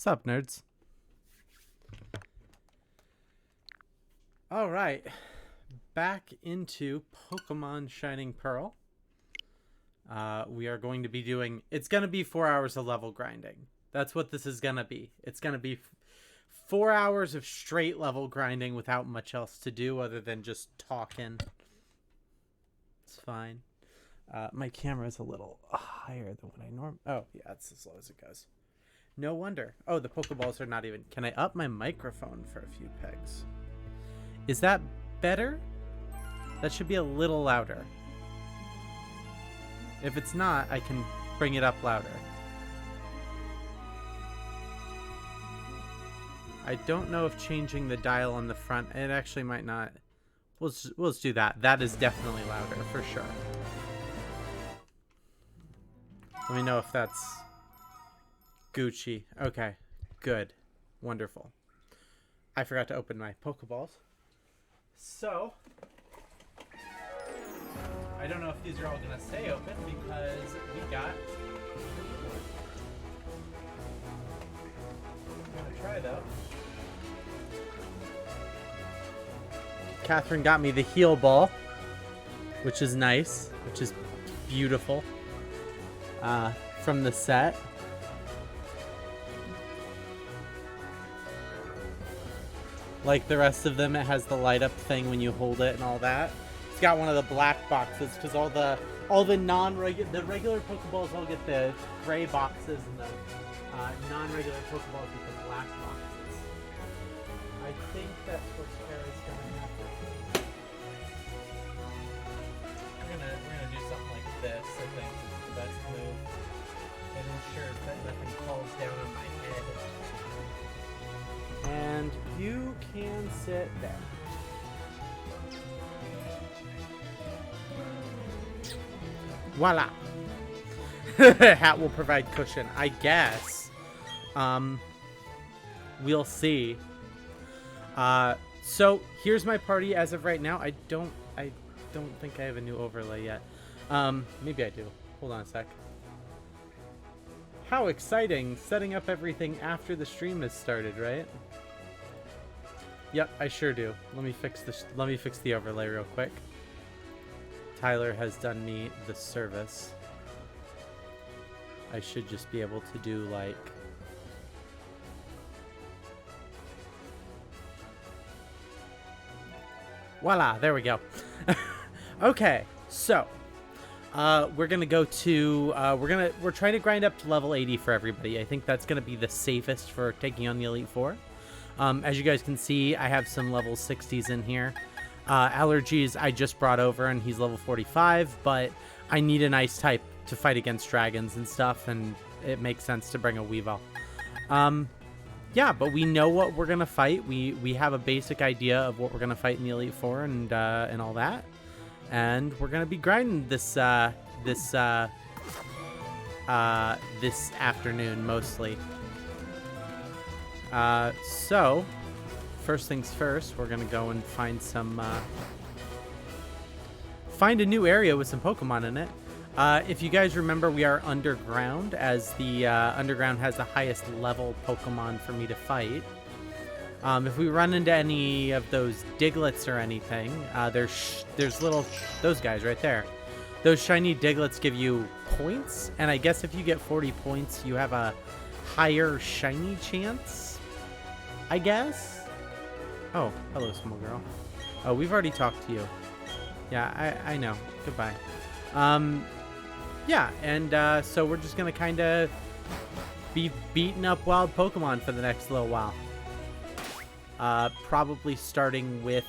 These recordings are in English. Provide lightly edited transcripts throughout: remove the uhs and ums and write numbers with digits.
What's up, nerds? All right, back into Pokemon Shining Pearl. We are going to be doing... It's going to be 4 hours of level grinding. That's what this is going to be. It's going to be 4 hours of straight level grinding without much else to do other than just talking. It's fine. My camera is a little higher than what I normally... Oh, yeah, it's as low as it goes. No wonder. Oh, the Pokeballs are not even... Can I up my microphone for a few pegs? Is that better? That should be a little louder. If it's not, I can bring it up louder. I don't know if changing the dial on the front... It actually might not... We'll just do that. That is definitely louder, for sure. Let me know if that's... Gucci. Okay. Good. Wonderful. I forgot to open my Pokeballs. So... I don't know if these are all going to stay open because we got... I'm going to try though. Catherine got me the heal ball, which is nice, which is beautiful, from the set. Like the rest of them, it has the light up thing when you hold it and all that. It's got one of the black boxes because all the regular Pokeballs all get the gray boxes and the non-regular Pokeballs get the black boxes. I think that's what Kara's going after. We're gonna do something like this. I think is the best move, and ensure that nothing falls down on my head. And you can sit there. Voila! Hat will provide cushion, I guess. We'll see. So here's my party as of right now. I don't think I have a new overlay yet. Maybe I do. Hold on a sec. How exciting! Setting up everything after the stream has started, right? Yep, I sure do. Let me fix the overlay real quick. Tyler has done me the service. I should just be able to do like... Voila, there we go. Okay, so we're gonna go to we're trying to grind up to level 80 for everybody. I think that's gonna be the safest for taking on the Elite Four. As you guys can see, I have some level 60s in here. Allergies I just brought over, and he's level 45, but I need an ice type to fight against dragons and stuff, and it makes sense to bring a Weavile. Yeah, but we know what we're gonna fight. We have a basic idea of what we're gonna fight in the Elite Four and all that, and we're gonna be grinding this afternoon mostly. So first things first, we're gonna go and find a new area with some Pokemon in it. If you guys remember, we are underground, as the underground has the highest level Pokemon for me to fight. If we run into any of those Digletts or anything, there's those guys right there. Those shiny Digletts give you points, and I guess if you get 40 points, you have a higher shiny chance, I guess. Oh, hello, small girl. Oh, we've already talked to you. Yeah, I know. Goodbye. Yeah, and so we're just gonna kind of be beating up wild Pokemon for the next little while. Probably starting with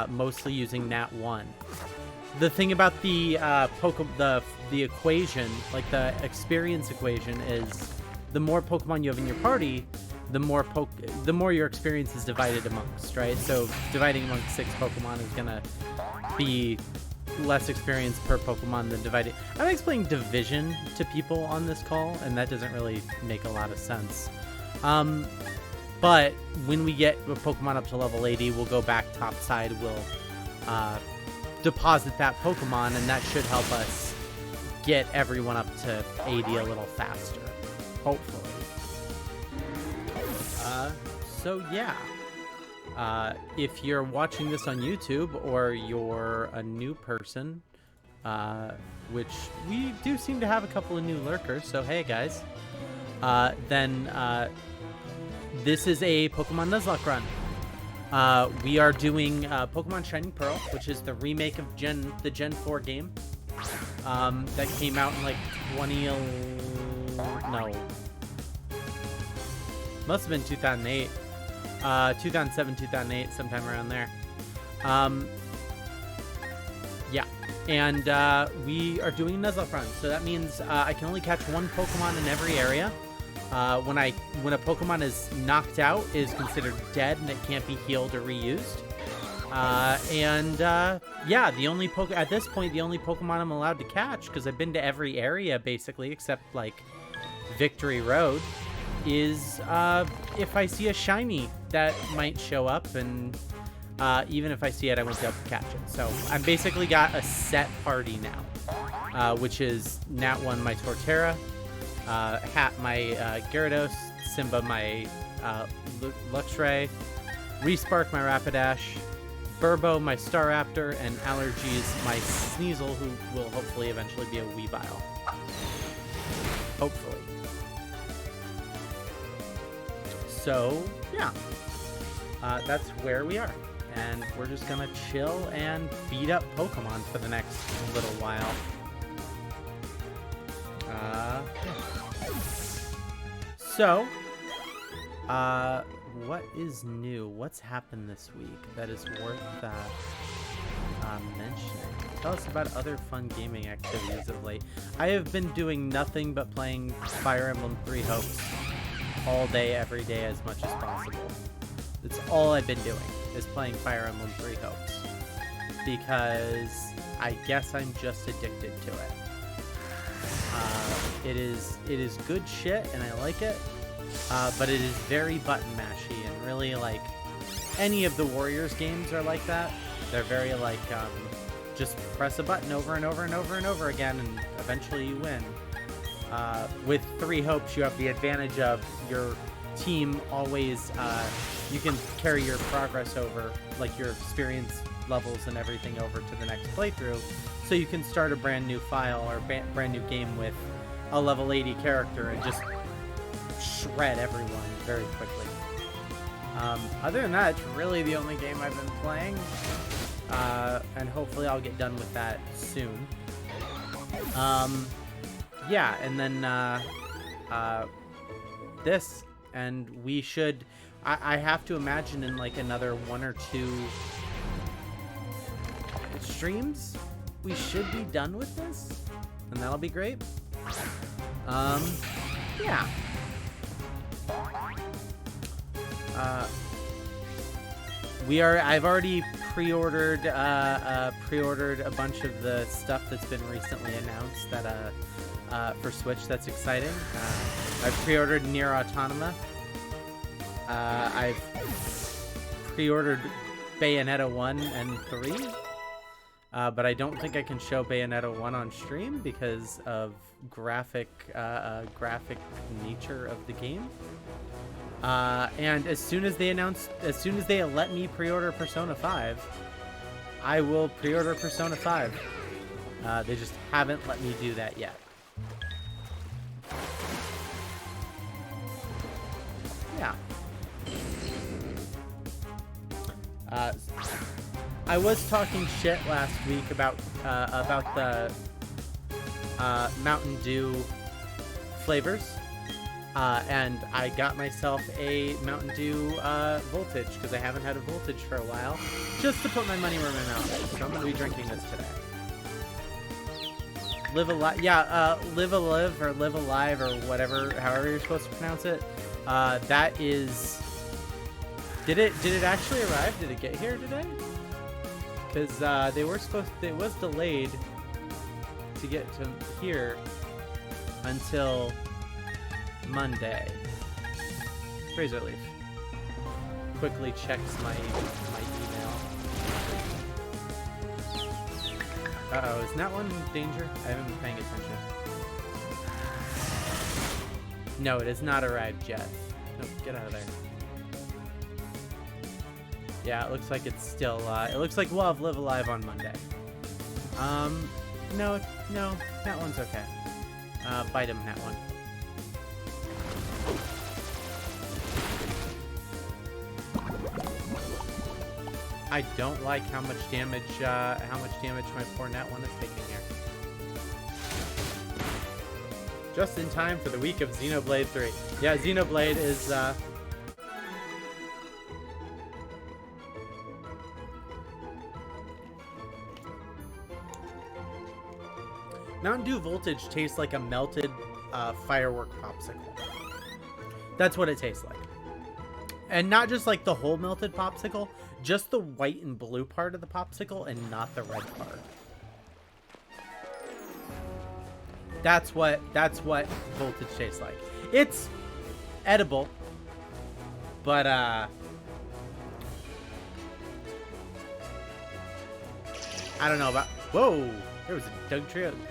mostly using Nat 1. The thing about the the equation, like the experience equation, is the more Pokemon you have in your party, the more your experience is divided amongst, right? So dividing amongst 6 Pokemon is gonna be less experience per Pokemon than dividing. I'm explaining division to people on this call, and that doesn't really make a lot of sense. But when we get a Pokemon up to level 80, we'll go back topside. We'll deposit that Pokemon, and that should help us get everyone up to 80 a little faster, hopefully. So yeah, if you're watching this on YouTube or you're a new person, which we do seem to have a couple of new lurkers, so hey guys, then this is a Pokemon Nuzlocke run. We are doing Pokemon Shining Pearl, which is the remake of the Gen 4 game that came out in like 2008, 2007, 2008, sometime around there. Yeah, and we are doing a Nuzlocke run, so that means I can only catch one Pokemon in every area. When a Pokemon is knocked out, it is considered dead and it can't be healed or reused. Yeah, at this point, the only Pokemon I'm allowed to catch, because I've been to every area basically except like Victory Road, is if I see a shiny that might show up, and even if I see it, I won't be able to catch it. So I'm basically got a set party now, which is Nat 1 my Torterra, Hat my Gyarados, Simba my Luxray, Respark my Rapidash, Burbo my Staraptor, and Allergies my Sneasel, who will hopefully eventually be a Weavile. Hopefully. So, yeah. That's where we are. And we're just gonna chill and beat up Pokemon for the next little while. So, what is new? What's happened this week that is worth mentioning? Tell us about other fun gaming activities of late. I have been doing nothing but playing Fire Emblem Three Hopes all day, every day, as much as possible. It's all I've been doing, is playing Fire Emblem Three Hopes. Because I guess I'm just addicted to it. It is good shit, and I like it. But it is very button mashy, and really, like, any of the Warriors games are like that. They're very, like, just press a button over and over and over and over again, and eventually you win. With Three Hopes, you have the advantage of your team always, you can carry your progress over, like your experience levels and everything, over to the next playthrough, so you can start a brand new file or brand new game with a level 80 character and just shred everyone very quickly. Other than that, it's really the only game I've been playing, and hopefully I'll get done with that soon. Yeah, and then this, and we should, I have to imagine in like another 1 or 2 streams, we should be done with this, and that'll be great. Yeah. I've already pre-ordered a bunch of the stuff that's been recently announced that for Switch. That's exciting. I've pre-ordered Nier Automata. I've pre-ordered Bayonetta 1 and 3. But I don't think I can show Bayonetta 1 on stream because of graphic nature of the game. And as soon as they let me pre-order Persona 5, I will pre-order Persona 5. They just haven't let me do that yet. Yeah. I was talking shit last week about the Mountain Dew flavors. And I got myself a Mountain Dew Voltage, because I haven't had a Voltage for a while, just to put my money where my mouth is. So I'm going to be drinking this today. Live Alive, yeah, Live Alive or Live Alive or whatever, however you're supposed to pronounce it. That is, did it actually arrive? Did it get here today? Because it was delayed to get to here until Monday. Razor Leaf quickly checks my email. Uh-oh, is that one in danger? I haven't been paying attention. No, it has not arrived yet. No, get out of there. Yeah, it looks like it's still, it looks like we'll have Live Alive on Monday. No, that one's okay. Bite him, that one. I don't like how much damage my poor Nat 1 is taking here. Just in time for the week of Xenoblade 3. Yeah, Xenoblade is, Mountain Dew Voltage tastes like a melted firework popsicle. That's what it tastes like. And not just like the whole melted popsicle, just the white and blue part of the popsicle and not the red part. That's what Voltage tastes like. It's edible, but I don't know about. Whoa! There was a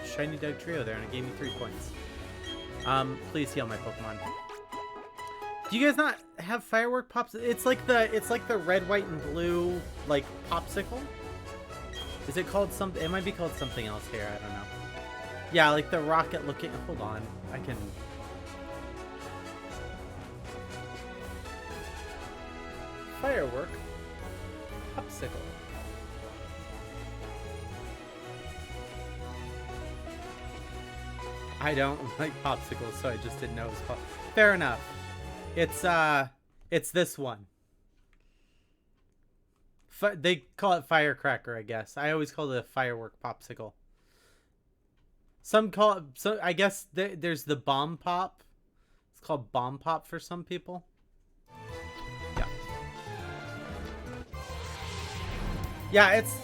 shiny Doug Trio there, and it gave me 3 points. Please heal my Pokemon. Do you guys not have firework pops? It's like the red, white, and blue like popsicle. Is it called something? It might be called something else here. I don't know. Yeah, like the rocket looking. Hold on, I can. Firework popsicle. I don't like popsicles, so I just didn't know it was called. Fair enough. It's this one. They call it firecracker, I guess. I always call it a firework popsicle. Some call it, so I guess there's the bomb pop. It's called bomb pop for some people. Yeah. Yeah, it's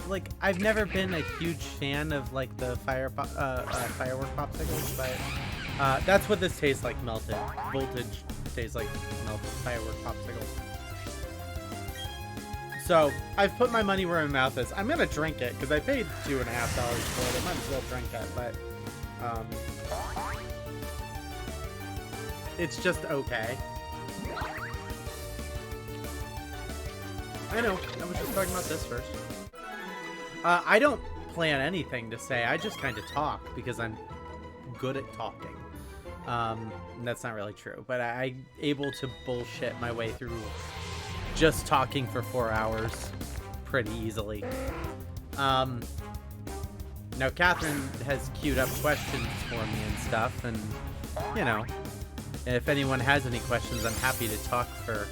like I've never been a huge fan of like the firework popsicles, but that's what this tastes like, melted. Voltage tastes like melted firework popsicle. So I've put my money where my mouth is. I'm gonna drink it because I paid $2.50 for it. I might as well drink it, but it's just okay. I know. I was just talking about this first. I don't plan anything to say. I just kind of talk because I'm good at talking. That's not really true, but I'm able to bullshit my way through just talking for 4 hours pretty easily. Now Catherine has queued up questions for me and stuff, and you know, if anyone has any questions, I'm happy to talk for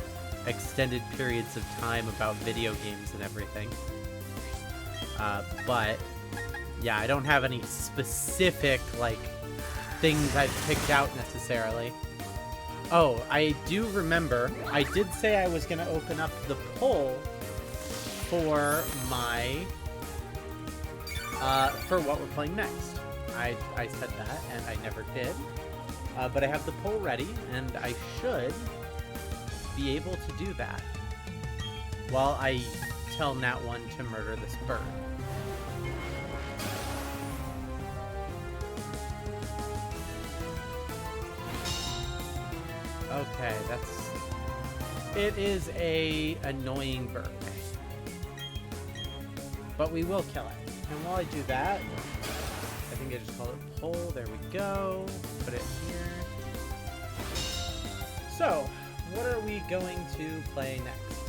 extended periods of time about video games and everything. But yeah, I don't have any specific like things I've picked out necessarily. Oh, I do remember I did say I was going to open up the poll for my for what we're playing next. I said that and I never did. But I have the poll ready and I should be able to do that while I tell Nat 1 to murder this bird. Okay, it is a annoying bird. But we will kill it. And while I do that, I think I just call it poll. There we go. Put it here. So, what are we going to play next?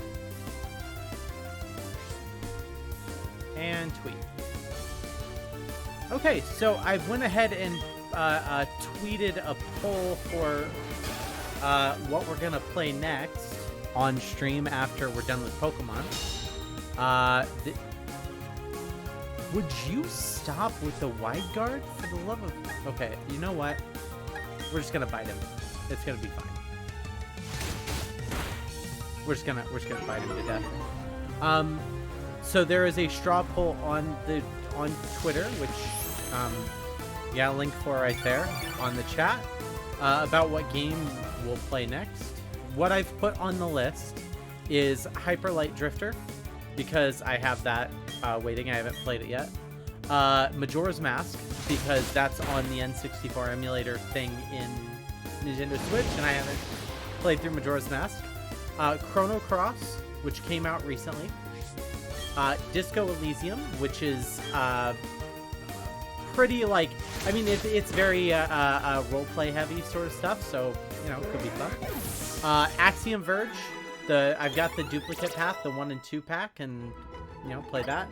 And tweet. Okay, so I went ahead and tweeted a poll for what we're gonna play next on stream after we're done with Pokemon. Would you stop with the wide guard for the love of? Okay, you know what? We're just gonna bite him. It's gonna be fine. We're just gonna bite him to death. So there is a straw poll on Twitter, which yeah, link for right there on the chat about what game we'll play next. What I've put on the list is Hyper Light Drifter because I have that waiting. I haven't played it yet. Majora's Mask because that's on the N64 emulator thing in Nintendo Switch and I haven't played through Majora's Mask. Chrono Cross, which came out recently. Disco Elysium, which is pretty like, I mean, it's very roleplay heavy sort of stuff, so you know, it could be fun. Axiom Verge, I've got the duplicate path, the 1 and 2 pack, and you know, play that.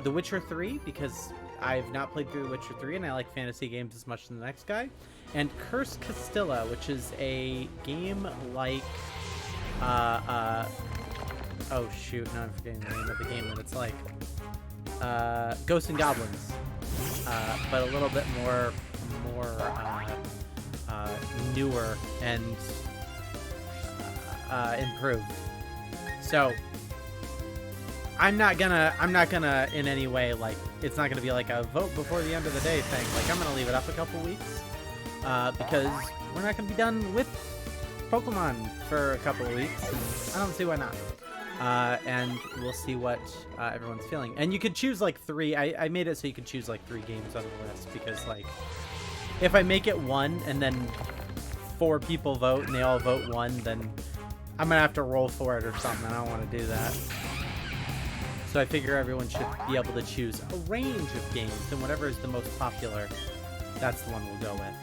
The Witcher 3, because I've not played through The Witcher 3 and I like fantasy games as much as the next guy. And Curse Castilla, which is a game like oh shoot, now I'm forgetting the name of the game that it's like. Ghosts and Goblins. But a little bit more newer and improved. So I'm not gonna in any way, like, it's not gonna be like a vote before the end of the day thing. Like, I'm gonna leave it up a couple weeks because we're not gonna be done with Pokemon for a couple of weeks, and I don't see why not. And we'll see what everyone's feeling. And you could choose like 3. I made it so you could choose like 3 games on the list, because like if I make it 1 and then 4 people vote and they all vote 1, then I'm gonna have to roll for it or something. I don't want to do that. So I figure everyone should be able to choose a range of games, and whatever is the most popular, that's the one we'll go with.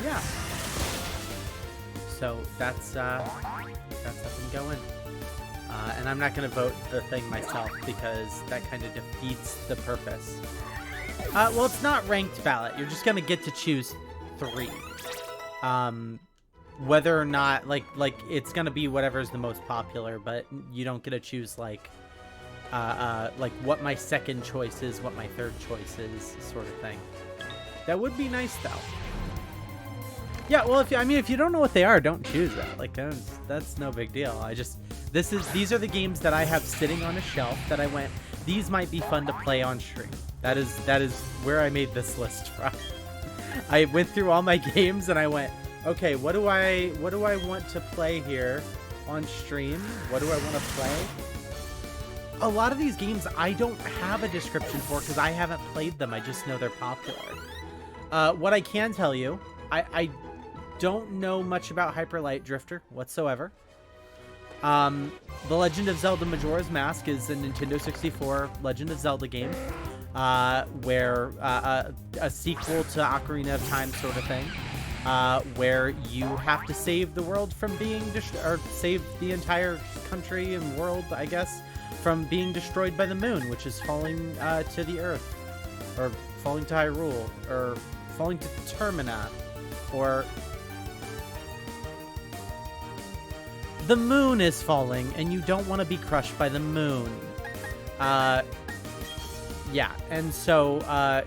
Yeah. So that's up and going. And I'm not going to vote the thing myself, because that kind of defeats the purpose. Well, it's not ranked ballot. You're just going to get to choose 3. Whether or not, like it's going to be whatever's the most popular, but you don't get to choose like what my second choice is, what my third choice is, sort of thing. That would be nice, though. Yeah, well, if you don't know what they are, don't choose that. Like, that's no big deal. These are the games that I have sitting on a shelf that I went, these might be fun to play on stream. That is where I made this list from. I went through all my games and I went, okay, what do I want to play here on stream? What do I want to play? A lot of these games I don't have a description for because I haven't played them. I just know they're popular. What I can tell you, I don't know much about Hyper Light Drifter whatsoever. The Legend of Zelda Majora's Mask is a Nintendo 64 Legend of Zelda game, where a sequel to Ocarina of Time sort of thing, where you have to save the world from being or save the entire country and world, I guess, from being destroyed by the moon, which is falling to the Earth, or falling to Hyrule, or falling to Termina, or the moon is falling and you don't want to be crushed by the moon. Yeah, and so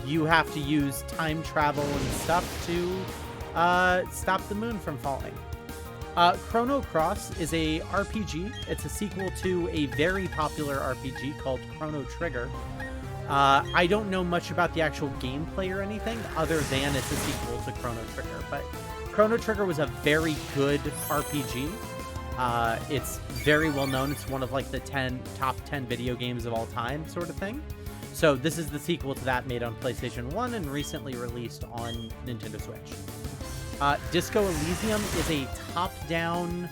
you have to use time travel and stuff to stop the moon from falling. Chrono Cross is a RPG. It's a sequel to a very popular RPG called Chrono Trigger. I don't know much about the actual gameplay or anything, other than it's a sequel to Chrono Trigger. But Chrono Trigger was a very good RPG. It's very well known. It's one of like the top 10 video games of all time, sort of thing. So this is the sequel to that, made on PlayStation 1 and recently released on Nintendo Switch. Disco Elysium is a top-down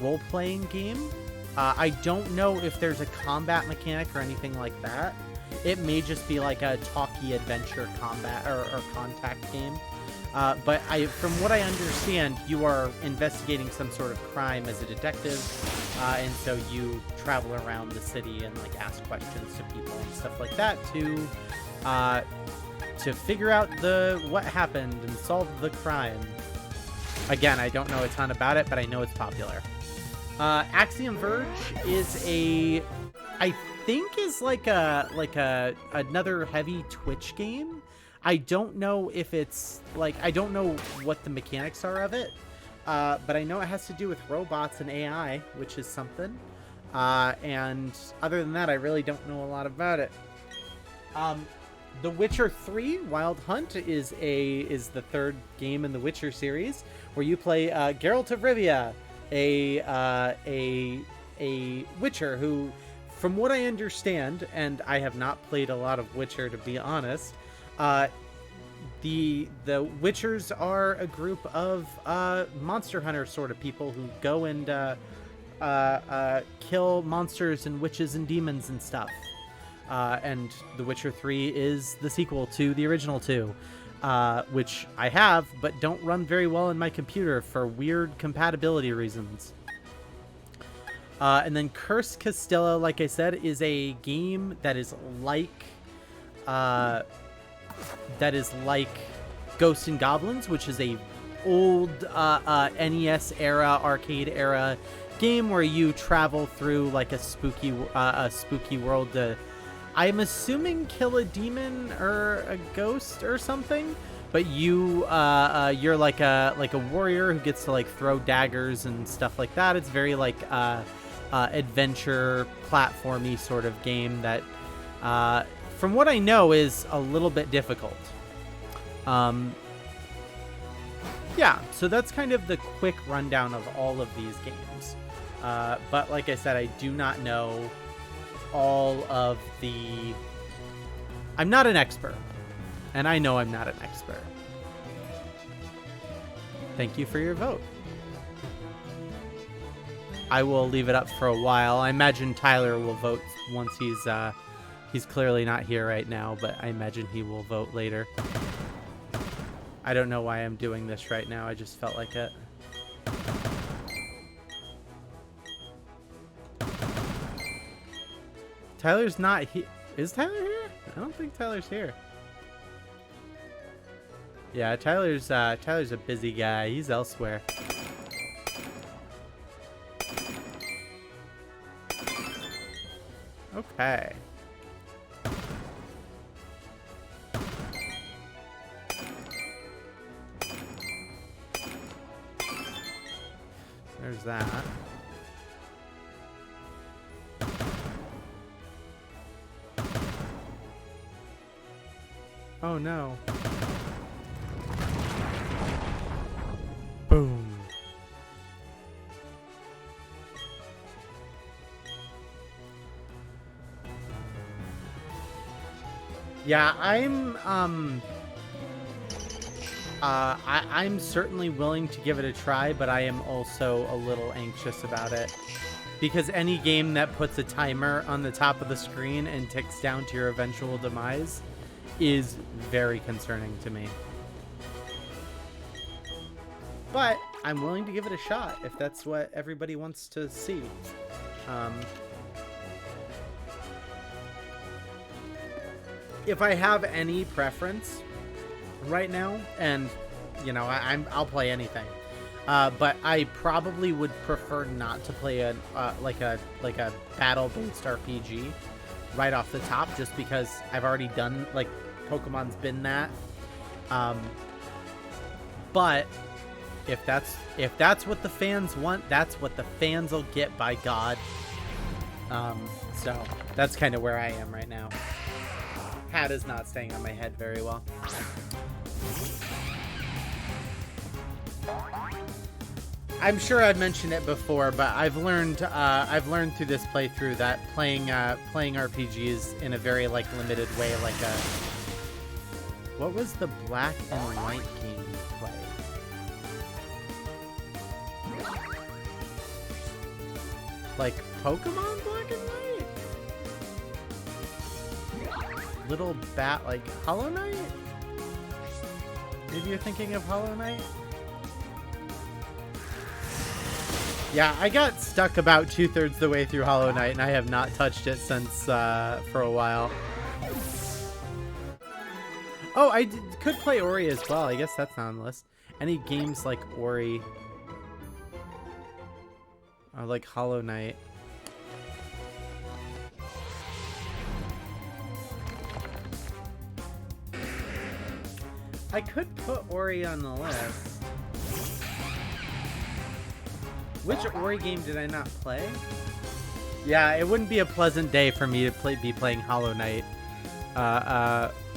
role-playing game. I don't know if there's a combat mechanic or anything like that. It may just be like a talkie adventure combat or contact game. But from what I understand, you are investigating some sort of crime as a detective, and so you travel around the city and like ask questions to people and stuff like that to figure out what happened and solve the crime. Again, I don't know a ton about it, but I know it's popular. Axiom Verge is I think like another heavy Twitch game. I don't know if it's like, I don't know what the mechanics are of it, but I know it has to do with robots and AI, which is something. And other than that, I really don't know a lot about it. The Witcher 3 Wild Hunt is the third game in the Witcher series, where you play Geralt of Rivia, a Witcher who, from what I understand, and I have not played a lot of Witcher to be honest, the Witchers are a group of monster hunter sort of people who go and kill monsters and witches and demons and stuff. And The Witcher 3 is the sequel to the original 2, which I have, but don't run very well in my computer for weird compatibility reasons. And then Curse Castilla, like I said, is a game that is like Ghosts and Goblins, which is a old NES era, arcade era game where you travel through like a spooky world to, I'm assuming, kill a demon or a ghost or something. But you're like a warrior who gets to like throw daggers and stuff like that. It's very like adventure platformy sort of game that, from what I know, is a little bit difficult. Yeah, so that's kind of the quick rundown of all of these games. But like I said, I do not know all of the... I'm not an expert. And I know I'm not an expert. Thank you for your vote. I will leave it up for a while. I imagine Tyler will vote once he's clearly not here right now, but I imagine he will vote later. I don't know why I'm doing this right now. I just felt like it. Tyler's not here. Is Tyler here? I don't think Tyler's here. Yeah, Tyler's a busy guy. He's elsewhere. Okay. There's that. Oh no. Boom. Yeah, I'm certainly willing to give it a try, but I am also a little anxious about it. Because any game that puts a timer on the top of the screen and ticks down to your eventual demise is very concerning to me. But I'm willing to give it a shot if that's what everybody wants to see. If I have any preference right now, and you know, I'll play anything, but I probably would prefer not to play a battle-based RPG right off the top, just because I've already done, like, Pokemon's been that. But if that's what the fans want, that's what the fans will get, by God. So that's kind of where I am right now. Hat is not staying on my head very well. I'm sure I've mentioned it before, but I've learned through this playthrough that playing RPGs in a very like limited way, like a... What was the black and white game you played? Like Pokemon Black and White? Little bat, like Hollow Knight? Maybe you're thinking of Hollow Knight? Yeah, I got stuck about 2/3 the way through Hollow Knight, and I have not touched it since for a while. Oh, I could play Ori as well. I guess that's not on the list. Any games like Ori or like Hollow Knight? I could put Ori on the list. Which Ori game did I not play? Yeah, it wouldn't be a pleasant day for me to be playing Hollow Knight.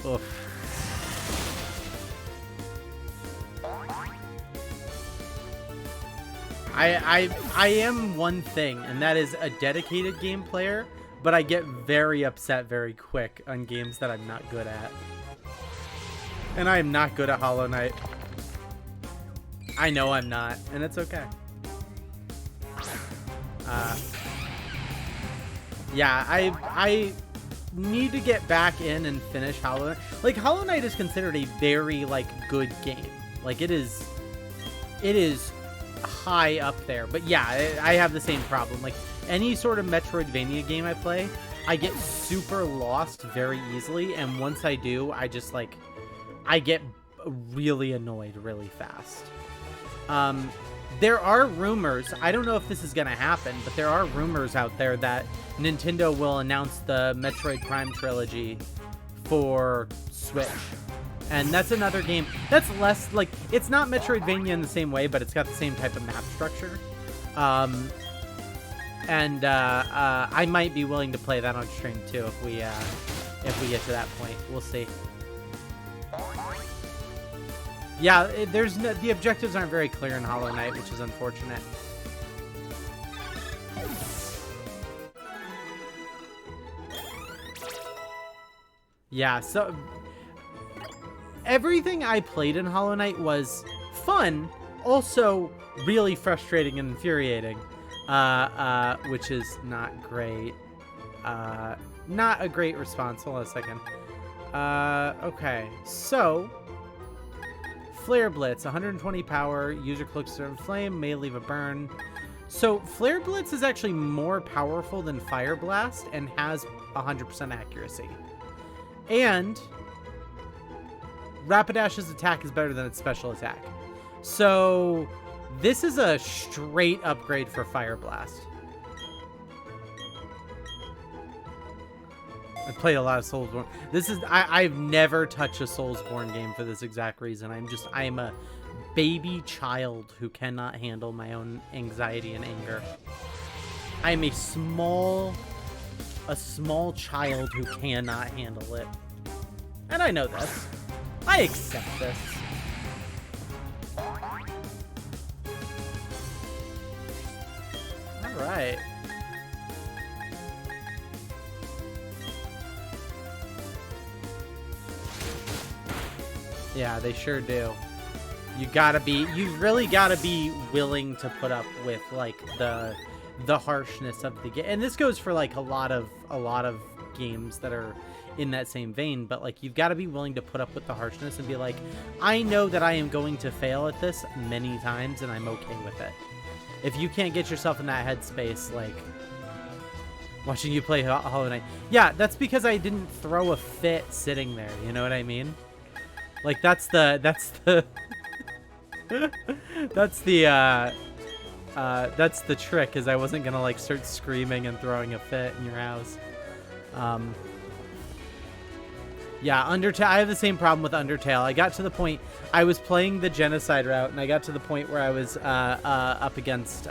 Oof. I am one thing, and that is a dedicated game player, but I get very upset very quick on games that I'm not good at. And I am not good at Hollow Knight. I know I'm not, and it's okay. Yeah, I need to get back in and finish Hollow Knight. Like, Hollow Knight is considered a very, like, good game. Like, it is high up there. But yeah, I have the same problem. Like, any sort of Metroidvania game I play, I get super lost very easily. And once I do, I just, like, I get really annoyed really fast. There are rumors, I don't know if this is going to happen, but there are rumors out there that Nintendo will announce the Metroid Prime trilogy for Switch. And that's another game that's less, like, it's not Metroidvania in the same way, but it's got the same type of map structure. I might be willing to play that on stream too if we get to that point. We'll see. Yeah, the objectives aren't very clear in Hollow Knight, which is unfortunate. Yeah, so everything I played in Hollow Knight was fun, also really frustrating and infuriating, which is not great. Not a great response. Hold on a second. Okay, so Flare Blitz, 120 power, user clicks to flame, may leave a burn. So Flare Blitz is actually more powerful than Fire Blast and has 100% accuracy. And Rapidash's attack is better than its special attack. So this is a straight upgrade for Fire Blast. I played a lot of Soulsborne. I've never touched a Soulsborne game for this exact reason. I am a baby child who cannot handle my own anxiety and anger. I am a small child who cannot handle it. And I know this. I accept this. Alright. Yeah, they sure do. You really gotta be willing to put up with, like, the harshness of the game. And this goes for, like, a lot of games that are in that same vein, but, like, you've got to be willing to put up with the harshness and be like, I know that I am going to fail at this many times, and I'm okay with it. If you can't get yourself in that headspace, like, watching you play Hollow Knight. Yeah, that's because I didn't throw a fit sitting there, you know what I mean? Like, that's the trick, is I wasn't gonna, like, start screaming and throwing a fit in your house. Yeah, Undertale, I have the same problem with Undertale. I got to the point, I was playing the genocide route, and I got to the point where I was up against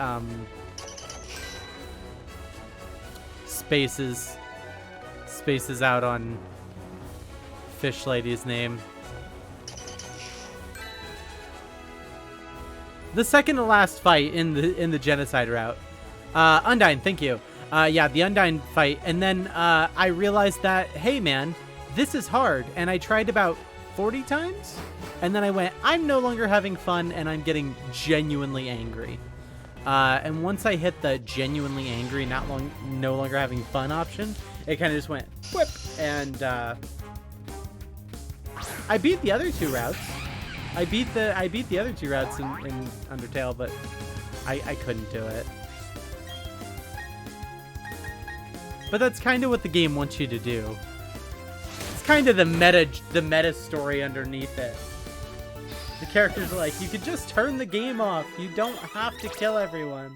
spaces out on Fish Lady's name. The second to last fight in the genocide route. Undyne, thank you. Yeah, the Undyne fight. And then I realized that, hey man, this is hard. And I tried about 40 times. And then I went, I'm no longer having fun, and I'm getting genuinely angry. And once I hit the genuinely angry, no longer having fun option, it kind of just went whip. And I beat the other two routes. I beat the other two routes in Undertale, but I couldn't do it. But that's kind of what the game wants you to do. It's kind of the meta story underneath it. The characters are like, you could just turn the game off. You don't have to kill everyone.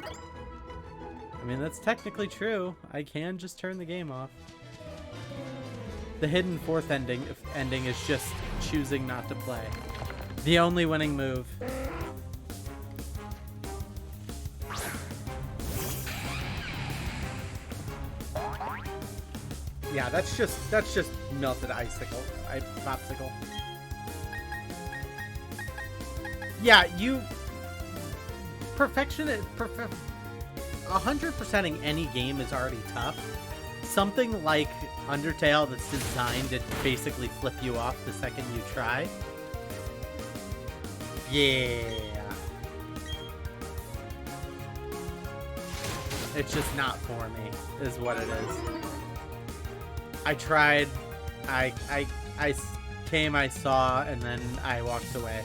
I mean, that's technically true. I can just turn the game off. The hidden fourth ending is just choosing not to play. The only winning move. Yeah, that's just melted popsicle. Yeah, 100%ing any game is already tough. something like Undertale that's designed to basically flip you off the second you try. Yeah. It's just not for me, is what it is. I tried, I came, I saw, and then I walked away.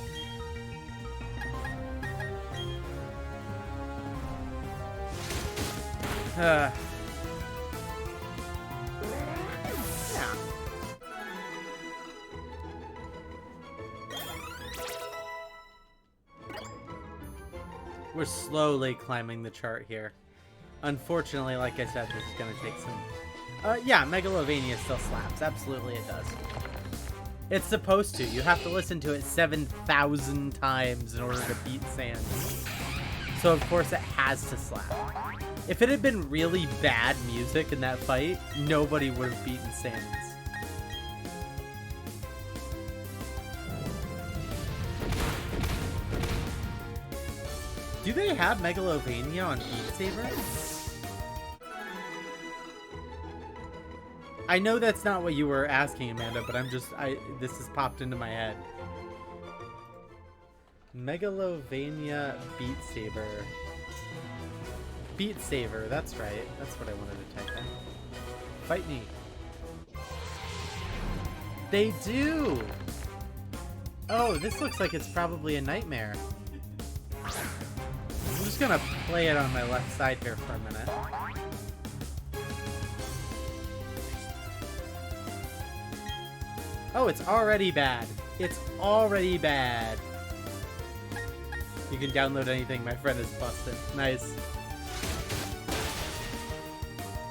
Yeah. We're slowly climbing the chart here. Unfortunately, like I said, this is going to take some... yeah, Megalovania still slaps. Absolutely it does. It's supposed to. You have to listen to it 7,000 times in order to beat Sans. So, of course, it has to slap. If it had been really bad music in that fight, nobody would have beaten Sans. Do they have Megalovania on Beat Saber? I know that's not what you were asking, Amanda, but this has popped into my head. Megalovania Beat Saber. Beat Saber, that's right. That's what I wanted to type in. Fight me. They do! Oh, this looks like it's probably a nightmare. I'm just gonna play it on my left side here for a minute. Oh, it's already bad. It's already bad. You can download anything. My friend is busted. Nice.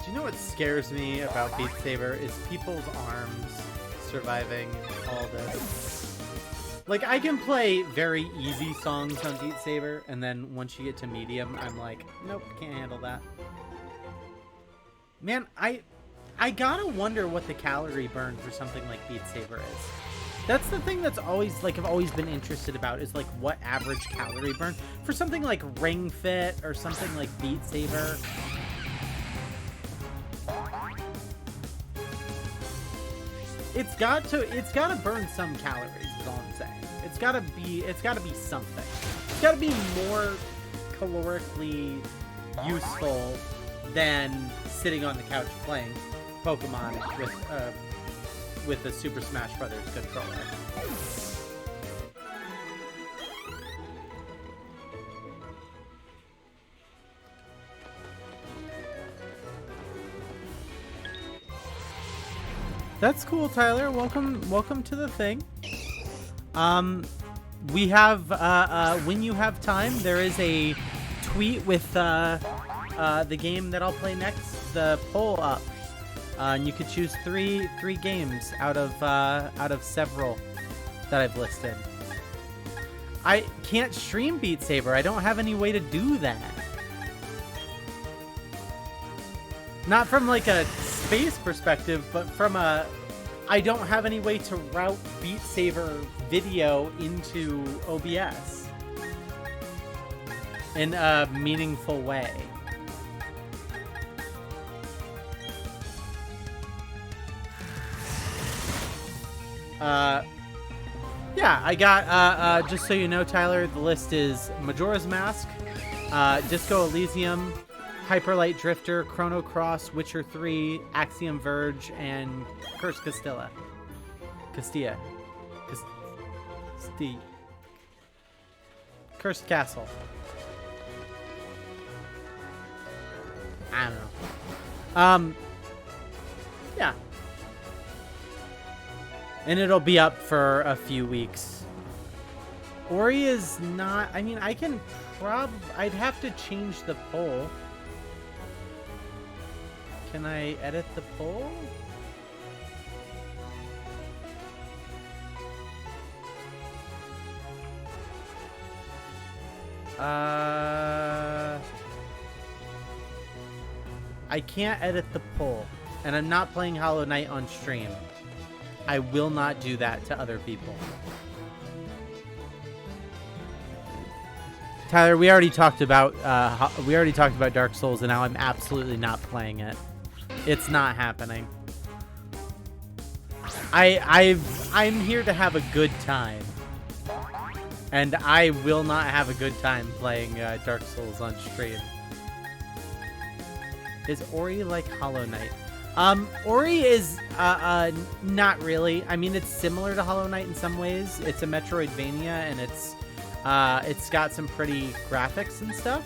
Do you know what scares me about Beat Saber is people's arms surviving all this. Like, I can play very easy songs on Beat Saber, and then once you get to medium, I'm like, nope, can't handle that. Man, I gotta wonder what the calorie burn for something like Beat Saber is. That's the thing that's always, like, I've always been interested about, is, like, what average calorie burn for something like Ring Fit or something like Beat Saber. It's got to burn some calories, is all I'm saying. It's gotta be something. It's gotta be more calorically useful than sitting on the couch playing Pokemon with the Super Smash Brothers controller. That's cool, Tyler. Welcome to the thing. We have when you have time, there is a tweet with the game that I'll play next, the poll up. And you could choose three games out of several that I've listed. I can't stream Beat Saber. I don't have any way to do that. Not from like a space perspective, but from a... I don't have any way to route Beat Saber video into OBS in a meaningful way. Yeah, I got, just so you know, Tyler, the list is Majora's Mask, Disco Elysium, Hyperlight Drifter, Chrono Cross, Witcher 3, Axiom Verge, and Cursed Castilla. Cursed Castle. I don't know. Yeah. And it'll be up for a few weeks. Ori is not... I mean, I can I'd have to change the poll. Can I edit the poll? I can't edit the poll. And I'm not playing Hollow Knight on stream. I will not do that to other people. Tyler, we already talked about Dark Souls, and now I'm absolutely not playing it. It's not happening. I'm here to have a good time. And I will not have a good time playing Dark Souls on stream. Is Ori like Hollow Knight? Ori is not really. I mean, it's similar to Hollow Knight in some ways. It's a Metroidvania, and it's got some pretty graphics and stuff.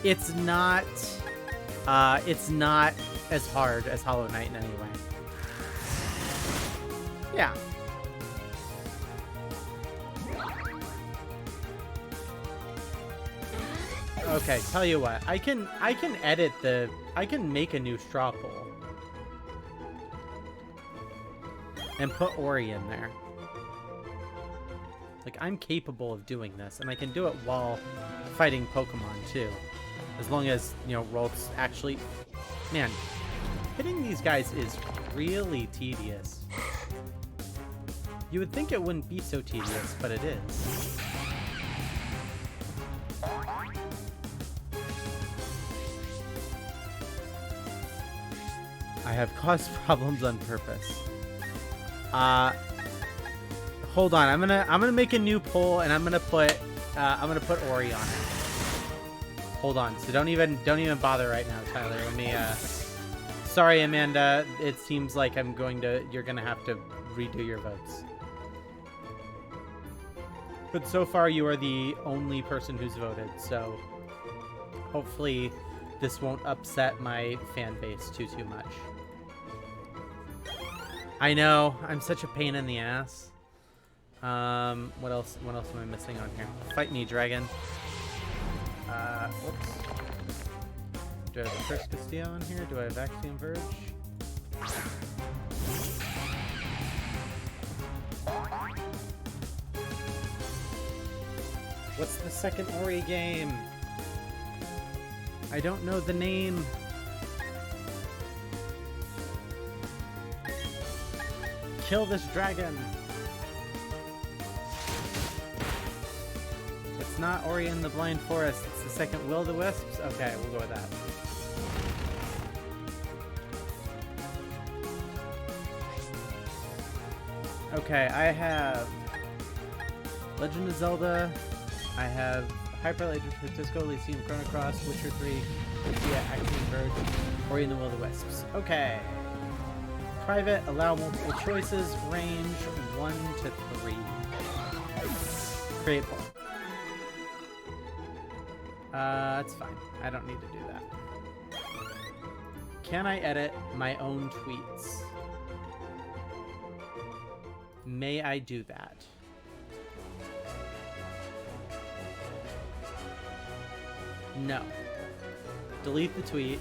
It's not as hard as Hollow Knight in any way. Yeah. Okay, tell you what. I can edit I can make a new straw poll. And put Ori in there. Like, I'm capable of doing this, and I can do it while fighting Pokemon too. As long as, you know, rolls actually... Man, hitting these guys is really tedious. You would think it wouldn't be so tedious, but it is. I have caused problems on purpose. Hold on. I'm gonna make a new poll, and I'm gonna put Ori on it. Hold on. So don't even bother right now, Tyler. Let me. Sorry, Amanda. It seems like you're gonna have to redo your votes. But so far, you are the only person who's voted. So hopefully, this won't upset my fan base too much. I know, I'm such a pain in the ass. What else am I missing on here? Fight me, dragon. Whoops. Do I have a First Castillo on here? Do I have Axiom Verge? What's the second Ori game? I don't know the name. Kill this dragon. It's not Ori in the Blind Forest. It's the second Will-o-the-Wisps. Okay, we'll go with that. Okay, I have Legend of Zelda. I have Hyper Legend of Disco Elysium, Chrono Cross, Witcher 3, Lucia, Axiom Verge, Ori and the Will-o-the-Wisps. Okay. Private, allow multiple choices, range 1 to 3. Create poll. That's fine. I don't need to do that. Can I edit my own tweets? May I do that? No. Delete the tweet.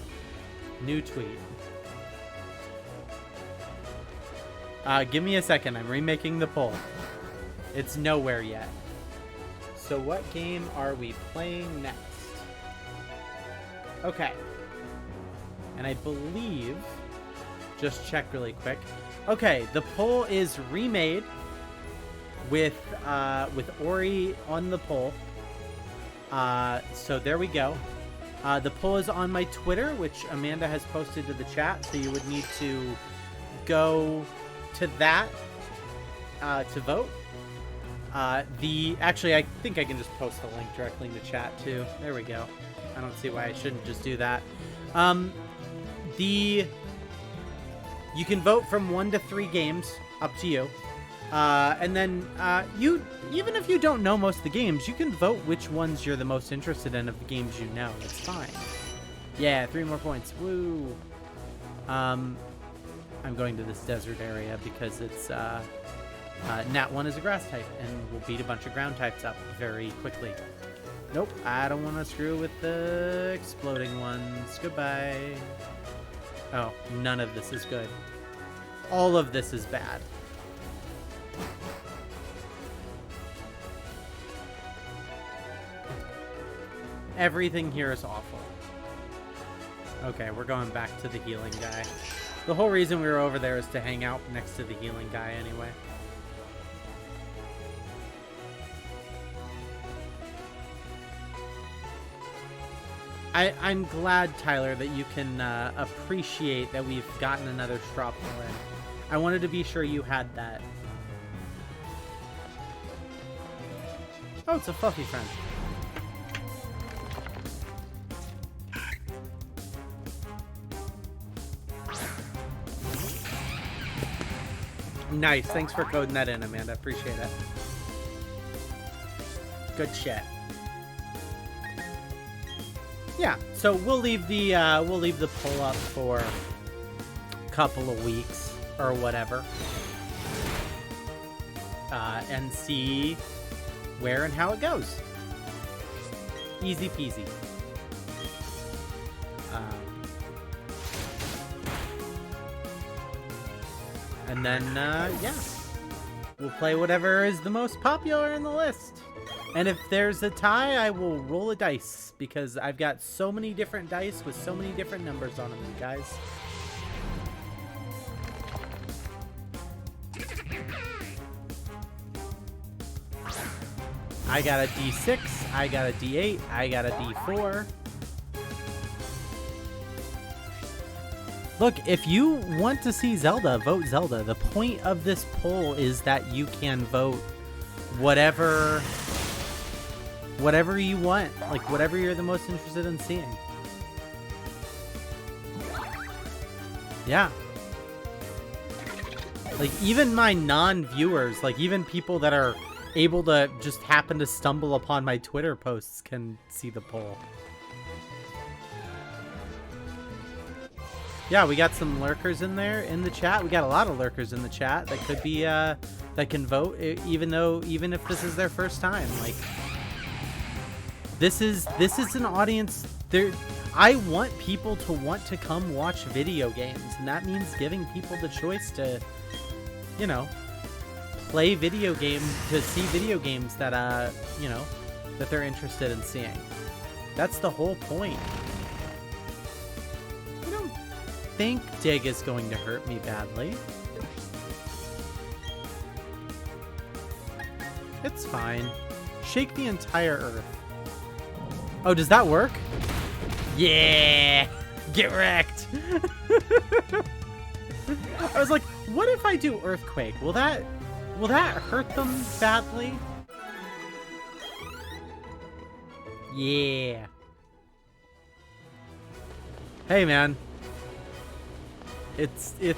New tweet. Give me a second. I'm remaking the poll. It's nowhere yet. So what game are we playing next? Okay. And I believe... Just check really quick. Okay, the poll is remade with Ori on the poll. So there we go. The poll is on my Twitter, which Amanda has posted to the chat. So you would need to go to that to vote. Actually, I think I can just post the link directly in the chat too. There we go. I don't see why I shouldn't just do that. You can vote from 1 to 3 games, up to you. And then even if you don't know most of the games, you can vote which ones you're the most interested in of the games you know. It's fine. Yeah, 3 more points. Woo. I'm going to this desert area because it's Nat 1 is a grass type and will beat a bunch of ground types up very quickly. Nope, I don't want to screw with the exploding ones. Goodbye. Oh, none of this is good. All of this is bad. Everything here is awful. Okay, we're going back to the healing guy. The whole reason we were over there is to hang out next to the healing guy anyway. I'm glad, Tyler, that you can appreciate that we've gotten another straw pull in. I wanted to be sure you had that. Oh, it's a fluffy friend. Nice. Thanks for coding that in, Amanda. Appreciate it. Good shit. Yeah. So we'll leave the poll up for a couple of weeks or whatever, and see where and how it goes. Easy peasy. And then, yeah, we'll play whatever is the most popular in the list. And if there's a tie, I will roll a dice, because I've got so many different dice with so many different numbers on them, you guys. I got a D6, I got a D8, I got a D4. Look, if you want to see Zelda, vote Zelda. The point of this poll is that you can vote whatever you want, like whatever you're the most interested in seeing. Yeah. Like, even my non-viewers, like even people that are able to just happen to stumble upon my Twitter posts can see the poll. Yeah, we got some lurkers in there in the chat. We got a lot of lurkers in the chat that could be that can vote, even if this is their first time. Like, this is an audience there. I want people to want to come watch video games, and that means giving people the choice to, you know, play video game, to see video games that you know, that they're interested in seeing. That's the whole point. I don't think Dig is going to hurt me badly. It's fine. Shake the entire earth. Oh, does that work? Yeah! Get wrecked! I was like, what if I do earthquake? Will that hurt them badly? Yeah. Hey, man. It's, you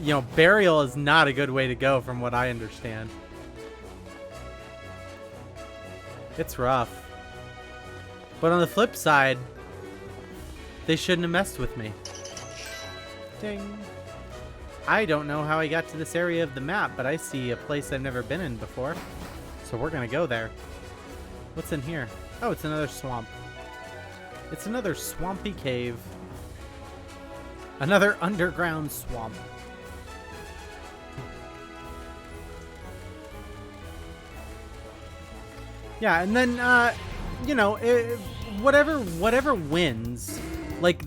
know, burial is not a good way to go from what I understand. It's rough. But on the flip side, they shouldn't have messed with me. Ding. I don't know how I got to this area of the map, but I see a place I've never been in before. So we're gonna go there. What's in here? Oh, it's another swamp. It's another swampy cave. Another underground swamp. Yeah, and then, you know, whatever wins, like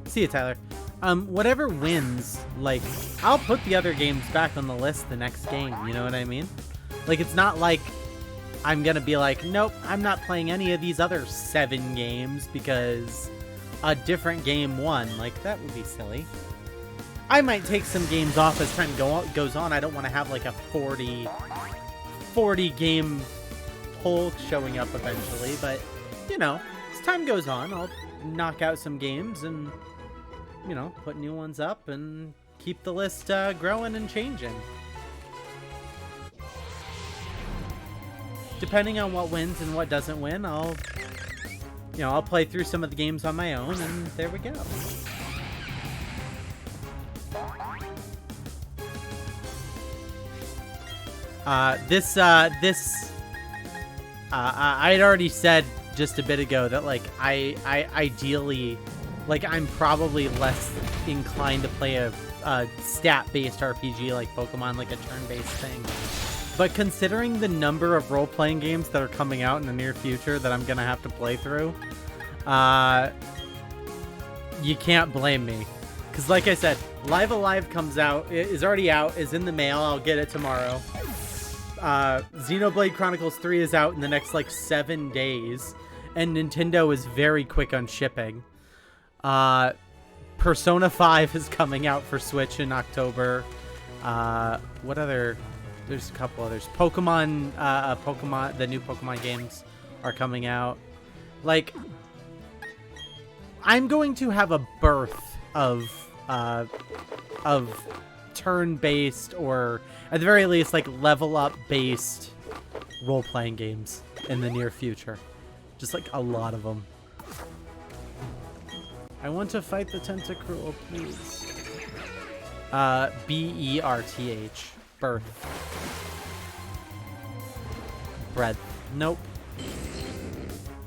see you, Tyler. Whatever wins, like, I'll put the other games back on the list the next game, you know what I mean? Like, it's not like I'm gonna be like, nope, I'm not playing any of these other 7 games because a different game won. Like, that would be silly. I might take some games off as time goes on. I don't want to have, like, a 40 game poll showing up eventually, but, you know, as time goes on, I'll knock out some games and, you know, put new ones up and keep the list growing and changing. Depending on what wins and what doesn't win, I'll play through some of the games on my own, and there we go. I'd already said just a bit ago that, like, I ideally, like, I'm probably less inclined to play a stat-based RPG like Pokemon, like a turn-based thing. But considering the number of role-playing games that are coming out in the near future that I'm gonna have to play through, you can't blame me. Because, like I said, Live Alive comes out, is already out, is in the mail, I'll get it tomorrow. Xenoblade Chronicles 3 is out in the next, like, 7 days. and Nintendo is very quick on shipping. Persona 5 is coming out for Switch in October. What other? There's a couple others. Pokemon, the new Pokemon games are coming out. Like, I'm going to have a birth of turn-based, or at the very least, like, level-up-based role-playing games in the near future. Just, like, a lot of them. I want to fight the Tentacruel, please. B-E-R-T-H. Birth. Breadth. Nope.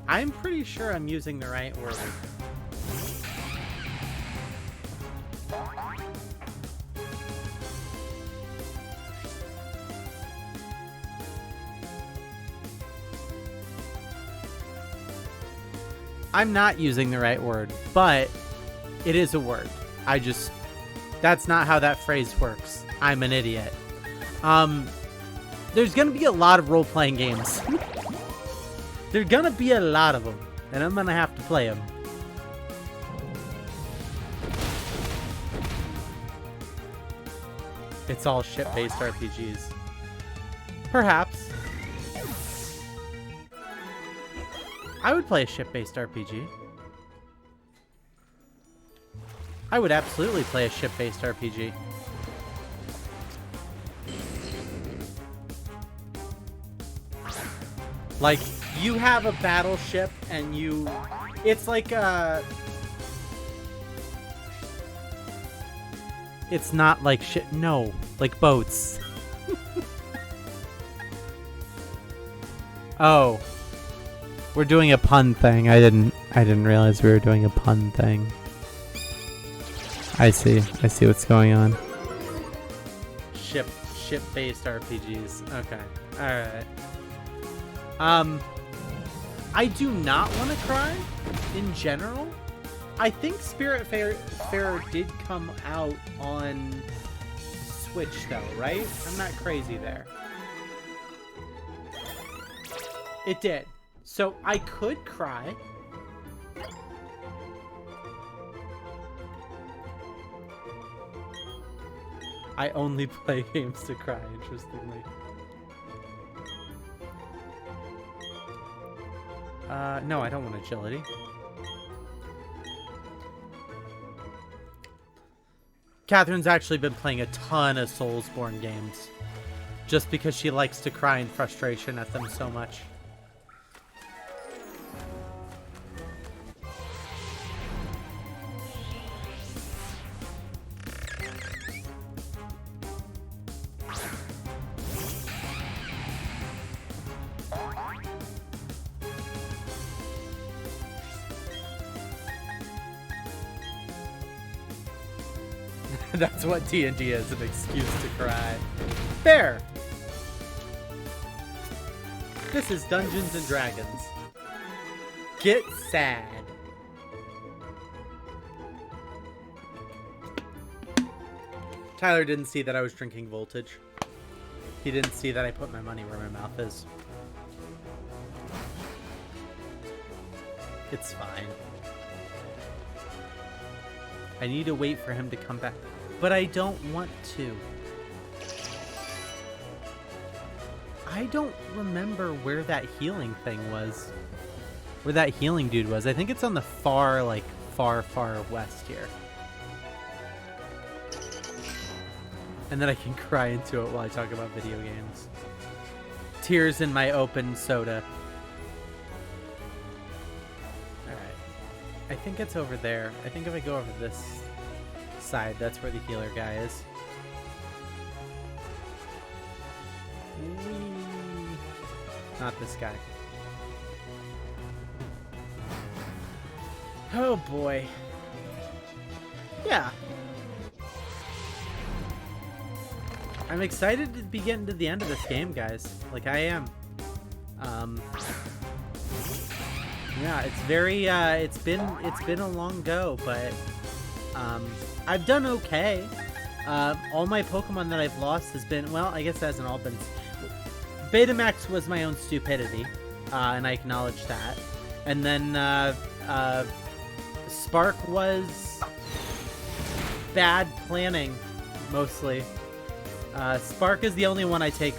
I'm pretty sure I'm using the right word. I'm not using the right word, but it is a word. That's not how that phrase works. I'm an idiot. There's gonna be a lot of role-playing games. There's gonna be a lot of them, and I'm gonna have to play them. It's all ship-based RPGs. Perhaps. I would play a ship-based RPG. I would absolutely play a ship-based RPG. Like, you have a battleship and it's like it's not like shit, no, like boats. Oh. We're doing a pun thing. I didn't realize we were doing a pun thing. I see what's going on. Ship-based RPGs. Okay. Alright. I do not want to cry in general. I think Spiritfarer did come out on Switch though, right? I'm not crazy there. It did. So I could cry. I only play games to cry, interestingly. No, I don't want agility. Catherine's actually been playing a ton of Soulsborne games. Just because she likes to cry in frustration at them so much. That's what D&D is, an excuse to cry. Fair! This is Dungeons and Dragons. Get sad. Tyler didn't see that I was drinking Voltage. He didn't see that I put my money where my mouth is. It's fine. I need to wait for him to come back. But I don't want to. I don't remember where that healing thing was. Where that healing dude was. I think it's on the far west here. And then I can cry into it while I talk about video games. Tears in my open soda. Alright. I think it's over there. I think if I go over this side, that's where the healer guy is. Whee. Not this guy. Oh boy. Yeah. I'm excited to be getting to the end of this game, guys. Like I am. Yeah, it's very it's been a long go, but I've done okay. All my Pokemon that I've lost has been, well, I guess it hasn't all been. Betamax was my own stupidity, and I acknowledge that. And then Spark was bad planning, mostly. Spark is the only one I take.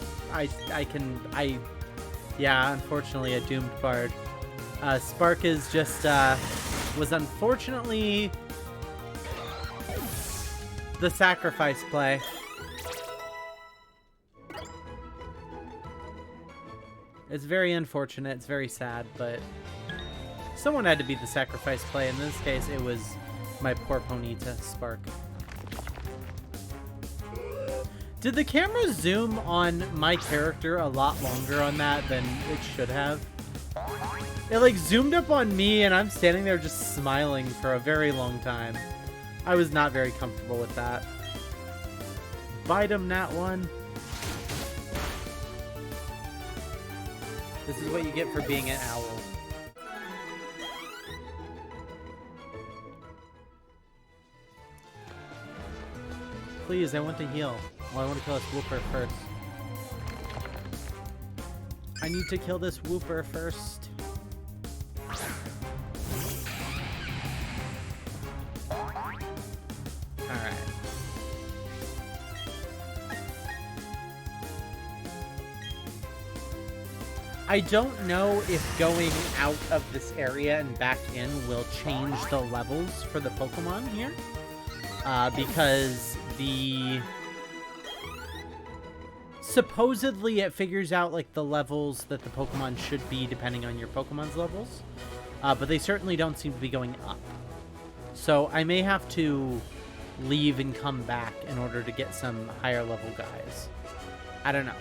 Yeah, unfortunately a doomed bard. Spark is just, was unfortunately the sacrifice play. It's very unfortunate, it's very sad, but someone had to be the sacrifice play. In this case, it was my poor Ponyta, Spark. Did the camera zoom on my character a lot longer on that than it should have? It like zoomed up on me and I'm standing there just smiling for a very long time. I was not very comfortable with that. Bite him, Nat 1. This is what you get for being an owl. Please, I want to heal. Well, I want to kill this Wooper first. I need to kill this Wooper first. Alright. I don't know if going out of this area and back in will change the levels for the Pokemon here. Because supposedly it figures out like the levels that the Pokemon should be depending on your Pokemon's levels. But they certainly don't seem to be going up. So I may have to leave and come back in order to get some higher level guys. I don't know.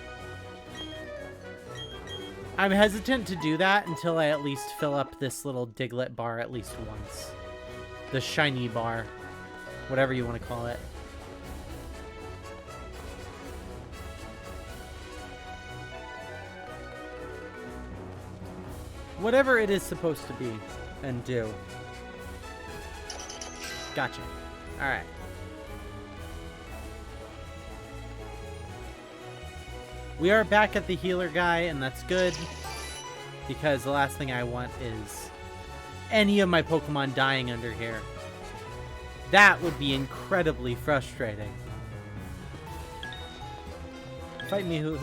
I'm hesitant to do that until I at least fill up this little Diglett bar at least once. The shiny bar. Whatever you want to call it. Whatever it is supposed to be and do. Gotcha. Alright. We are back at the healer guy, and that's good. Because the last thing I want is any of my Pokemon dying under here. That would be incredibly frustrating. Fight me, who?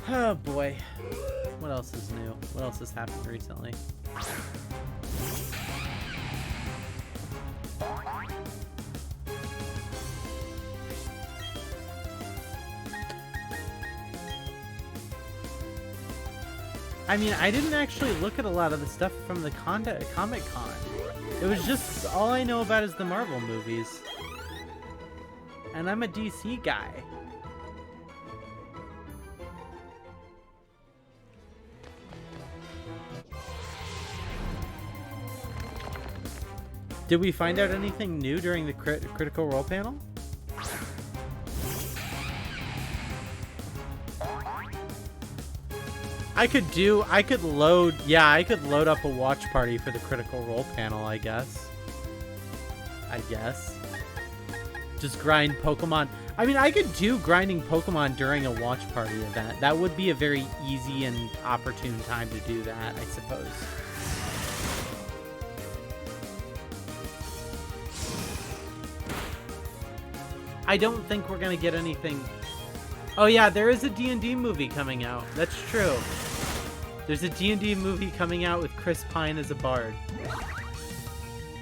Oh boy. What else is new? What else has happened recently? I mean, I didn't actually look at a lot of the stuff from the Comic-Con. It was just, all I know about is the Marvel movies. And I'm a DC guy. Did we find out anything new during the Critical Role panel? I could load up a watch party for the Critical Role panel, I guess. Just grind Pokemon. I mean, I could do grinding Pokemon during a watch party event. That would be a very easy and opportune time to do that, I suppose. I don't think we're gonna get anything. Oh yeah, there is a D&D movie coming out. That's true. There's a D&D movie coming out with Chris Pine as a bard.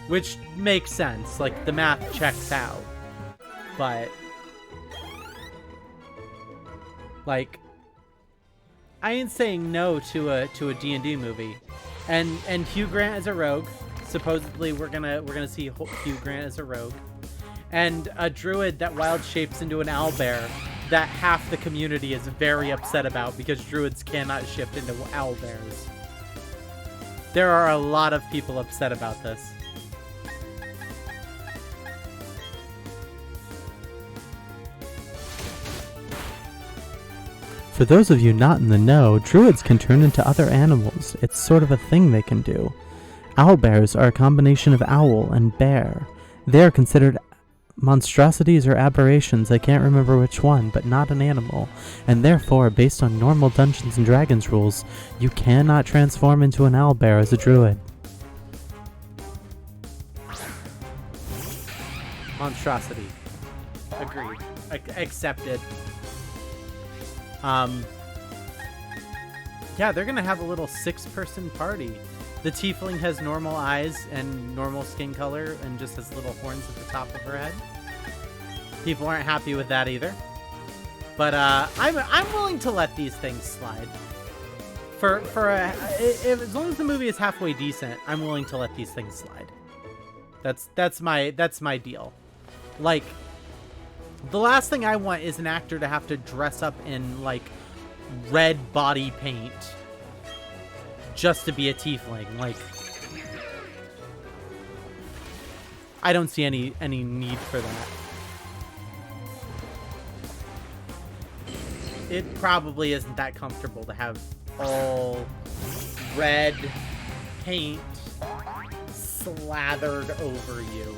Which makes sense. Like, the math checks out. But like, I ain't saying no to a D&D movie. And Hugh Grant as a rogue. Supposedly we're gonna see Hugh Grant as a rogue. And a druid that wild shapes into an owlbear that half the community is very upset about because druids cannot shift into owlbears. There are a lot of people upset about this. For those of you not in the know, druids can turn into other animals. It's sort of a thing they can do. Owlbears are a combination of owl and bear. They are considered Monstrosities are aberrations, I can't remember which one, but not an animal. And therefore, based on normal Dungeons and Dragons rules, you cannot transform into an owlbear as a druid. Monstrosity. Agreed. Accepted. Yeah, they're gonna have a little 6-person party. The tiefling has normal eyes and normal skin color and just has little horns at the top of her head. People aren't happy with that either. But I'm willing to let these things slide. As long as the movie is halfway decent, I'm willing to let these things slide. That's my deal. Like, the last thing I want is an actor to have to dress up in like red body paint just to be a tiefling. Like, I don't see any need for that. It probably isn't that comfortable to have all red paint slathered over you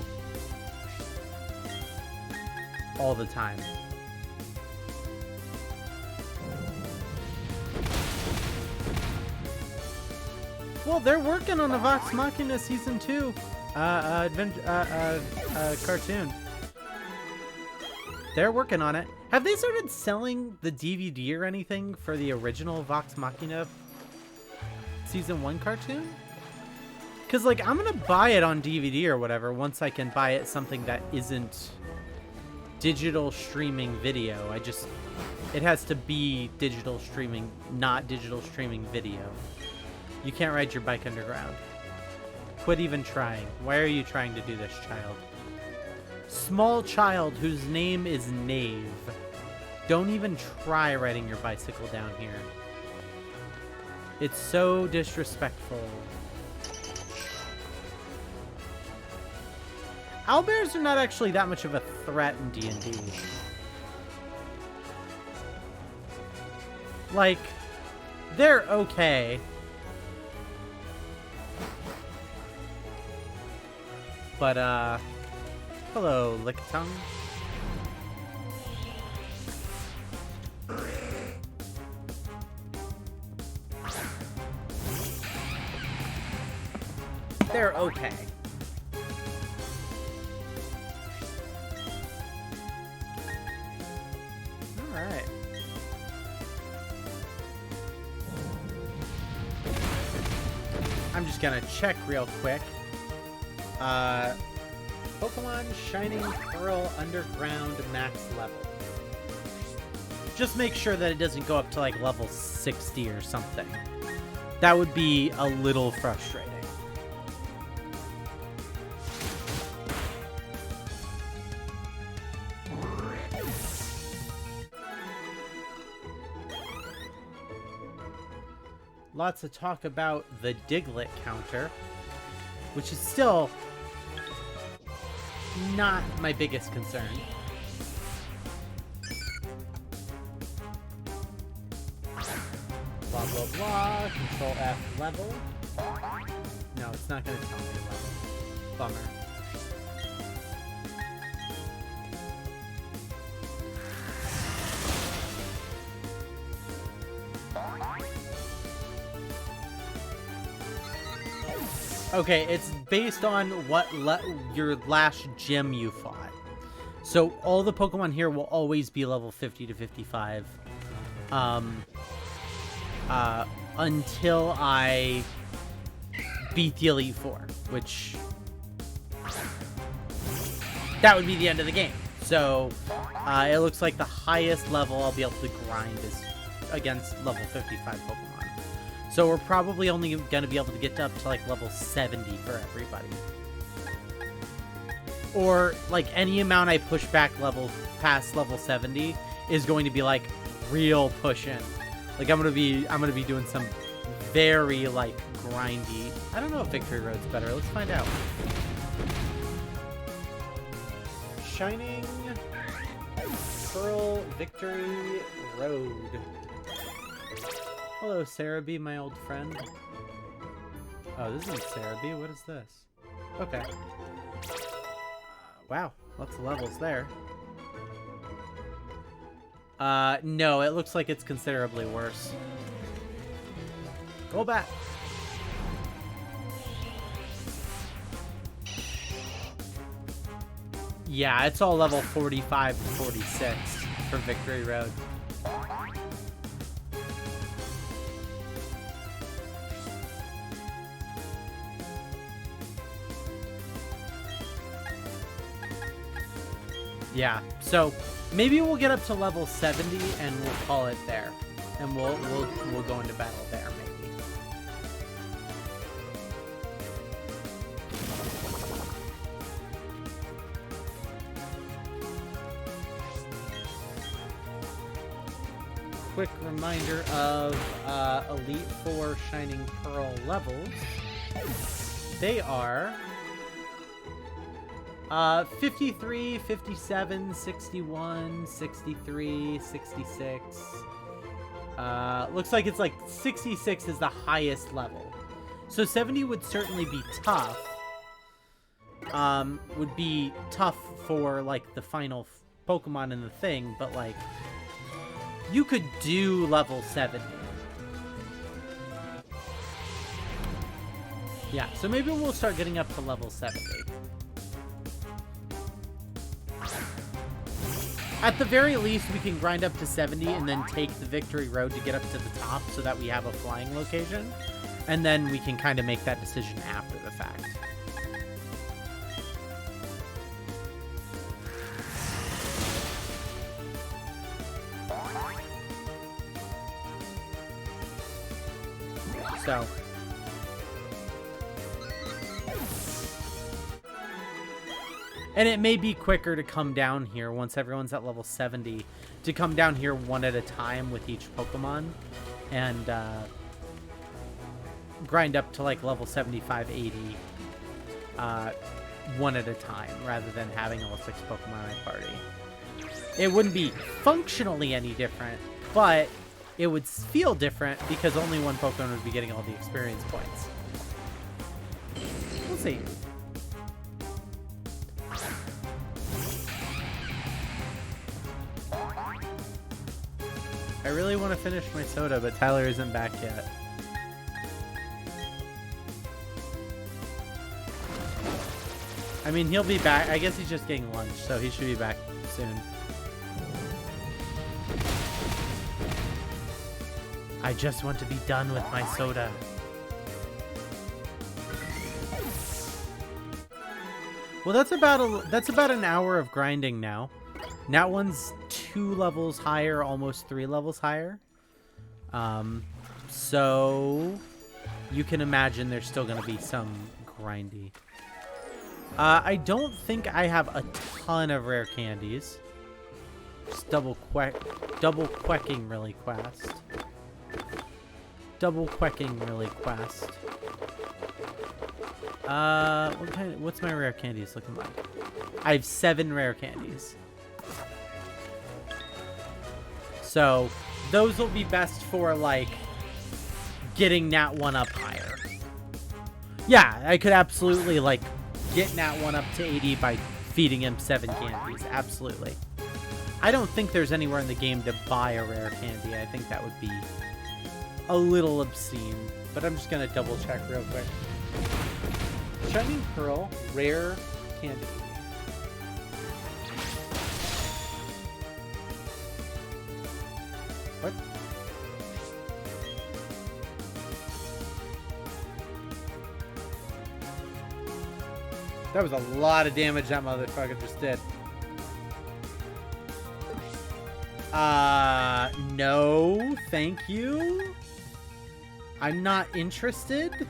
all the time. Well, they're working on a Vox Machina Season 2 cartoon. They're working on it. Have they started selling the DVD or anything for the original Vox Machina Season 1 cartoon? Because, like, I'm going to buy it on DVD or whatever once I can buy it something that isn't digital streaming video. It has to be digital streaming, not digital streaming video. You can't ride your bike underground. Quit even trying. Why are you trying to do this, child? Small child whose name is Knave. Don't even try riding your bicycle down here. It's so disrespectful. Owlbears are not actually that much of a threat in D&D. Like, they're okay. But, hello, Lickitung. They're okay. Alright. I'm just gonna check real quick. Pokemon Shining Pearl Underground max level. Just make sure that it doesn't go up to like level 60 or something. That would be a little frustrating. Lots of talk about the Diglett counter, which is still not my biggest concern. Blah, blah, blah. Control F level. No, it's not going to tell me level. Bummer. Okay, it's based on what your last gym you fought. So all the Pokemon here will always be level 50 to 55. Until I beat the Elite Four, which that would be the end of the game. So it looks like the highest level I'll be able to grind is against level 55 Pokemon. So we're probably only going to be able to get up to like level 70 for everybody. Or like any amount I push back past level 70 is going to be like real pushing. Like I'm gonna be doing some very like grindy. I don't know if Victory Road's better. Let's find out. Shining Pearl Victory Road. Hello, Sarah B, my old friend. Oh, this isn't Sarah B. What is this? Okay. Wow, lots of levels there. No, it looks like it's considerably worse. Go back. Yeah, it's all level 45 to 46 for Victory Road. Yeah, so maybe we'll get up to level 70 and we'll call it there. And we'll go into battle there, maybe. Quick reminder of Elite Four Shining Pearl levels. They are 53, 57, 61, 63, 66. Looks like it's like 66 is the highest level. So 70 would certainly be tough. Would be tough for like the final Pokemon in the thing, but like you could do level 70. Yeah, so maybe we'll start getting up to level 70. At the very least, we can grind up to 70 and then take the Victory Road to get up to the top so that we have a flying location. And then we can kind of make that decision after the fact. So... and it may be quicker to come down here once everyone's at level 70, to come down here one at a time with each Pokemon, and grind up to like level 75, 80, one at a time, rather than having all 6 Pokemon in a party. It wouldn't be functionally any different, but it would feel different because only one Pokemon would be getting all the experience points. We'll see. I really want to finish my soda, but Tyler isn't back yet. I mean, he'll be back. I guess he's just getting lunch, so he should be back soon. I just want to be done with my soda. Well, that's about an hour of grinding now. That one's 2 levels higher, almost 3 levels higher. So you can imagine there's still going to be some grindy. I don't think I have a ton of rare candies. Just double quecking really quest. Double quecking really quest. What's my rare candies looking like? I have 7 rare candies. So those will be best for like getting Nat 1 up higher. Yeah, I could absolutely like get Nat 1 up to 80 by feeding him 7 candies. Absolutely. I don't think there's anywhere in the game to buy a rare candy. I think that would be a little obscene, but I'm just gonna double check real quick. Shining Pearl, rare candy. What? That was a lot of damage that motherfucker just did. No, thank you. I'm not interested.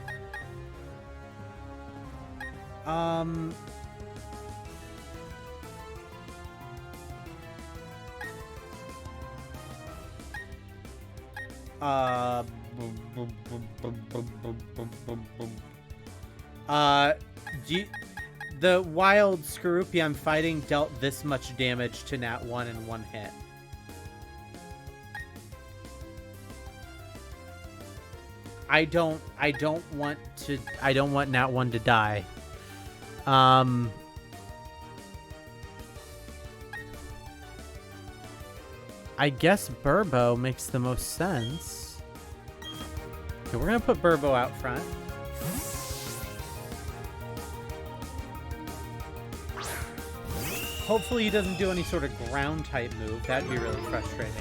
The wild Skorupi I'm fighting dealt this much damage to Nat 1 in 1 hit. I don't want Nat 1 to die. I guess Burbo makes the most sense. Okay, we're gonna put Burbo out front. Hopefully he doesn't do any sort of ground type move. That'd be really frustrating.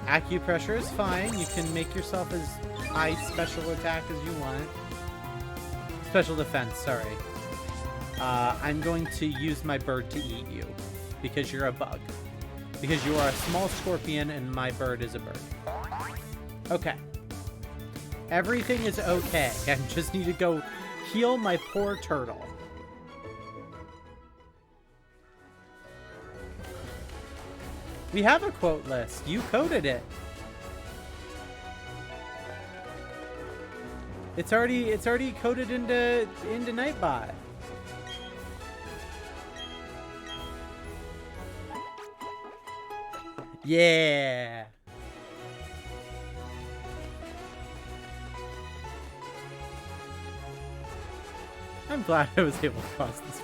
Acupressure is fine. You can make yourself as high special attack as you want. Special defense, sorry. I'm going to use my bird to eat you because you're a bug. Because you are a small scorpion and my bird is a bird. Okay. Everything is okay. I just need to go heal my poor turtle. We have a quote list. You coded it. It's already coded into Nightbot. Yeah. I'm glad I was able to cross this.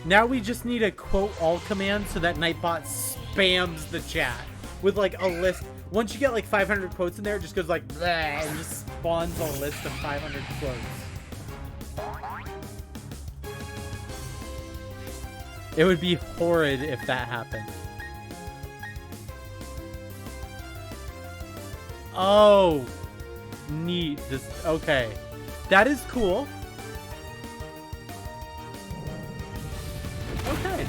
Now we just need a quote all command so that Nightbot spams the chat with like a list. Once you get like 500 quotes in there, it just goes like bleh, and just spawns a list of 500 quotes. It would be horrid if that happened. Oh, neat. This okay. That is cool. Okay.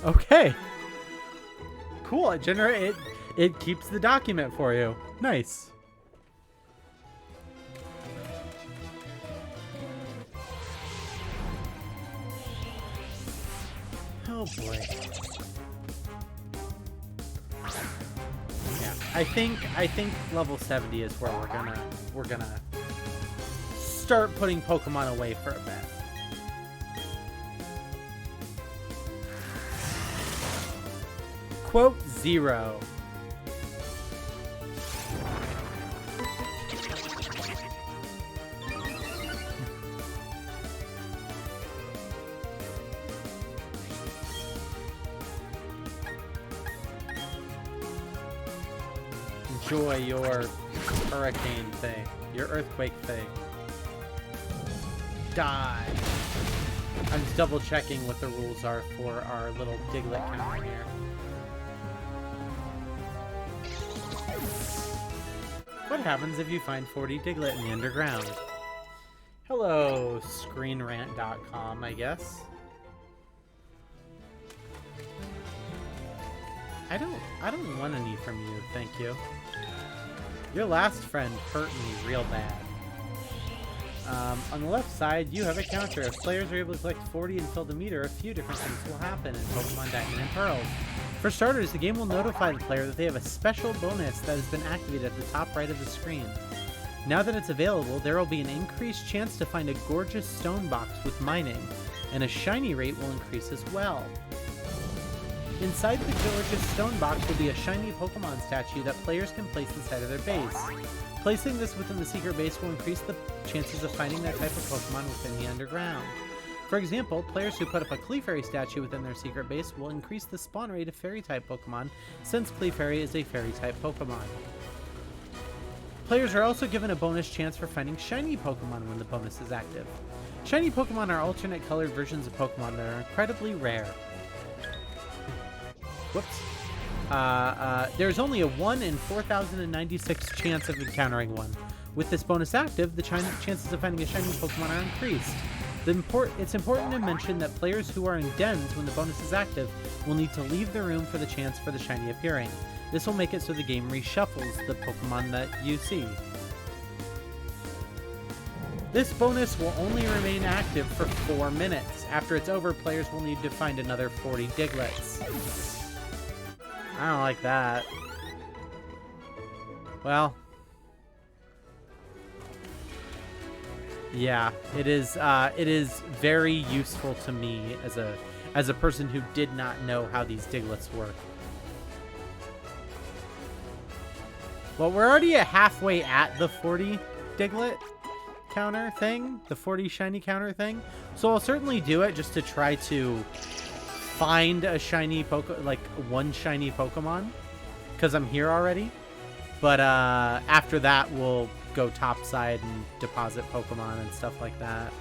Okay. Cool. It keeps the document for you. Nice. Oh boy. Yeah, I think level 70 is where we're gonna start putting Pokemon away for a bit. Quote 0. Enjoy your hurricane thing, your earthquake thing. Die. I'm just double checking what the rules are for our little Diglett counter here. What happens if you find 40 Diglett in the underground? Hello, screenrant.com, I guess. I don't want any from you, thank you. Your last friend hurt me real bad. On the left side, you have a counter. If players are able to collect 40 and fill the meter, a few different things will happen in Pokemon Diamond and Pearl. For starters, the game will notify the player that they have a special bonus that has been activated at the top right of the screen. Now that it's available, there will be an increased chance to find a gorgeous stone box with mining, and a shiny rate will increase as well. Inside the gorgeous stone box will be a shiny Pokemon statue that players can place inside of their base. Placing this within the secret base will increase the chances of finding that type of Pokemon within the underground. For example, players who put up a Clefairy statue within their secret base will increase the spawn rate of Fairy-type Pokemon, since Clefairy is a Fairy-type Pokemon. Players are also given a bonus chance for finding shiny Pokemon when the bonus is active. Shiny Pokemon are alternate colored versions of Pokemon that are incredibly rare. Whoops. There's only a 1 in 4,096 chance of encountering one. With this bonus active, the chances of finding a shiny Pokemon are increased. It's important to mention that players who are in dens when the bonus is active will need to leave the room for the chance for the shiny appearing. This will make it so the game reshuffles the Pokemon that you see. This bonus will only remain active for 4 minutes. After it's over, players will need to find another 40 Digletts. I don't like that. Well. Yeah, it is very useful to me as a person who did not know how these Digletts work. Well, we're already halfway at the 40, Diglett counter thing, the 40 shiny counter thing. So I'll certainly do it just to try to find a shiny one shiny Pokemon, because I'm here already. But after that, we'll go topside and deposit Pokemon and stuff like that.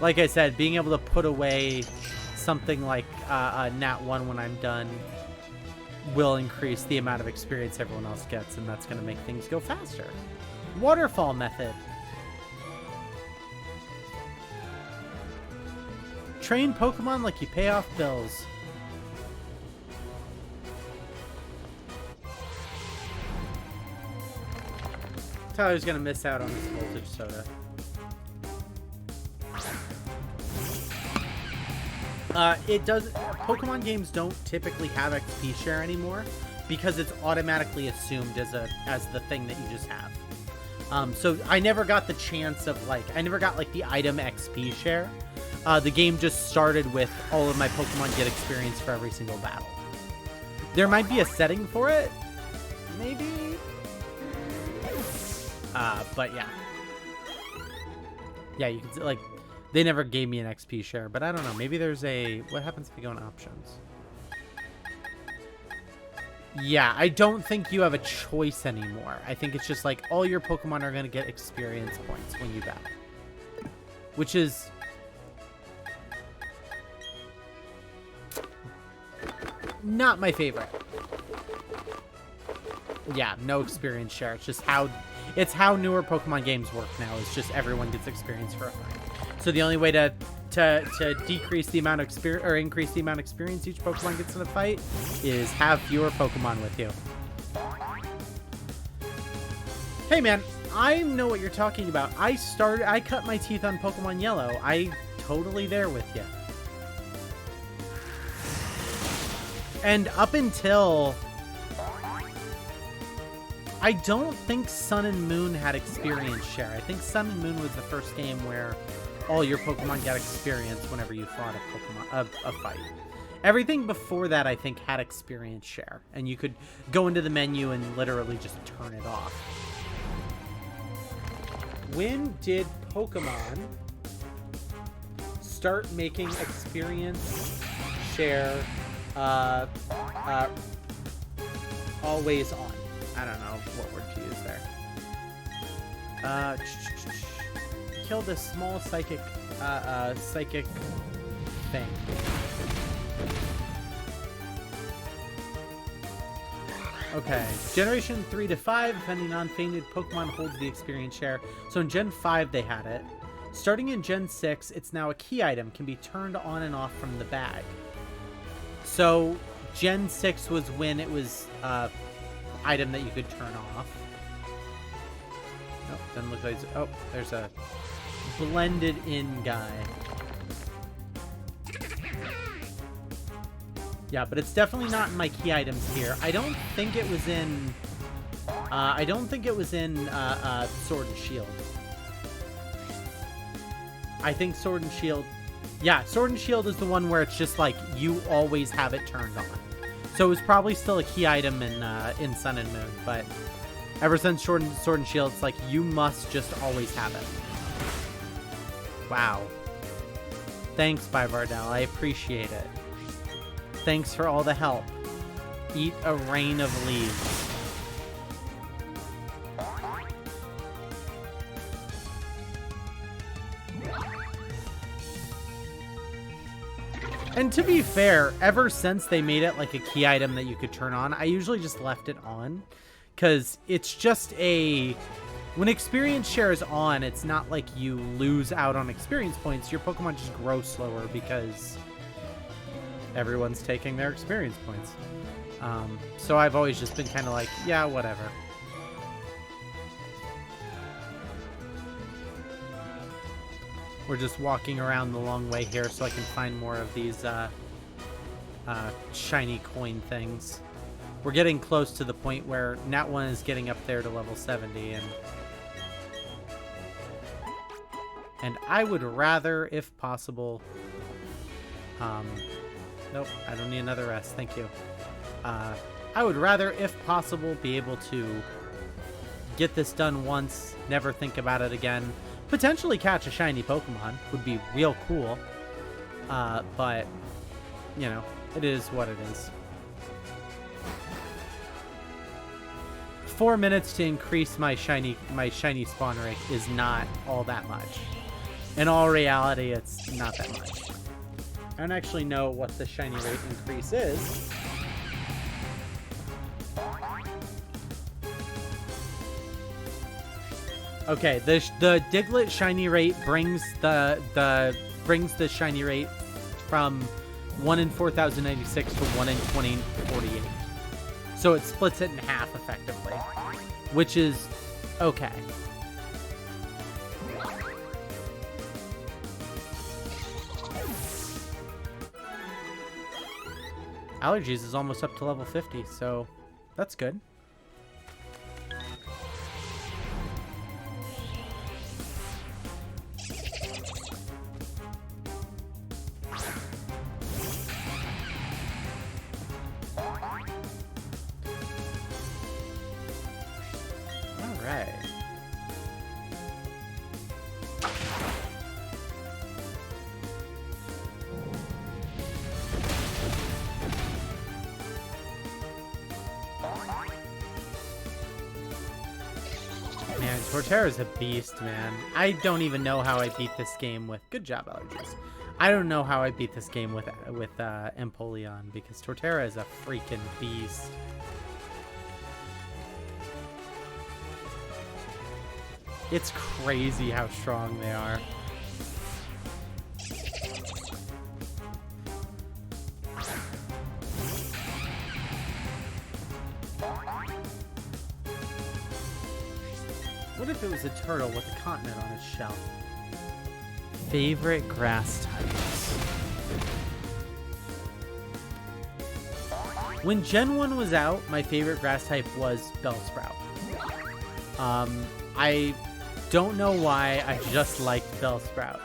Like I said, being able to put away something like Nat 1 when I'm done will increase the amount of experience everyone else gets, and that's going to make things go faster. Waterfall method. Train Pokemon like you pay off bills. Tyler's going to miss out on his voltage soda. Pokemon games don't typically have XP share anymore because it's automatically assumed as the thing that you just have. So I never got the chance of I never got the item XP share. The game just started with all of my Pokemon get experience for every single battle. There might be a setting for it, maybe. But yeah. Yeah, you can see, they never gave me an XP share, but I don't know. Maybe there's what happens if you go in options? Yeah, I don't think you have a choice anymore. I think it's just all your Pokemon are going to get experience points when you battle. Which is... not my favorite. Yeah, no experience share. It's just how newer Pokemon games work now. It's just everyone gets experience for a fight. So the only way to decrease the amount of experience or increase the amount of experience each Pokemon gets in a fight is have fewer Pokemon with you. Hey man, I know what you're talking about. I cut my teeth on Pokemon Yellow. I totally there with you. And up until... I don't think Sun and Moon had experience share. I think Sun and Moon was the first game where all your Pokemon got experience whenever you fought a fight. Everything before that, I think, had experience share. And you could go into the menu and literally just turn it off. When did Pokemon start making experience share always on? I don't know what word to use there. Kill this small psychic thing. Okay, Generation 3 to 5, if any non-fainted Pokemon holds the experience share. So in Gen 5 they had it. Starting in Gen 6, it's now a key item, can be turned on and off from the bag. So Gen 6 was when it was item that you could turn off. Oh, doesn't look like it's... Oh, there's a blended in guy. Yeah, but it's definitely not in my key items here. I don't think it was in... Sword and Shield. I think Sword and Shield... Yeah, Sword and Shield is the one where it's just you always have it turned on. So it was probably still a key item in Sun and Moon, but ever since Sword and Shield, it's you must just always have it. Wow. Thanks, Bivardell. I appreciate it. Thanks for all the help. Eat a rain of leaves. And to be fair, ever since they made it a key item that you could turn on, I usually just left it on. Because it's just when experience share is on, it's not you lose out on experience points. Your Pokemon just grow slower because everyone's taking their experience points. So I've always just been kind of yeah, whatever. We're just walking around the long way here so I can find more of these shiny coin things. We're getting close to the point where Nat 1 is getting up there to level 70, and I would rather, if possible... Nope, I don't need another rest, thank you. I would rather, if possible, be able to get this done once, never think about it again. Potentially catch a shiny Pokemon would be real cool. But, you know, it is what it is. 4 minutes to increase my shiny spawn rate is not all that much. In all reality, it's not that much. I don't actually know what the shiny rate increase is. Okay, the Diglett shiny rate brings the shiny rate from 1 in 4096 to 1 in 2048. So it splits it in half effectively, which is okay. Allergies is almost up to level 50, so that's good. Torterra's a beast, man. I don't even know how I beat this game with... Good job, Allergies. I don't know how I beat this game with Empoleon, because Torterra is a freaking beast. It's crazy how strong they are. What if it was a turtle with a continent on its shell? Favorite grass types. When Gen 1 was out, my favorite grass type was Bellsprout. I don't know why, I just liked Bellsprout.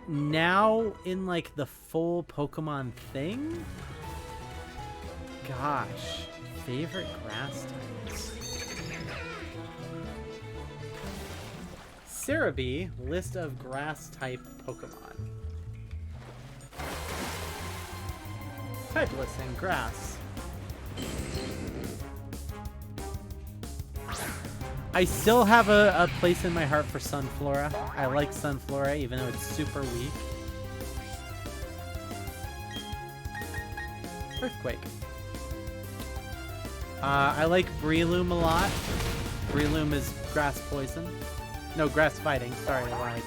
Now, in like the full Pokemon thing? Gosh, favorite grass types. Cerebi, list of grass-type Pokemon. Type listing, grass. I still have a place in my heart for Sunflora. I like Sunflora, even though it's super weak. Earthquake. I like Breloom a lot. Breloom is grass poison. No, grass fighting. Sorry, I lied.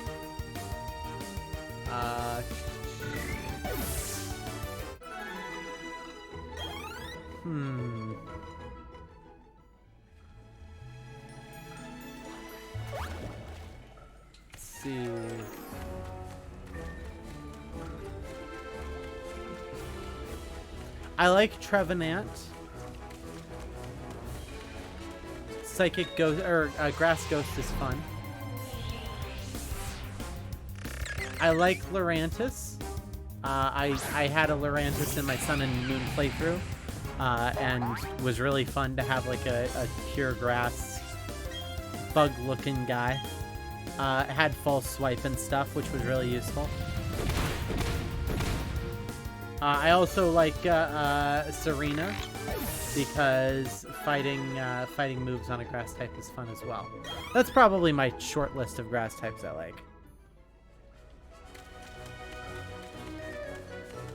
Let's see. I like Trevenant. Psychic Ghost, or Grass Ghost is fun. I like Lurantis. I had a Lurantis in my Sun and Moon playthrough, and was really fun to have like a pure grass bug-looking guy. It had false swipe and stuff, which was really useful. I also like Serena, because fighting moves on a grass type is fun as well. That's probably my short list of grass types I like.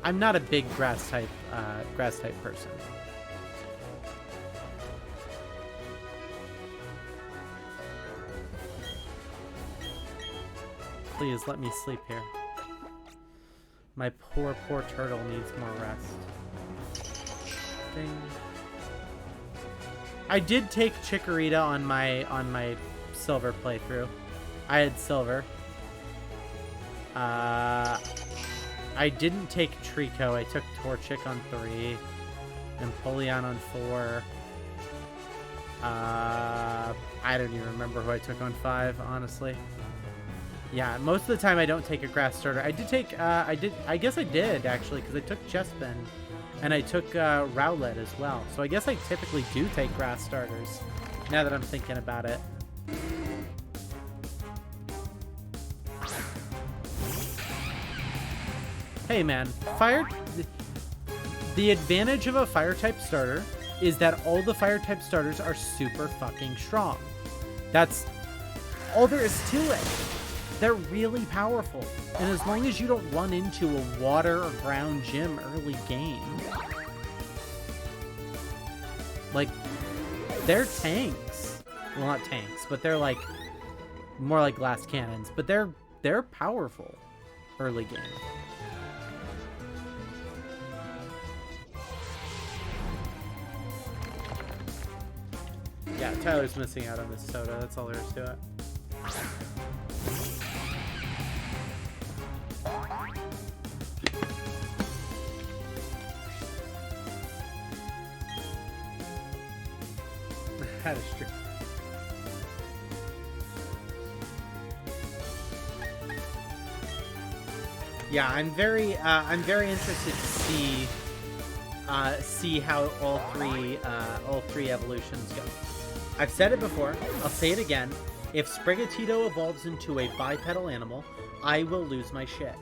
I'm not a big grass type person. Please let me sleep here. My poor turtle needs more rest. Ding. I did take Chikorita on my silver playthrough. I had silver. I didn't take Trico. I took Torchic on 3. Empoleon on 4. I don't even remember who I took on 5, honestly. Yeah, most of the time I don't take a grass starter. I did take, I guess I did, actually, because I took Chespin And I took Rowlet as well. So I guess I typically do take grass starters, now that I'm thinking about it. Hey man, the advantage of a fire type starter is that all the fire type starters are super fucking strong. That's all there is to it. They're really powerful. And as long as you don't run into a water or ground gym early game, like, they're tanks. Well, not tanks, but they're like more like glass cannons, but they're powerful early game. Yeah, Tyler's missing out on this soda. That's all there is to it. That is true. Yeah, I'm very interested to see how all three evolutions go. I've said it before, I'll say it again. If Sprigatito evolves into a bipedal animal, I will lose my shit.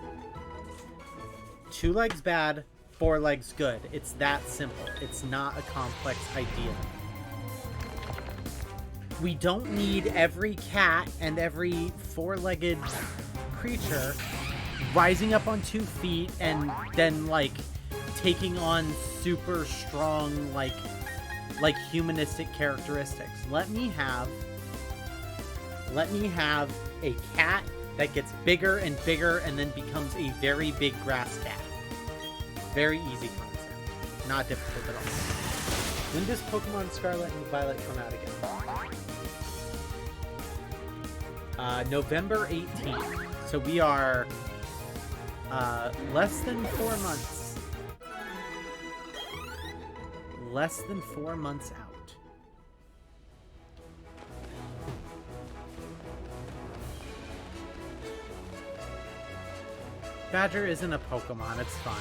2 legs bad, 4 legs good. It's that simple. It's not a complex idea. We don't need every cat and every 4-legged creature rising up on 2 feet and then, like, taking on super strong, like humanistic characteristics. Let me have a cat that gets bigger and bigger and then becomes a very big grass cat. Very easy concept. Not difficult at all. When does Pokemon Scarlet and Violet come out again? November 18th. So we are less than 4 months. Less than 4 months out. Badger isn't a Pokemon, it's fine.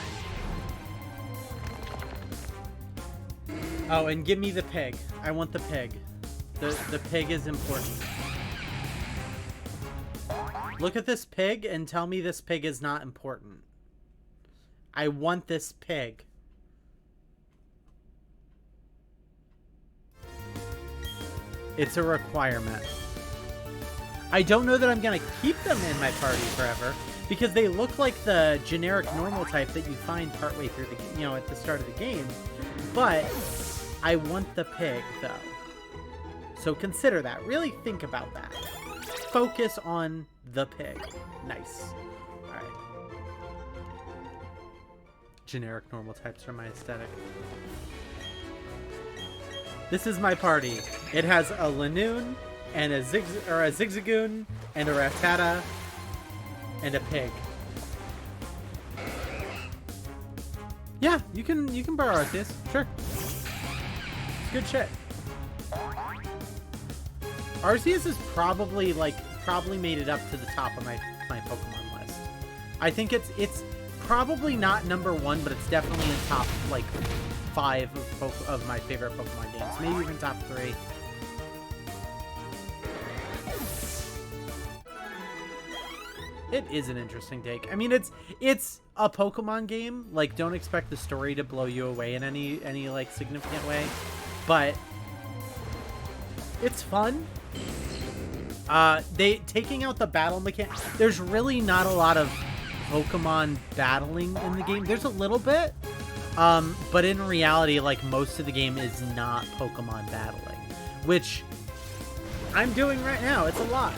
Oh, and give me the pig. I want the pig. The pig is important. Look at this pig and tell me this pig is not important. I want this pig. It's a requirement. I don't know that I'm gonna keep them in my party forever because they look like the generic normal type that you find partway through the, at the start of the game. But I want the pig though. So consider that. Really think about that. Focus on the pig. Nice. All right. Generic normal types are my aesthetic. This is my party. It has a Lanoon and a Zigzagoon and a Rattata and a pig. Yeah, you can borrow Arceus. Sure. It's good shit. Arceus is probably made it up to the top of my Pokemon list. I think it's probably not number 1, but it's definitely in top 5 of my favorite Pokemon games. Maybe even top 3. It is an interesting take. I mean, it's a Pokemon game. Like, don't expect the story to blow you away in any significant way, but it's fun. They taking out the battle mechanic. There's really not a lot of Pokemon battling in the game. There's a little bit. But in reality, most of the game is not Pokemon battling, which I'm doing right now. It's a lot.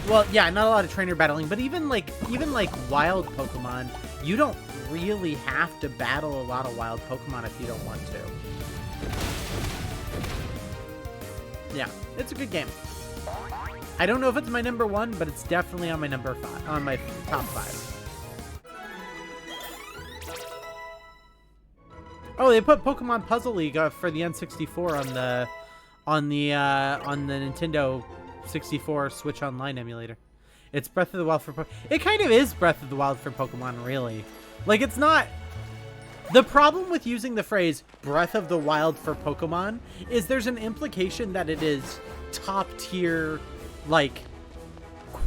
Well, yeah, not a lot of trainer battling, but even wild Pokemon, you don't really have to battle a lot of wild Pokemon if you don't want to. Yeah, it's a good game. I don't know if it's my number 1, but it's definitely on my on my top 5. Oh, they put Pokemon Puzzle League for the N64 on the Nintendo 64 Switch Online emulator. It's Breath of the Wild for Pokemon. It kind of is Breath of the Wild for Pokemon, really. It's not The problem with using the phrase Breath of the Wild for Pokemon is there's an implication that it is top tier, like,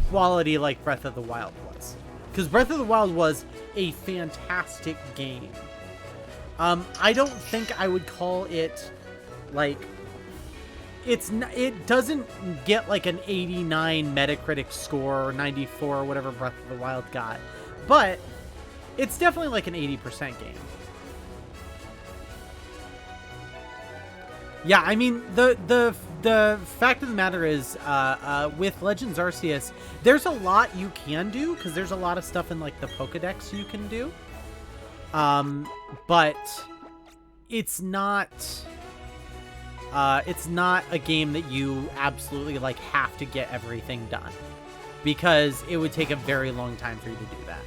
quality like Breath of the Wild was. Because Breath of the Wild was a fantastic game. I don't think I would call it, like, it doesn't get like an 89 Metacritic score or 94 or whatever Breath of the Wild got. But it's definitely like an 80% game. Yeah, I mean, the fact of the matter is, with Legends Arceus, there's a lot you can do, because there's a lot of stuff in, like, the Pokedex you can do. But it's not a game that you absolutely, like, have to get everything done, because it would take a very long time for you to do that.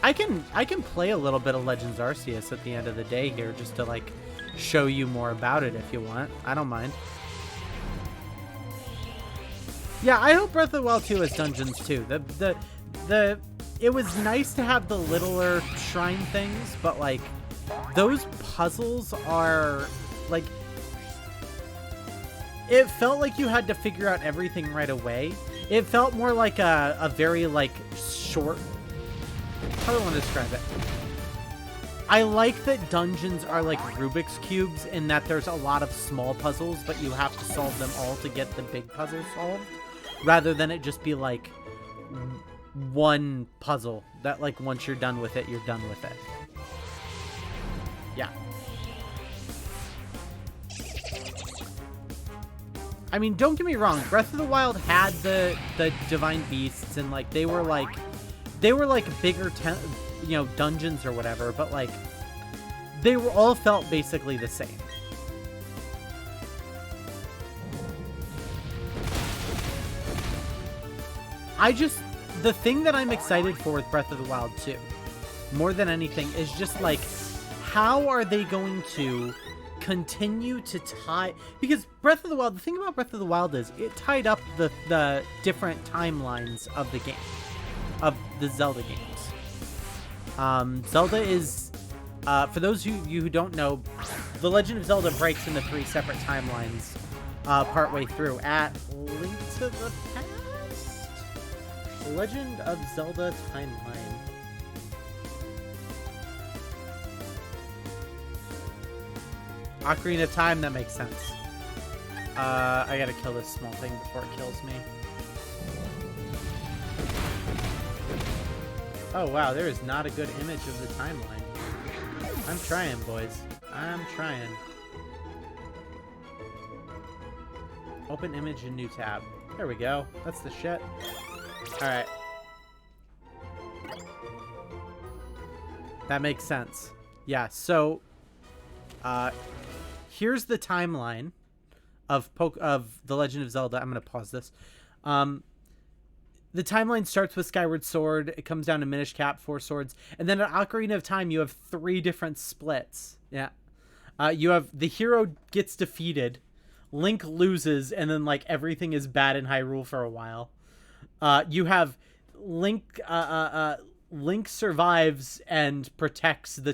I can play a little bit of Legends Arceus at the end of the day here, just to, like, show you more about it if you want. I don't mind. Yeah, I hope Breath of the Wild 2 has dungeons too. It was nice to have the littler shrine things, but, like, those puzzles are, like, it felt like you had to figure out everything right away. It felt more like a very, like, short... How do I want to describe it? I like that dungeons are like Rubik's Cubes in that there's a lot of small puzzles, but you have to solve them all to get the big puzzle solved, rather than it just be like one puzzle that, like, once you're done with it, you're done with it. Yeah. I mean, don't get me wrong, Breath of the Wild had the divine beasts, and, like, they were like bigger, dungeons or whatever, but, like, they were all felt basically the same. The thing that I'm excited for with Breath of the Wild 2, more than anything, is just, like, how are they going to continue to tie... Because Breath of the Wild, the thing about Breath of the Wild is, it tied up the different timelines of the game. Of the Zelda games. Zelda is, for those of you who don't know, The Legend of Zelda breaks into 3 separate timelines partway through at Link to the Past? Legend of Zelda timeline. Ocarina of Time, that makes sense. I gotta kill this small thing before it kills me. Oh wow, there is not a good image of the timeline. I'm trying, boys. I'm trying. Open image in new tab. There we go. That's the shit. Alright. That makes sense. Yeah, so here's the timeline of The Legend of Zelda. I'm gonna pause this. The timeline starts with Skyward Sword. It comes down to Minish Cap, 4 swords. And then at Ocarina of Time, you have 3 different splits. Yeah. You have the hero gets defeated. Link loses. And then, like, everything is bad in Hyrule for a while. You have Link... Link survives and protects the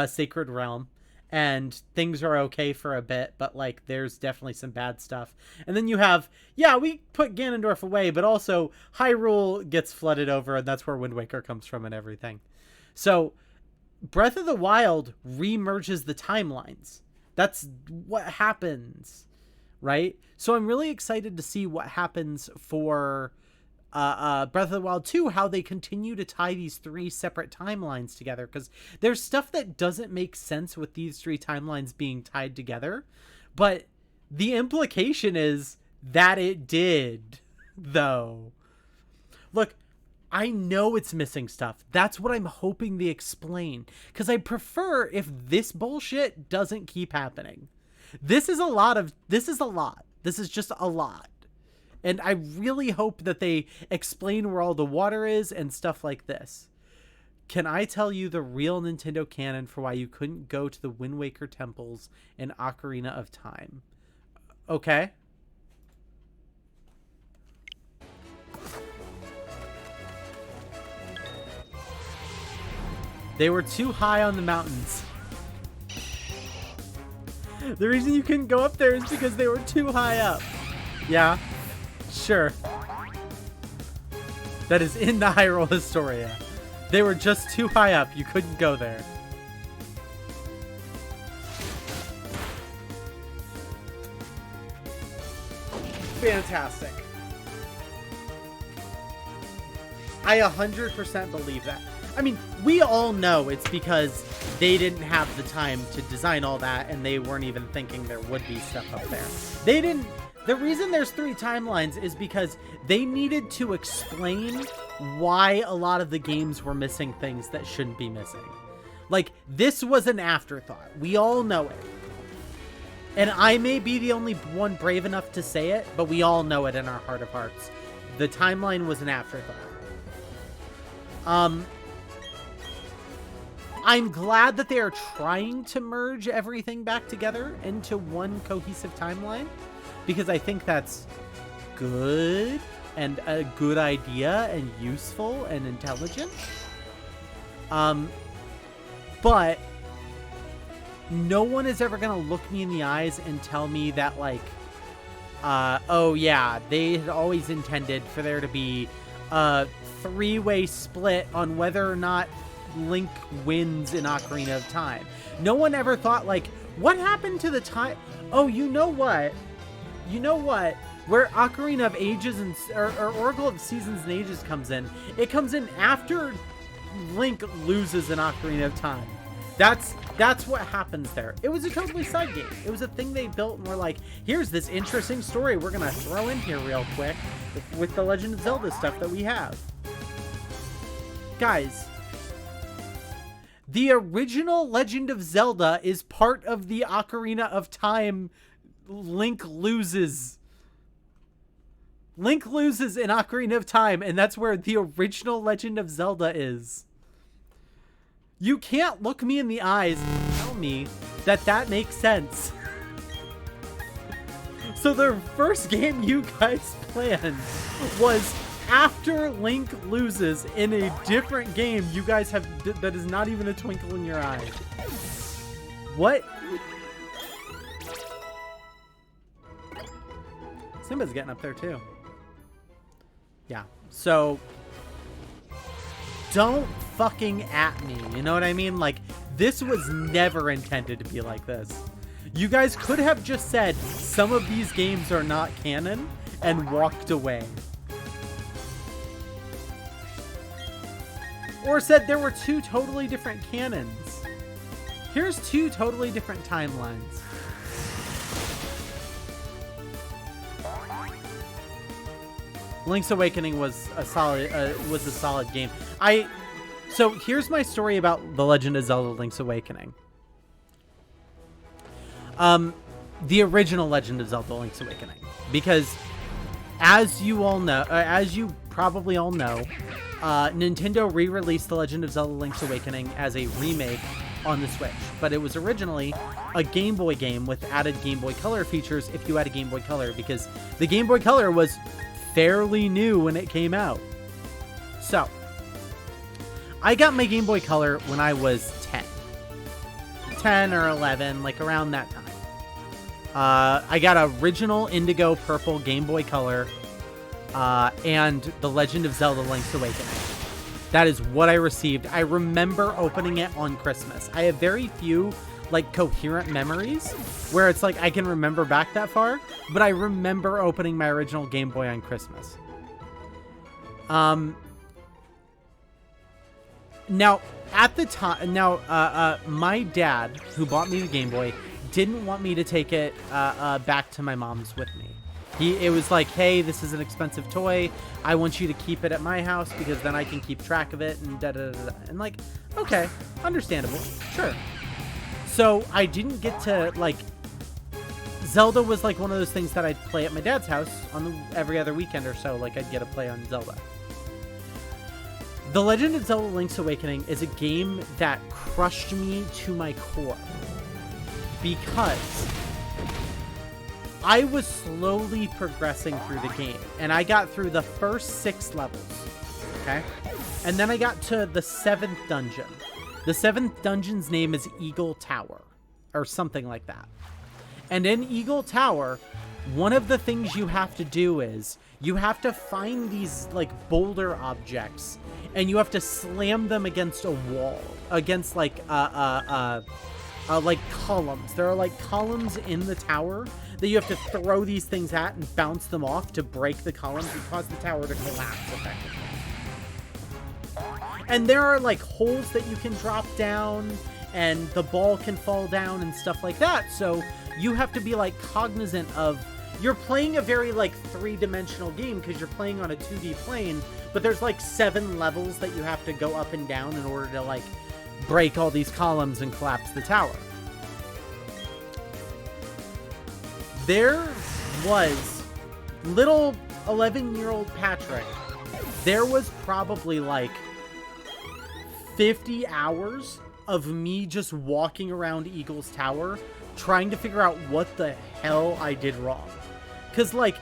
Sacred Realm. And things are okay for a bit, but, like, there's definitely some bad stuff. And then you have, yeah, we put Ganondorf away, but also Hyrule gets flooded over, and that's where Wind Waker comes from and everything. So, Breath of the Wild remerges the timelines. That's what happens, right? So I'm really excited to see what happens for Breath of the Wild 2, how they continue to tie these 3 separate timelines together, because there's stuff that doesn't make sense with these 3 timelines being tied together, but the implication is that it did, though. Look, I know it's missing stuff. That's what I'm hoping they explain, because I prefer if this bullshit doesn't keep happening. This is just a lot. And I really hope that they explain where all the water is and stuff like this. Can I tell you the real Nintendo canon for why you couldn't go to the Wind Waker temples in Ocarina of Time? Okay. They were too high on the mountains. The reason you couldn't go up there is because they were too high up. Yeah, sure. That is in the Hyrule Historia. They were just too high up. You couldn't go there. Fantastic. I 100% believe that. I mean, we all know it's because they didn't have the time to design all that, and they weren't even thinking there would be stuff up there. They didn't... The reason there's 3 timelines is because they needed to explain why a lot of the games were missing things that shouldn't be missing. Like, this was an afterthought. We all know it. And I may be the only one brave enough to say it, but we all know it in our heart of hearts. The timeline was an afterthought. I'm glad that they are trying to merge everything back together into one cohesive timeline, because I think that's good and a good idea and useful and intelligent. But no one is ever going to look me in the eyes and tell me that, like, oh yeah, they had always intended for there to be a 3-way split on whether or not Link wins in Ocarina of Time. No one ever thought, like, what happened to the time? Oh, you know what? You know what? Where Ocarina of Ages and or Oracle of Seasons and Ages comes in, it comes in after Link loses in Ocarina of Time. That's what happens there. It was a totally side game. It was a thing they built and were like, here's this interesting story we're gonna throw in here real quick with the Legend of Zelda stuff that we have. Guys, the original Legend of Zelda is part of the Ocarina of Time. Link loses. Link loses in Ocarina of Time, and that's where the original Legend of Zelda is. You can't look me in the eyes and tell me that that makes sense. So the first game you guys planned was after Link loses in a different game you guys have that is not even a twinkle in your eye. What? Simba's getting up there too. Yeah. So don't fucking at me. You know what I mean? Like, this was never intended to be like this. You guys could have just said some of these games are not canon and walked away. Or said there were 2 totally different canons. Here's 2 totally different timelines. Link's Awakening was a solid game. So here's my story about The Legend of Zelda: Link's Awakening. The original Legend of Zelda: Link's Awakening, because as you all know, as you probably all know, Nintendo re-released The Legend of Zelda: Link's Awakening as a remake on the Switch, but it was originally a Game Boy game with added Game Boy Color features if you had a Game Boy Color, because the Game Boy Color was fairly new when it came out. So, I got my Game Boy Color when I was 10 or 11, like around that time. I got original indigo purple Game Boy Color and The Legend of Zelda: Link's Awakening. That is what I received. I remember opening it on Christmas. I have very few like coherent memories where it's like I can remember back that far, but I remember opening my original Game Boy on Christmas. Now at the time, my dad, who bought me the Game Boy, didn't want me to take it back to my mom's with me. It was like, hey, this is an expensive toy. I want you to keep it at my house because then I can keep track of it and da-da-da-da. And like, okay, understandable, sure. So I didn't get to, like, Zelda was like one of those things that I'd play at my dad's house on every other weekend or so. Like, I'd get to play on Zelda. The Legend of Zelda: Link's Awakening is a game that crushed me to my core because I was slowly progressing through the game, and I got through the first 6 levels, okay? And then I got to the 7th dungeon, The 7th dungeon's name is Eagle Tower, or something like that. And in Eagle Tower, one of the things you have to do is you have to find these like boulder objects, and you have to slam them against a wall, against like columns. There are like columns in the tower that you have to throw these things at and bounce them off to break the columns and cause the tower to collapse effectively. And there are like holes that you can drop down, and the ball can fall down and stuff like that. So you have to be like cognizant of, you're playing a very like 3-dimensional game because you're playing on a 2D plane, but there's like 7 levels that you have to go up and down in order to like break all these columns and collapse the tower. There was little 11-year-old Patrick. There was probably like 50 hours of me just walking around Eagle's Tower trying to figure out what the hell I did wrong. Because, like,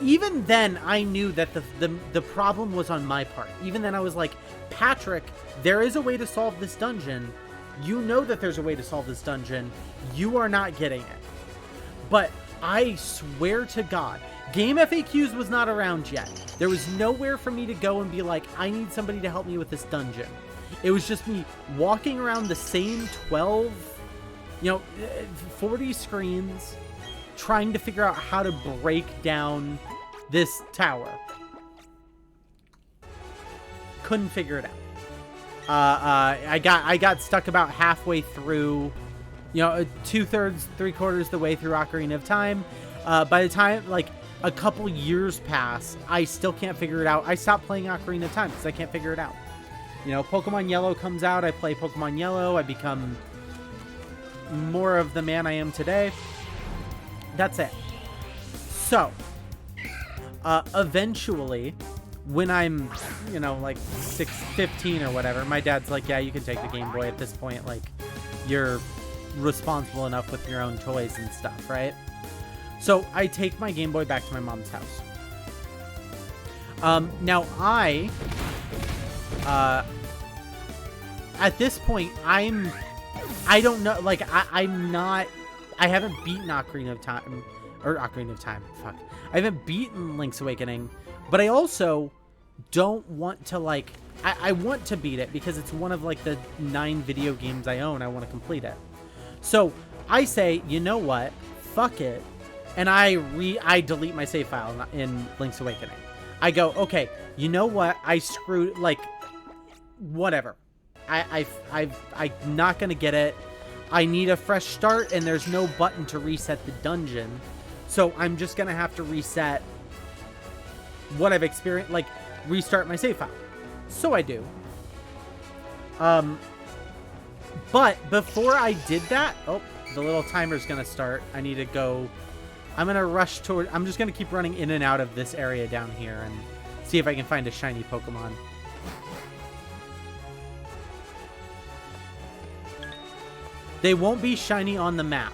even then I knew that the problem was on my part. Even then I was like, Patrick, there is a way to solve this dungeon. You know that there's a way to solve this dungeon. You are not getting it. But I swear to God, GameFAQs was not around yet. There was nowhere for me to go and be like, I need somebody to help me with this dungeon. It was just me walking around the same 12, 40 screens, trying to figure out how to break down this tower. Couldn't figure it out. I got stuck about halfway through, 2/3, 3/4 the way through Ocarina of Time. By the time, like, a couple years pass, I still can't figure it out. I stopped playing Ocarina of Time because I can't figure it out. Pokemon Yellow comes out, I play Pokemon Yellow, I become more of the man I am today. That's it. So, eventually, when I'm, like 15 or whatever, my dad's like, yeah, you can take the Game Boy at this point. Like, you're responsible enough with your own toys and stuff, right? So I take my Game Boy back to my mom's house. Now at this point, I don't know, like, I haven't beaten Ocarina of Time, fuck. I haven't beaten Link's Awakening, but I also don't want to, like, I want to beat it because it's one of, like, the 9 video games I own. I want to complete it. So I say, you know what? Fuck it. And I delete my save file in Link's Awakening. I go, okay, you know what? I screwed, like, whatever. I'm not gonna get it. I need a fresh start, and there's no button to reset the dungeon. So I'm just gonna have to reset what I've experienced, like, restart my save file. So I do. But before I did that, oh, the little timer's gonna start. I need to go. I'm gonna rush toward. I'm just gonna keep running in and out of this area down here and see if I can find a shiny Pokemon. They won't be shiny on the map.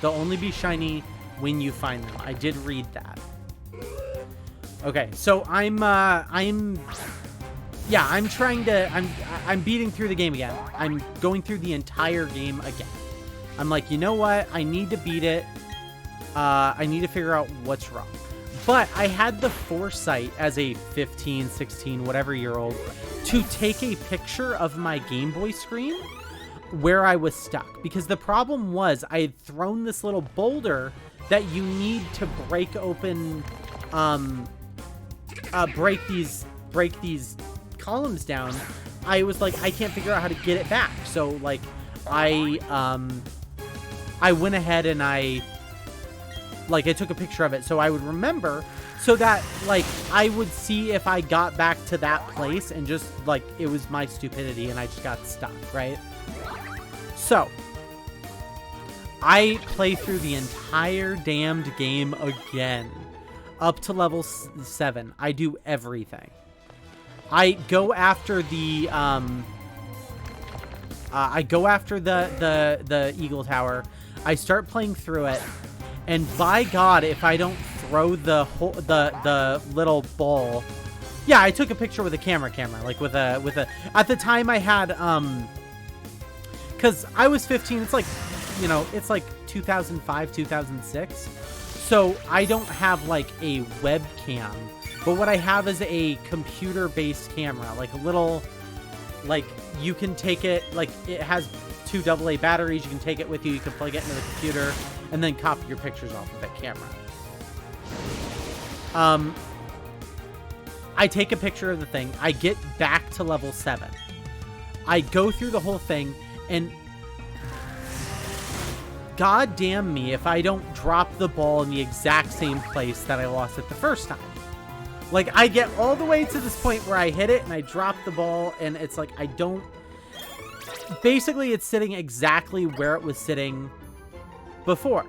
They'll only be shiny when you find them. I did read that. Okay, so I'm beating through the game again. I'm going through the entire game again. I'm like, you know what? I need to beat it. I need to figure out what's wrong. But I had the foresight as a 15, 16, whatever year old to take a picture of my Game Boy screen where I was stuck. Because the problem was I had thrown this little boulder that you need to break open, break these columns down. I was like, I can't figure out how to get it back. So, like, I went ahead and I took a picture of it so I would remember, so that, like, I would see if I got back to that place and just, like, it was my stupidity and I just got stuck, right? So, I play through the entire damned game again. Up to level 7. I do everything. I go after the, the Eagle Tower. I start playing through it. And by God, if I don't throw the little ball... Yeah, I took a picture with a camera, like with a. At the time, I had because I was 15. It's like, you know, it's like 2005, 2006. So I don't have like a webcam, but what I have is a computer-based camera, like a little, like you can take it, like it has 2 AA batteries. You can take it with you. You can plug it into the computer and then copy your pictures off of that camera. I take a picture of the thing. I get back to level 7. I go through the whole thing, and god damn me if I don't drop the ball in the exact same place that I lost it the first time. Like, I get all the way to this point where I hit it, and I drop the ball, and it's like, I don't... Basically, it's sitting exactly where it was sitting before.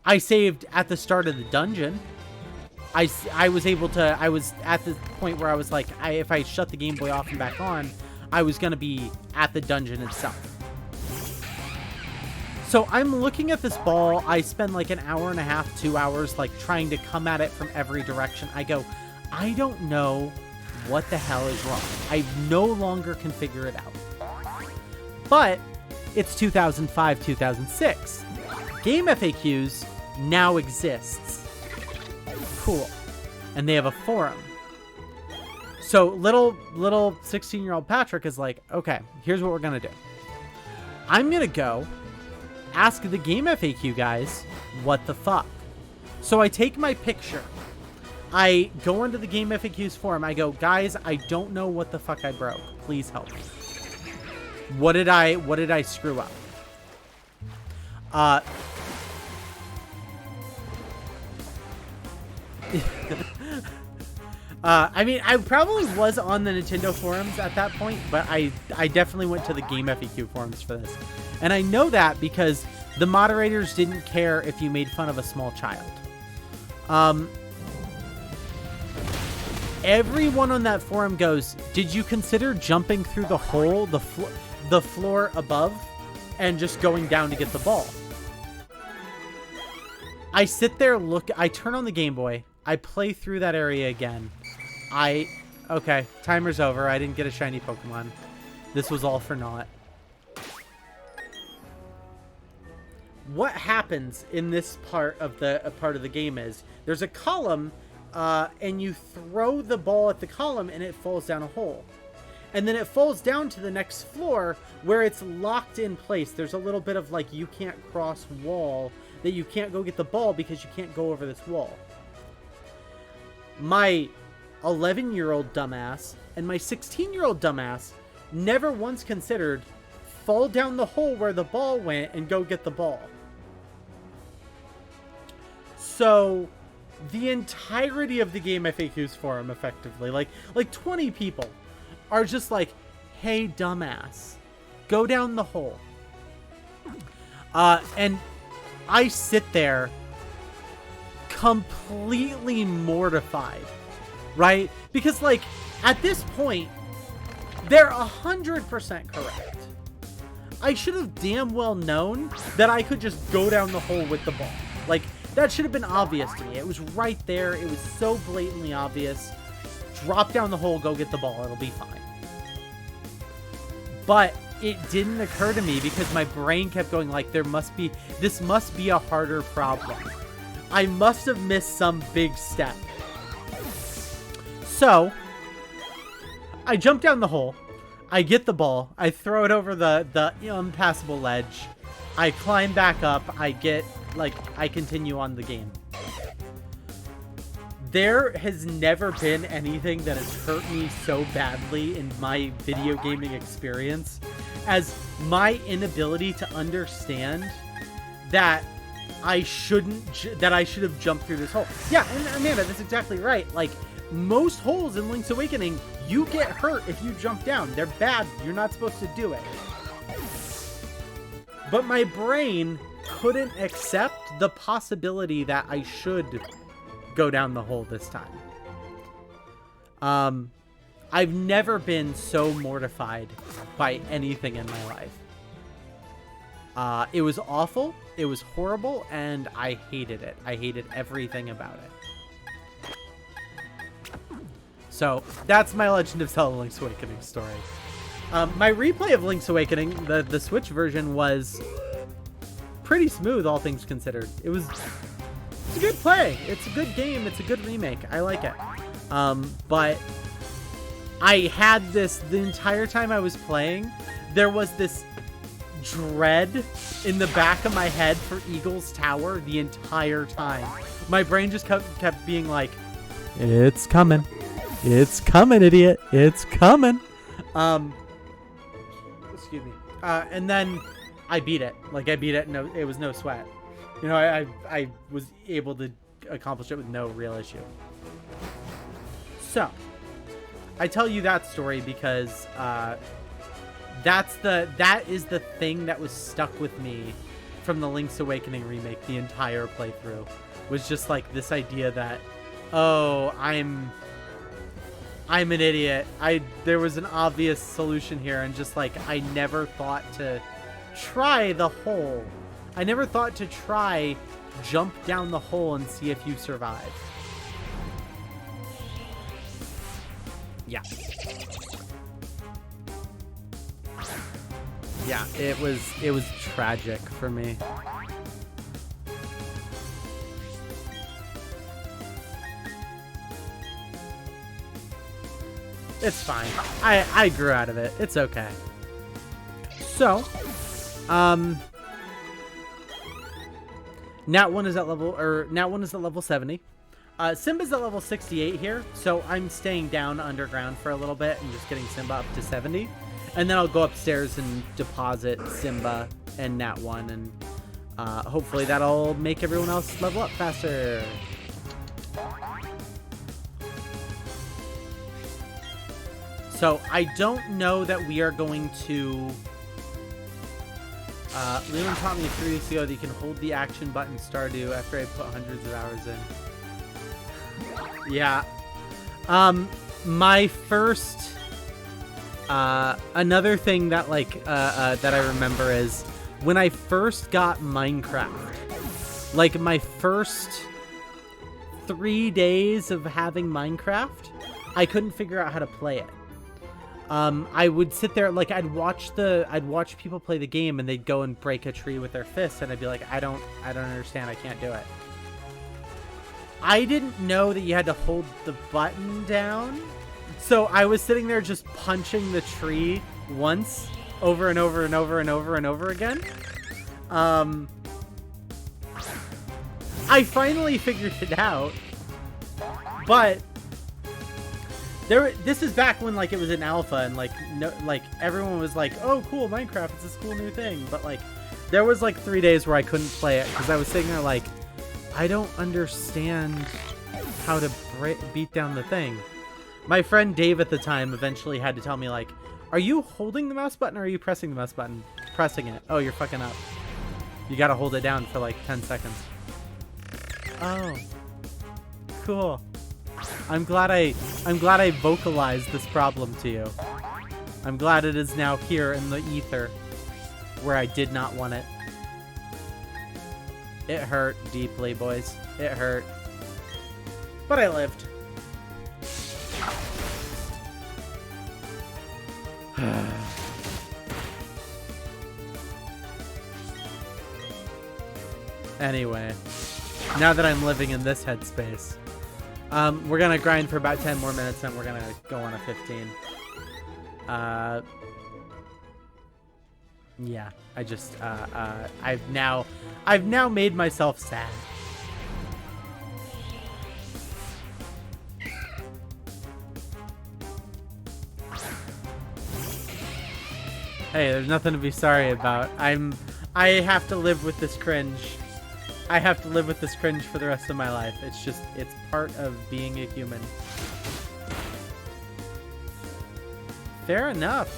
I saved at the start of the dungeon. I was able to, I was at the point where I was like, if I shut the Game Boy off and back on, I was going to be at the dungeon itself. So I'm looking at this ball. I spend like an hour and a half, 2 hours, like trying to come at it from every direction. I go, I don't know what the hell is wrong. I no longer can figure it out. But it's 2005, 2006. GameFAQs now exists. Cool. And they have a forum. So little 16-year-old Patrick is like, okay, here's what we're gonna do. I'm gonna go ask the GameFAQ guys what the fuck. So I take my picture. I go into the GameFAQs forum. I go, guys, I don't know what the fuck I broke. Please help me. What did I screw up? I mean, I probably was on the Nintendo forums at that point, but I definitely went to the GameFAQ forums for this. And I know that because the moderators didn't care if you made fun of a small child. Everyone on that forum goes, did you consider jumping through the hole, the floor above, and just going down to get the ball? I sit there, I turn on the Game Boy, I play through that area again. Okay, timer's over. I didn't get a shiny Pokemon. This was all for naught. What happens in this part of the game is there's a column, and you throw the ball at the column and it falls down a hole. And then it falls down to the next floor where it's locked in place. There's a little bit of like, you can't cross wall, that you can't go get the ball because you can't go over this wall. My 11-year-old dumbass and my 16-year-old dumbass never once considered fall down the hole where the ball went and go get the ball. So the entirety of the GameFAQs forum, effectively, like 20 people are just like, hey, dumbass, go down the hole. And I sit there completely mortified, right? Because, like, at this point, they're 100% correct. I should have damn well known that I could just go down the hole with the ball. Like, that should have been obvious to me. It was right there. It was so blatantly obvious. Drop down the hole, go get the ball. It'll be fine. But it didn't occur to me because my brain kept going like, this must be a harder problem. I must have missed some big step. So, I jump down the hole. I get the ball. I throw it over the impassable ledge. I climb back up. I continue on the game. There has never been anything that has hurt me so badly in my video gaming experience as my inability to understand that I should have jumped through this hole. Yeah, and Amanda, that's exactly right. Like, most holes in Link's Awakening, you get hurt if you jump down. They're bad. You're not supposed to do it. But my brain couldn't accept the possibility that I should go down the hole this time. I've never been so mortified by anything in my life. It was awful, it was horrible, and I hated it. I hated everything about it. So that's my Legend of Zelda Link's Awakening story. My replay of Link's Awakening, the Switch version, was pretty smooth, all things considered. It's a good play. It's a good game. It's a good remake. I like it. But I had this, the entire time I was playing, there was this dread in the back of my head for Eagle's Tower the entire time. My brain just kept being like, it's coming. It's coming, idiot. It's coming. Excuse me. And then I beat it. Like, I beat it. No, it was no sweat. You know, I was able to accomplish it with no real issue. So, I tell you that story because that is the thing that was stuck with me from the Link's Awakening remake the entire playthrough. Was just like this idea that, oh, I'm an idiot. There was an obvious solution here, and just like I never thought to try the hole. I never thought to try jump down the hole and see if you survive. Yeah. Yeah, it was tragic for me. It's fine. I grew out of it. It's okay. So, Nat 1 is at level 70. Simba's at level 68 here, so I'm staying down underground for a little bit and just getting Simba up to 70. And then I'll go upstairs and deposit Simba and Nat 1, and hopefully that'll make everyone else level up faster. So I don't know that we are going to... Leland taught me 3 weeks ago that you can hold the action button Stardew after I put hundreds of hours in. Yeah. My first... another thing that, like, that I remember is when I first got Minecraft. Like, my first 3 days of having Minecraft, I couldn't figure out how to play it. I would sit there, like, I'd watch people play the game, and they'd go and break a tree with their fists, and I'd be like, I don't understand, I can't do it. I didn't know that you had to hold the button down, so I was sitting there just punching the tree once, over and over and over and over and over again. I finally figured it out, but... This is back when, like, it was in alpha, and, like, no, like, everyone was like, oh, cool, Minecraft, it's this cool new thing. But, like, there was, like, 3 days where I couldn't play it, because I was sitting there, like, I don't understand how to beat down the thing. My friend Dave at the time eventually had to tell me, like, are you holding the mouse button, or are you pressing the mouse button? Pressing it. Oh, you're fucking up. You gotta hold it down for, like, 10 seconds. Oh. Cool. I'm glad I vocalized this problem to you. I'm glad it is now here in the ether, where I did not want it. It hurt deeply, boys. It hurt. But I lived. Anyway, now that I'm living in this headspace, we're gonna grind for about 10 more minutes, and we're gonna go on a 15. Yeah, I just, I've now made myself sad. Hey, there's nothing to be sorry about. I have to live with this cringe. I have to live with this cringe for the rest of my life. It's part of being a human. Fair enough.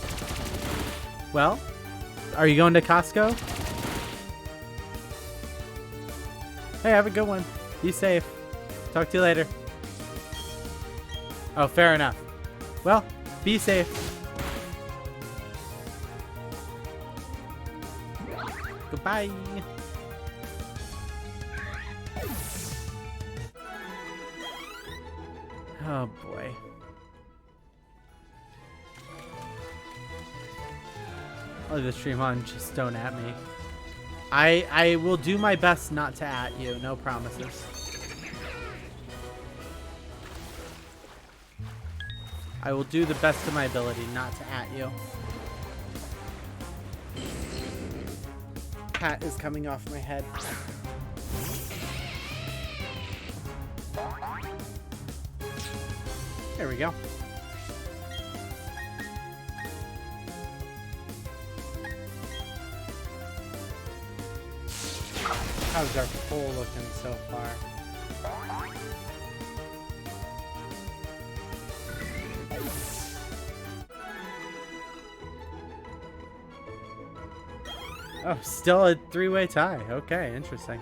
Well, are you going to Costco? Hey, have a good one. Be safe. Talk to you later. Oh, fair enough. Well, be safe. Goodbye. Oh boy. I'll leave the stream on. Just don't at me. I will do my best not to at you. No promises. I will do the best of my ability not to at you. Hat is coming off my head. There we go. How's our poll looking so far? Oh, still a three-way tie. Okay, interesting.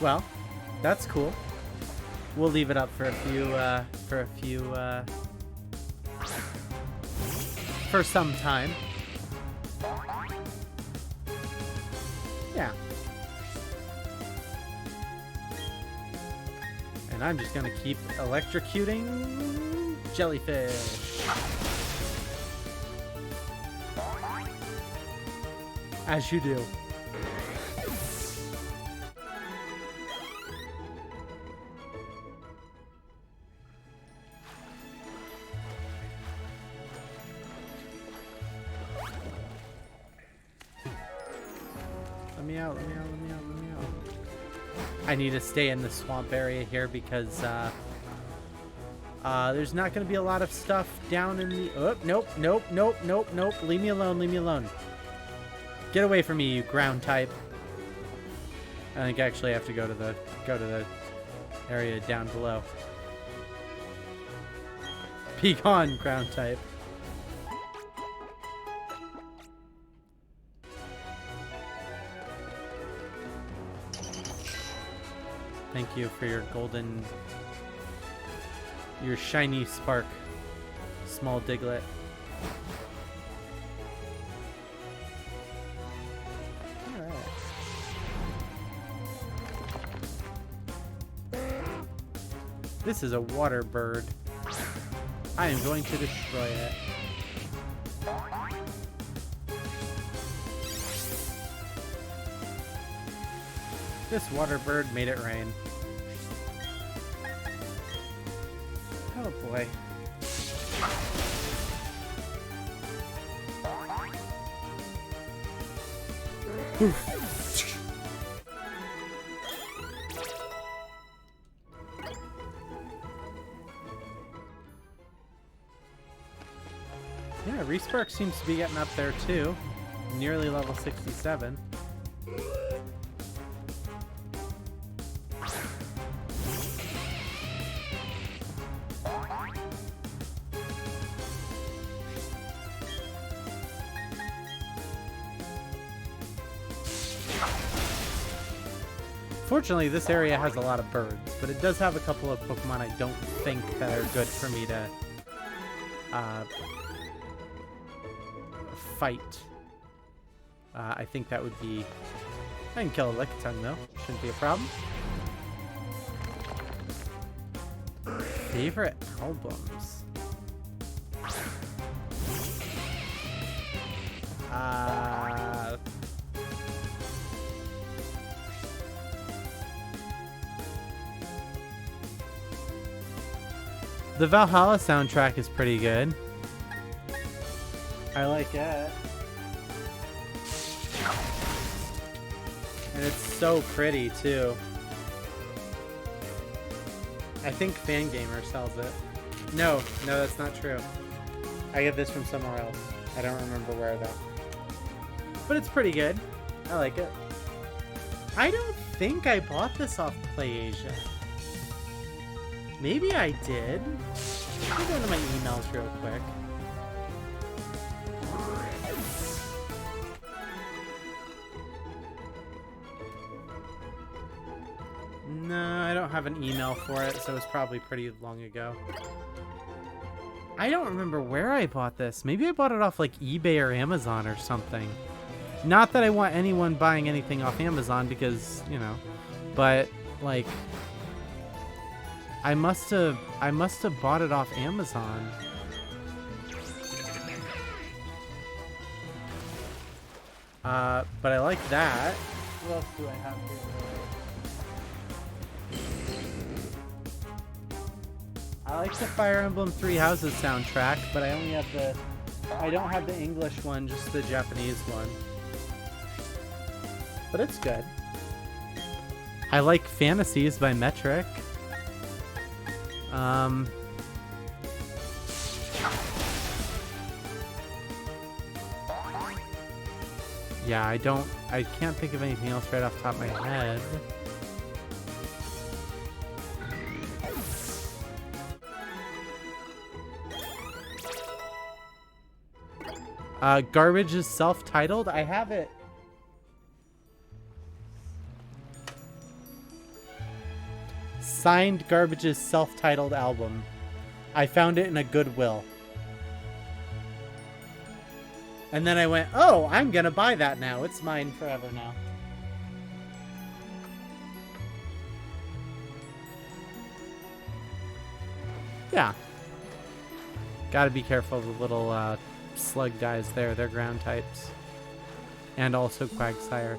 Well, that's cool. We'll leave it up for for some time. Yeah. And I'm just gonna keep electrocuting jellyfish. As you do. Let me out, let me out, let me out, let me out. I need to stay in the swamp area here because there's not going to be a lot of stuff down in the... Oh, nope, nope, nope, nope, nope. Leave me alone, leave me alone. Get away from me, you ground type. I think I actually have to go to the area down below. Be gone, ground type. Thank you for your golden, your shiny spark, small Diglett. Alright. This is a water bird. I am going to destroy it. This water bird made it rain. Oh boy. Yeah, Respark seems to be getting up there too. Nearly level 67. Fortunately, this area has a lot of birds, but it does have a couple of Pokemon I don't think that are good for me to fight. I think that would be... I can kill a Lickitung though. Shouldn't be a problem. Favorite albums? The Valhalla soundtrack is pretty good. I like it. And it's so pretty too. I think Fangamer sells it. No, that's not true. I get this from somewhere else. I don't remember where though. But it's pretty good. I like it. I don't think I bought this off PlayAsia. Maybe I did. Let me go into my emails real quick. No, I don't have an email for it, so it's probably pretty long ago. I don't remember where I bought this. Maybe I bought it off like eBay or Amazon or something. Not that I want anyone buying anything off Amazon because, you know, but like I must have bought it off Amazon But I like that. What else do I have here? I like the Fire Emblem Three Houses soundtrack, but I only have the... I don't have the English one, just the Japanese one. But it's good. I like Fantasies by Metric. Yeah, I can't think of anything else right off the top of my head. Garbage is self-titled. I have it. Signed Garbage's self-titled album. I found it in a Goodwill. And then I went, oh, I'm gonna buy that now. It's mine forever now. Yeah. Gotta be careful of the little slug guys there. They're ground types. And also Quagsire.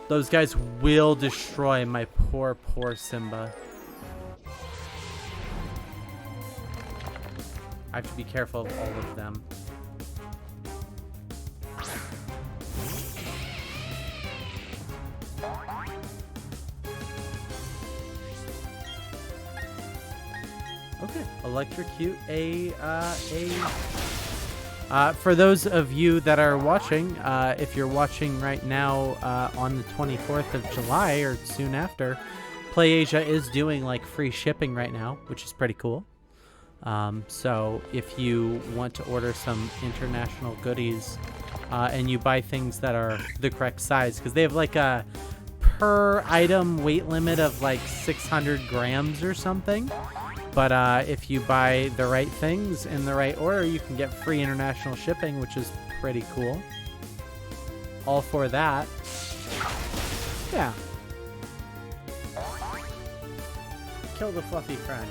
Those guys will destroy my poor, poor Simba. I have to be careful of all of them. Okay, electrocute for those of you that are watching, if you're watching right now on the 24th of July or soon after, PlayAsia is doing like free shipping right now, which is pretty cool. So if you want to order some international goodies and you buy things that are the correct size, because they have like a per item weight limit of like 600 grams or something. But if you buy the right things in the right order, you can get free international shipping, which is pretty cool. All for that. Yeah. Kill the fluffy friend.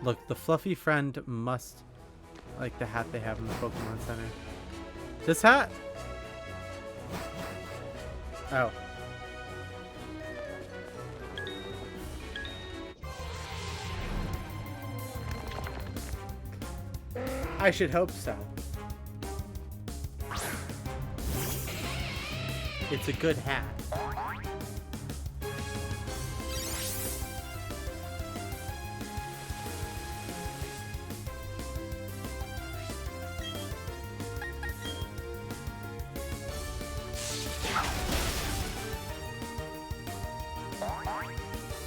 Look, the fluffy friend must like the hat they have in the Pokemon Center. This hat? Oh. I should hope so. It's a good hat.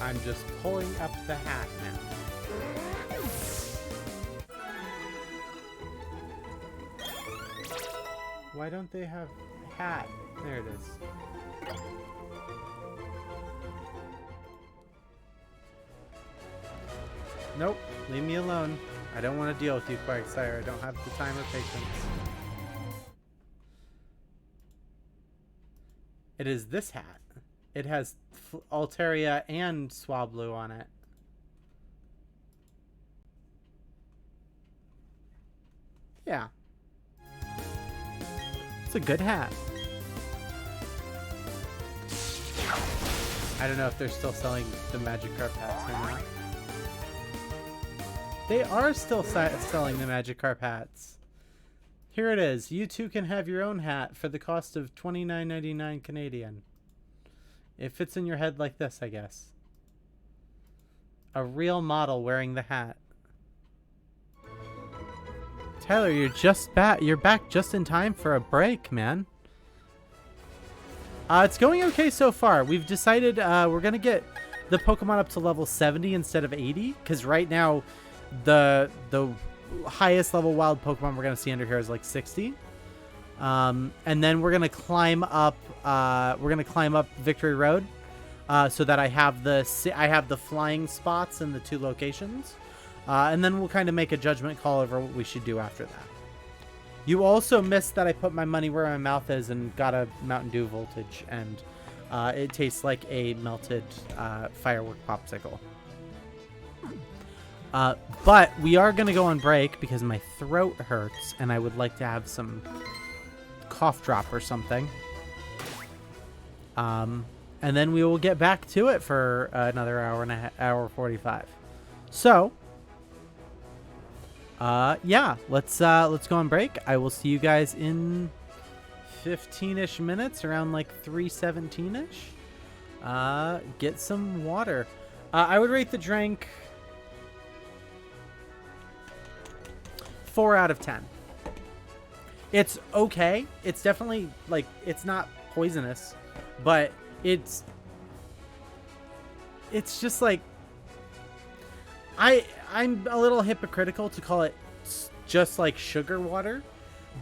I'm just pulling up the hat now. Why don't they have hat? There it is. Nope, leave me alone. I don't want to deal with you, Quagsire. I don't have the time or patience. It is this hat. It has Altaria and Swablu on it. Yeah. It's a good hat. I don't know if they're still selling the Magikarp hats or not. They are still selling the Magikarp hats. Here it is. You too can have your own hat for the cost of $29.99 Canadian. It fits in your head like this, I guess. A real model wearing the hat. Tyler, you're just back. You're back just in time for a break, man. It's going okay so far. We've decided we're gonna get the Pokemon up to level 70 instead of 80, because right now the highest level wild Pokemon we're gonna see under here is like 60. And then we're gonna climb up. Victory Road, so that I have the flying spots in the 2 locations, and then we'll kind of make a judgment call over what we should do after that. You also missed that I put my money where my mouth is and got a Mountain Dew voltage, and it tastes like a melted firework popsicle. But we are going to go on break because my throat hurts and I would like to have some cough drop or something. And then we will get back to it for another hour 45. So, yeah, let's go on break. I will see you guys in 15-ish minutes, around like 3:17-ish. Get some water. I would rate the drink 4 out of 10. It's okay. It's definitely, like, it's not poisonous, but it's just like, I'm a little hypocritical to call it just like sugar water,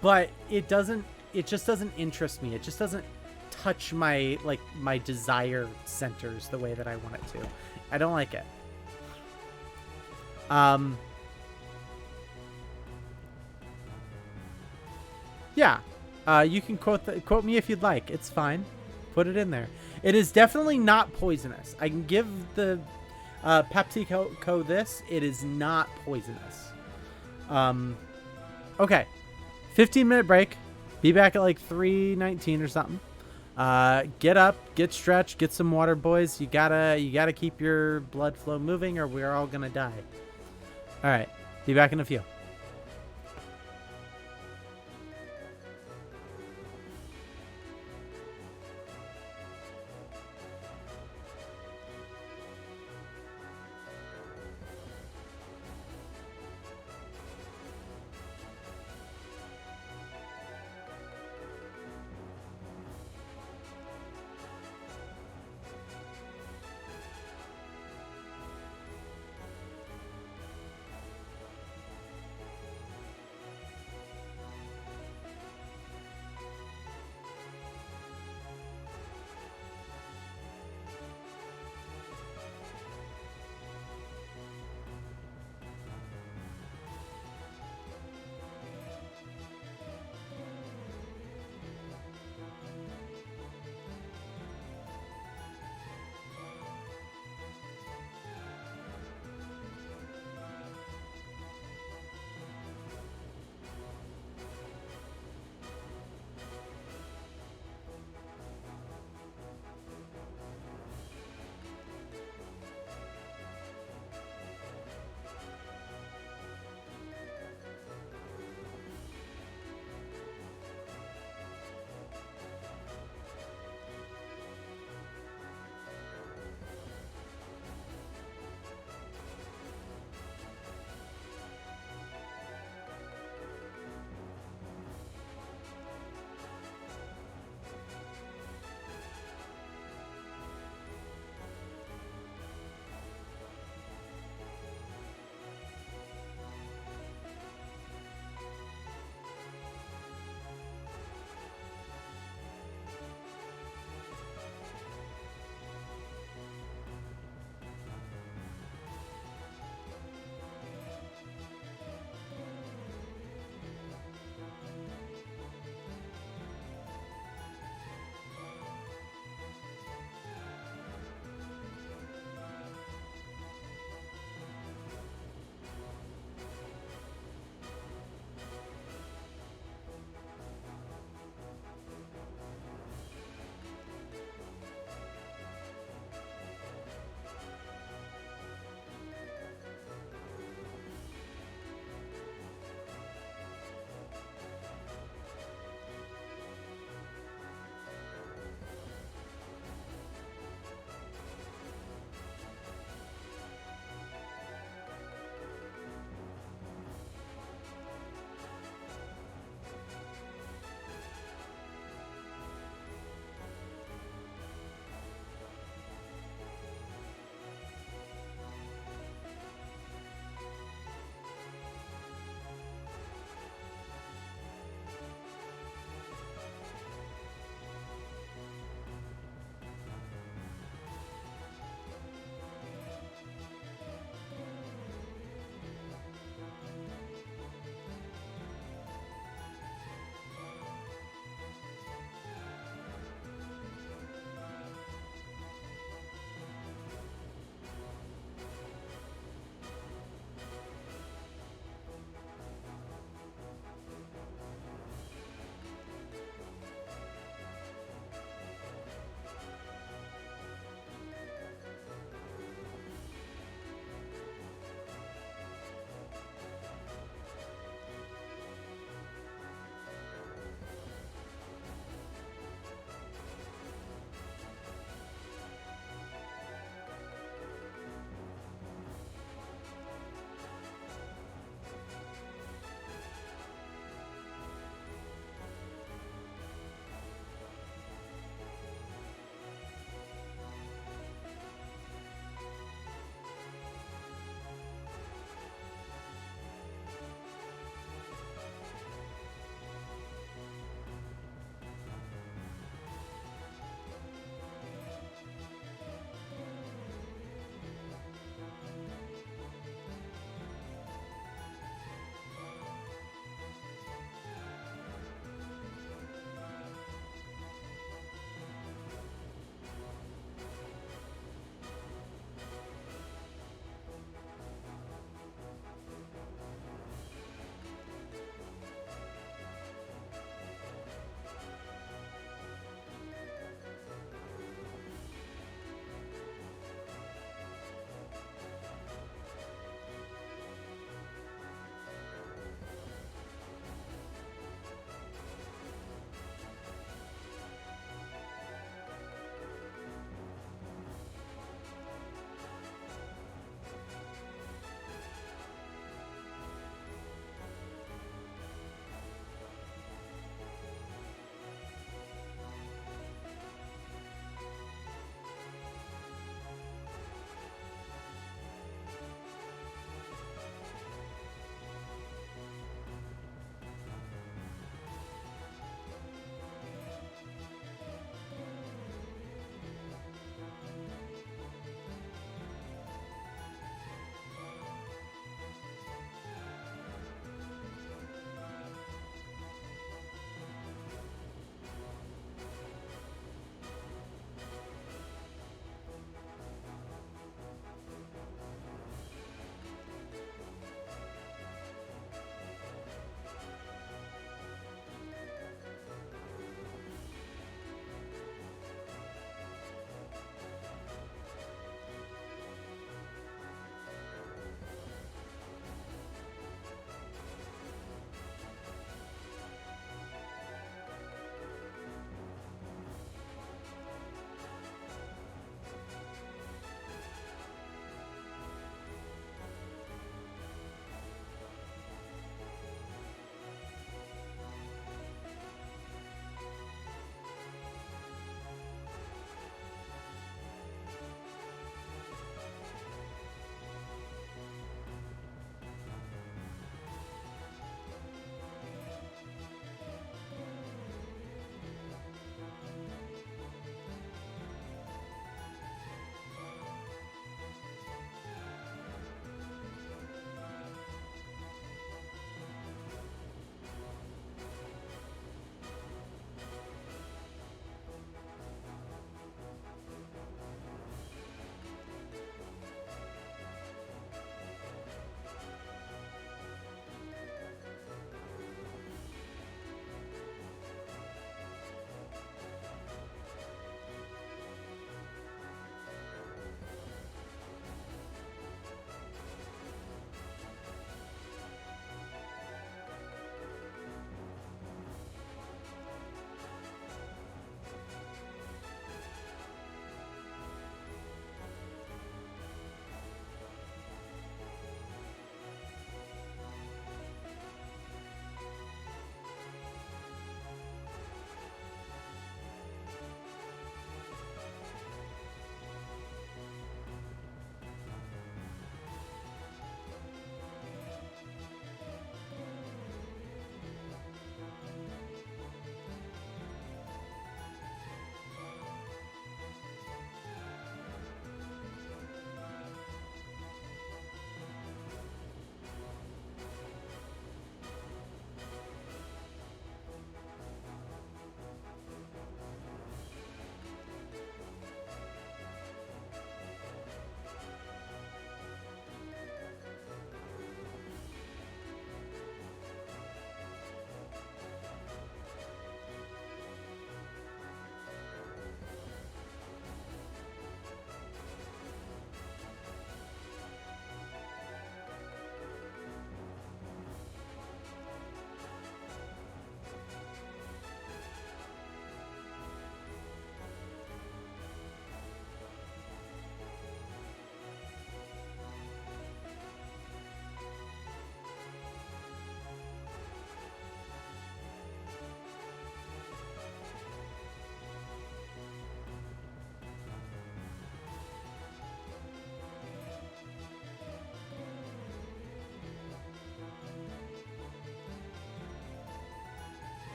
but it just doesn't interest me. It just doesn't touch my desire centers the way that I want it to. I don't like it. Yeah, you can quote me if you'd like. It's fine. Put it in there. It is definitely not poisonous. I can give the PepsiCo this. It is not poisonous. Okay, 15-minute break. Be back at like 3:19 or something. Get up, get stretched, get some water, boys. You gotta keep your blood flow moving, or we're all gonna die. All right, be back in a few.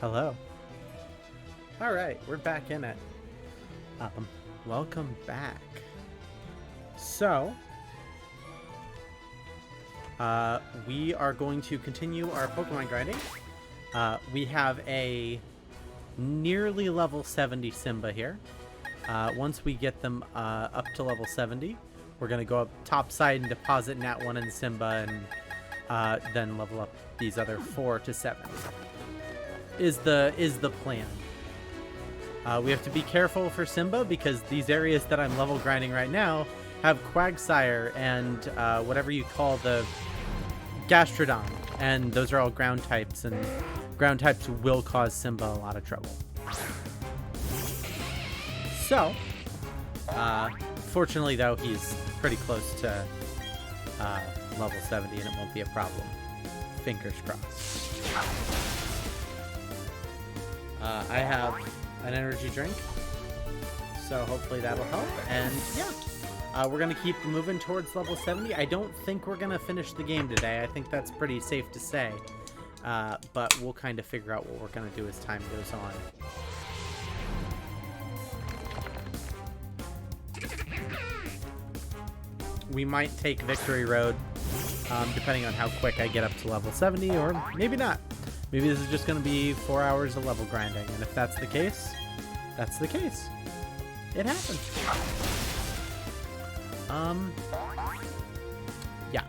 Hello. All right, we're back in it. Welcome back. So, we are going to continue our Pokemon grinding. We have a nearly level 70 Simba here. Once we get them up to level 70, we're going to go up top side and deposit Nat 1 and Simba, and then level up these other 4 to 7. Is the plan. We have to be careful for Simba because these areas that I'm level grinding right now have Quagsire and whatever you call the Gastrodon, and those are all ground types, and ground types will cause Simba a lot of trouble. So, fortunately though, he's pretty close to level 70 and it won't be a problem. Fingers crossed. I have an energy drink, so hopefully that'll help. And yeah, we're gonna keep moving towards level 70. I don't think we're gonna finish the game today. I think that's pretty safe to say, but we'll kind of figure out what we're gonna do as time goes on. We might take Victory Road, depending on how quick I get up to level 70, or maybe not. Maybe this is just going to be 4 hours of level grinding, and if that's the case, that's the case. It happens. Yeah.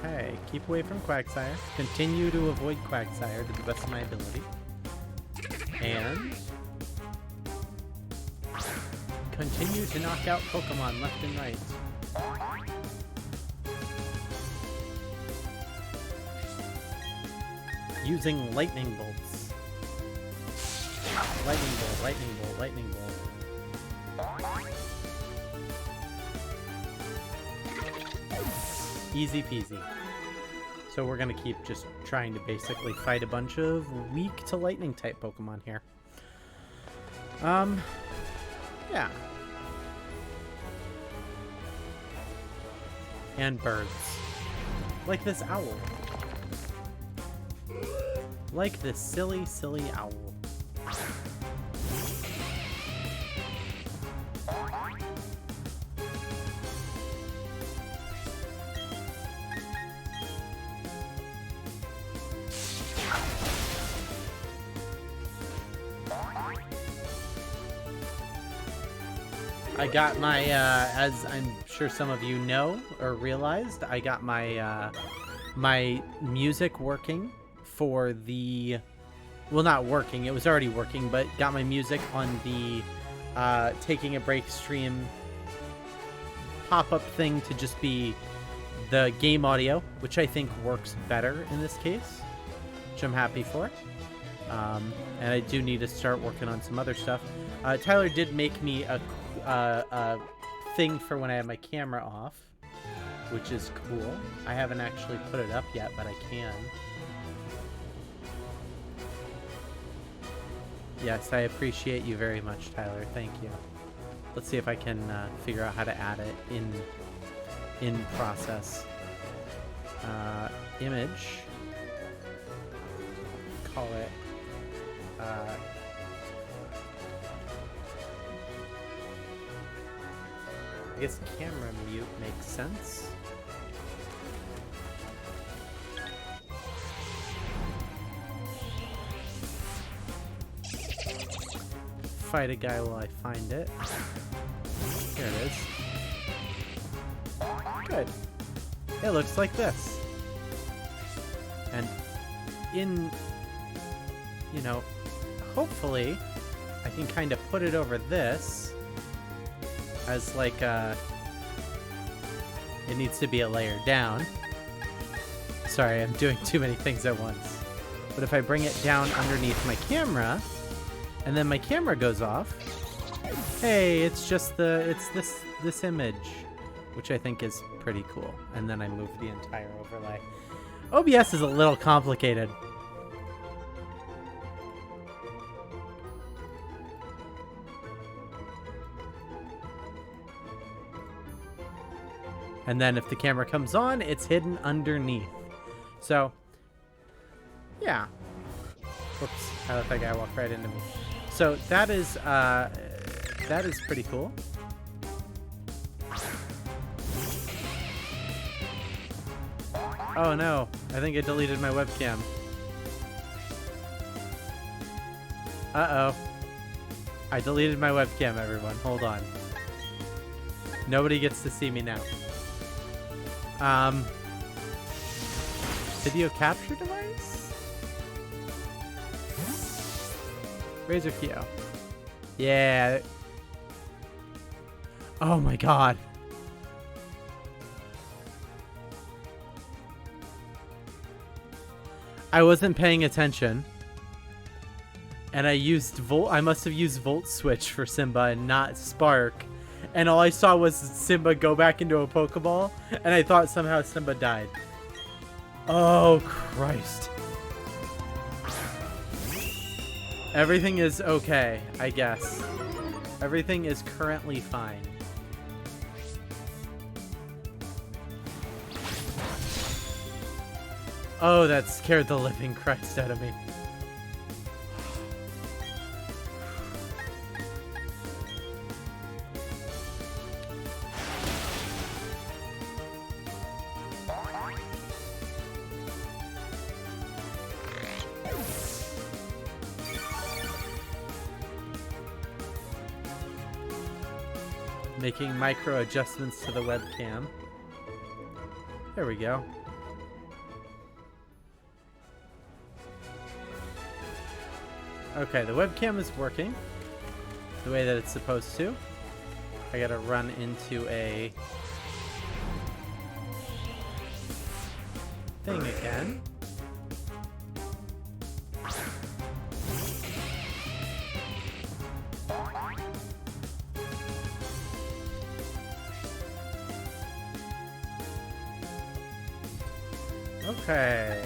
Okay, keep away from Quagsire. Continue to avoid Quagsire to the best of my ability. And continue to knock out Pokemon left and right. Using lightning bolts. Lightning bolt, lightning bolt, lightning bolt. Easy peasy. So we're gonna keep just trying to basically fight a bunch of weak to lightning type Pokemon here. Yeah. And birds. Like this owl. Like this silly, silly owl. I got my, as I'm sure some of you know or realized, I got my my music working for the, well, not working, it was already working, but got my music on the Taking a Break stream pop-up thing to just be the game audio, which I think works better in this case, which I'm happy for. And I do need to start working on some other stuff. Tyler did make me a thing for when I have my camera off, which is cool. I haven't actually put it up yet, but I can. Yes, I appreciate you very much, Tyler. Thank you. Let's see if I can figure out how to add it in process. Image. Call it. I guess camera mute makes sense. Fight a guy while I find it. Here it is. Good. It looks like this. And in, you know, hopefully I can kind of put it over this as like a, it needs to be a layer down. Sorry, I'm doing too many things at once. But if I bring it down underneath my camera, and then my camera goes off, hey, it's just this image, which I think is pretty cool. And then I move the entire overlay. OBS is a little complicated. And then if the camera comes on, it's hidden underneath. So, yeah. Whoops, I let that guy walk right into me. So that is pretty cool. Oh no, I think I deleted my webcam. Uh-oh. I deleted my webcam, everyone. Hold on. Nobody gets to see me now. Video capture device? Razor Keo. Yeah. Oh my god. I wasn't paying attention. And I must have used Volt Switch for Simba and not Spark. And all I saw was Simba go back into a Pokeball, and I thought somehow Simba died. Oh, Christ. Everything is okay, I guess. Everything is currently fine. Oh, that scared the living Christ out of me. Making micro adjustments to the webcam. There we go. Okay, the webcam is working the way that it's supposed to. I gotta run into a thing again. Okay.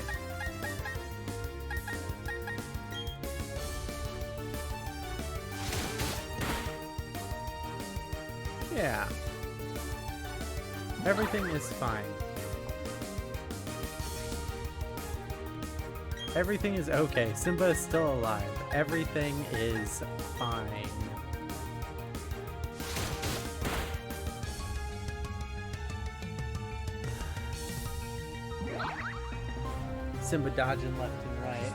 Yeah. Everything is fine. Everything is okay. Simba is still alive. Everything is fine. Simba dodging left and right.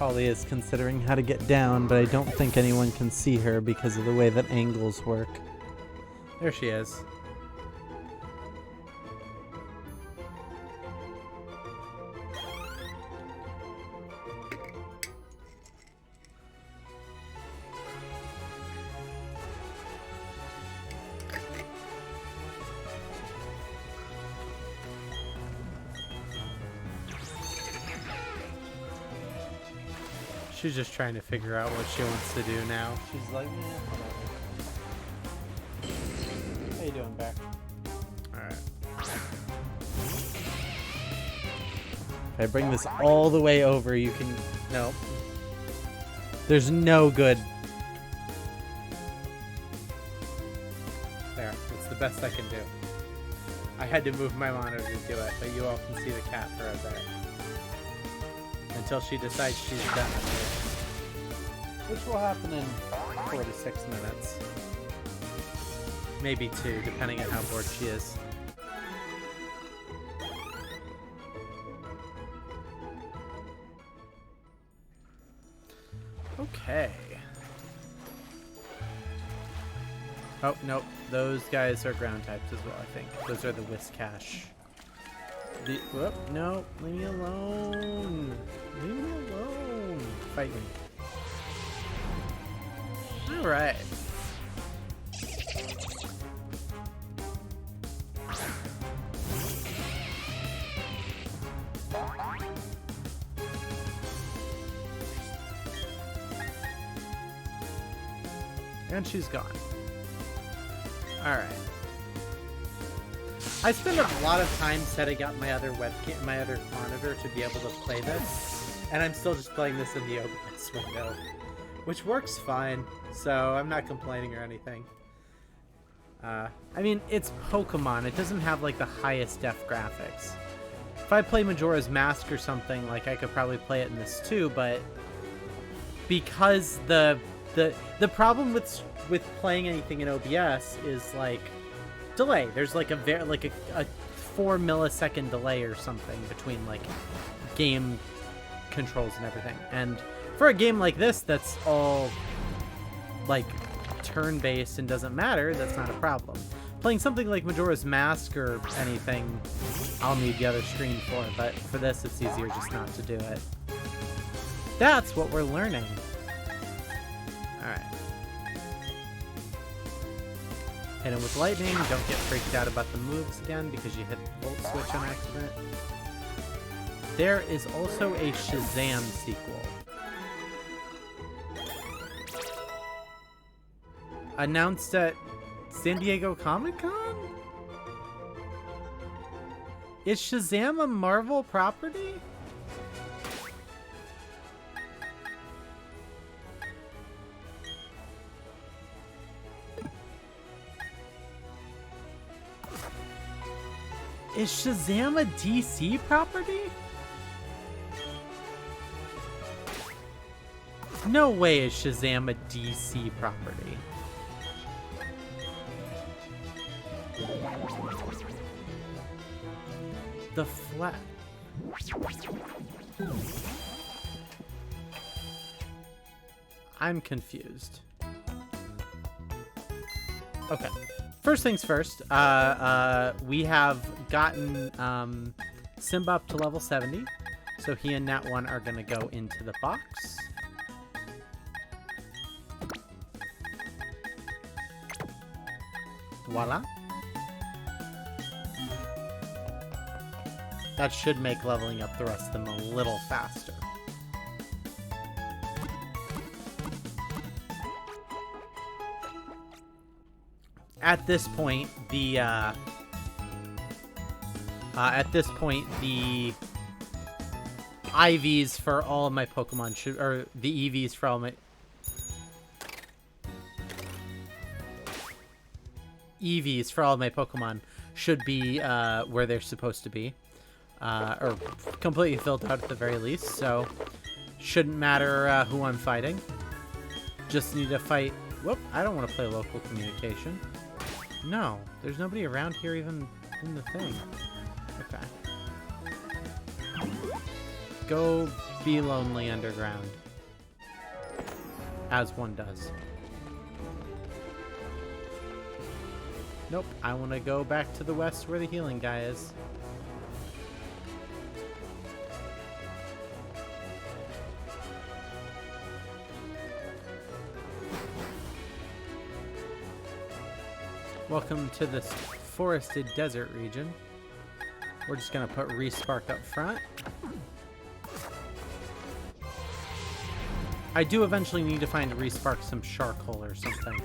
Polly is considering how to get down, but I don't think anyone can see her because of the way that angles work. There she is. She's just trying to figure out what she wants to do now. She's like, yeah, whatever. How you doing, Bear? Alright. If I bring this all the way over, you can... No. There's no good... There. That's the best I can do. I had to move my monitor to do it, but you all can see the cat for a bit. Until she decides she's done. Which will happen in 4 to 6 minutes. Maybe 2, depending on how bored she is. Okay. Oh, nope. Those guys are ground types as well, I think. Those are the Whiscash. Whoop, no, leave me alone. Leave me alone. Fight me. Alright. And she's gone. Alright. I spend a lot of time setting up my other webcam, my other monitor to be able to play this. And I'm still just playing this in the OBS window, which works fine, so I'm not complaining or anything. I mean, it's Pokemon. It doesn't have, like, the highest def graphics. If I play Majora's Mask or something, like, I could probably play it in this too, but because the problem with playing anything in OBS is, like, delay. There's, like, a 4 millisecond delay or something between, like, game controls and everything. And for a game like this that's all, like, turn-based and doesn't matter, that's not a problem. Playing something like Majora's Mask or anything, I'll need the other screen for, but for this it's easier just not to do it. That's what we're learning. Alright. Hit him with lightning, don't get freaked out about the moves again because you hit the volt switch on accident. There is also a Shazam sequel. Announced at San Diego Comic-Con? Is Shazam a Marvel property? Is Shazam a DC property? No way is Shazam a DC property. The Flash. I'm confused. Okay. First things first, we have gotten Simba up to level 70, so he and Nat 1 are going to go into the box. Voila. That should make leveling up the rest of them a little faster. At this point, the IVs for all of my Pokemon should, or the EVs for all my EVs for all of my Pokemon should be where they're supposed to be, or completely filled out at the very least. So shouldn't matter who I'm fighting. Just need to fight. Whoop! I don't want to play local communication. No, there's nobody around here even in the thing. Okay. Go be lonely underground. As one does. Nope, I want to go back to the west where the healing guy is. Welcome to this forested desert region. We're just gonna put Respark up front. I do eventually need to find Respark some charcoal or something.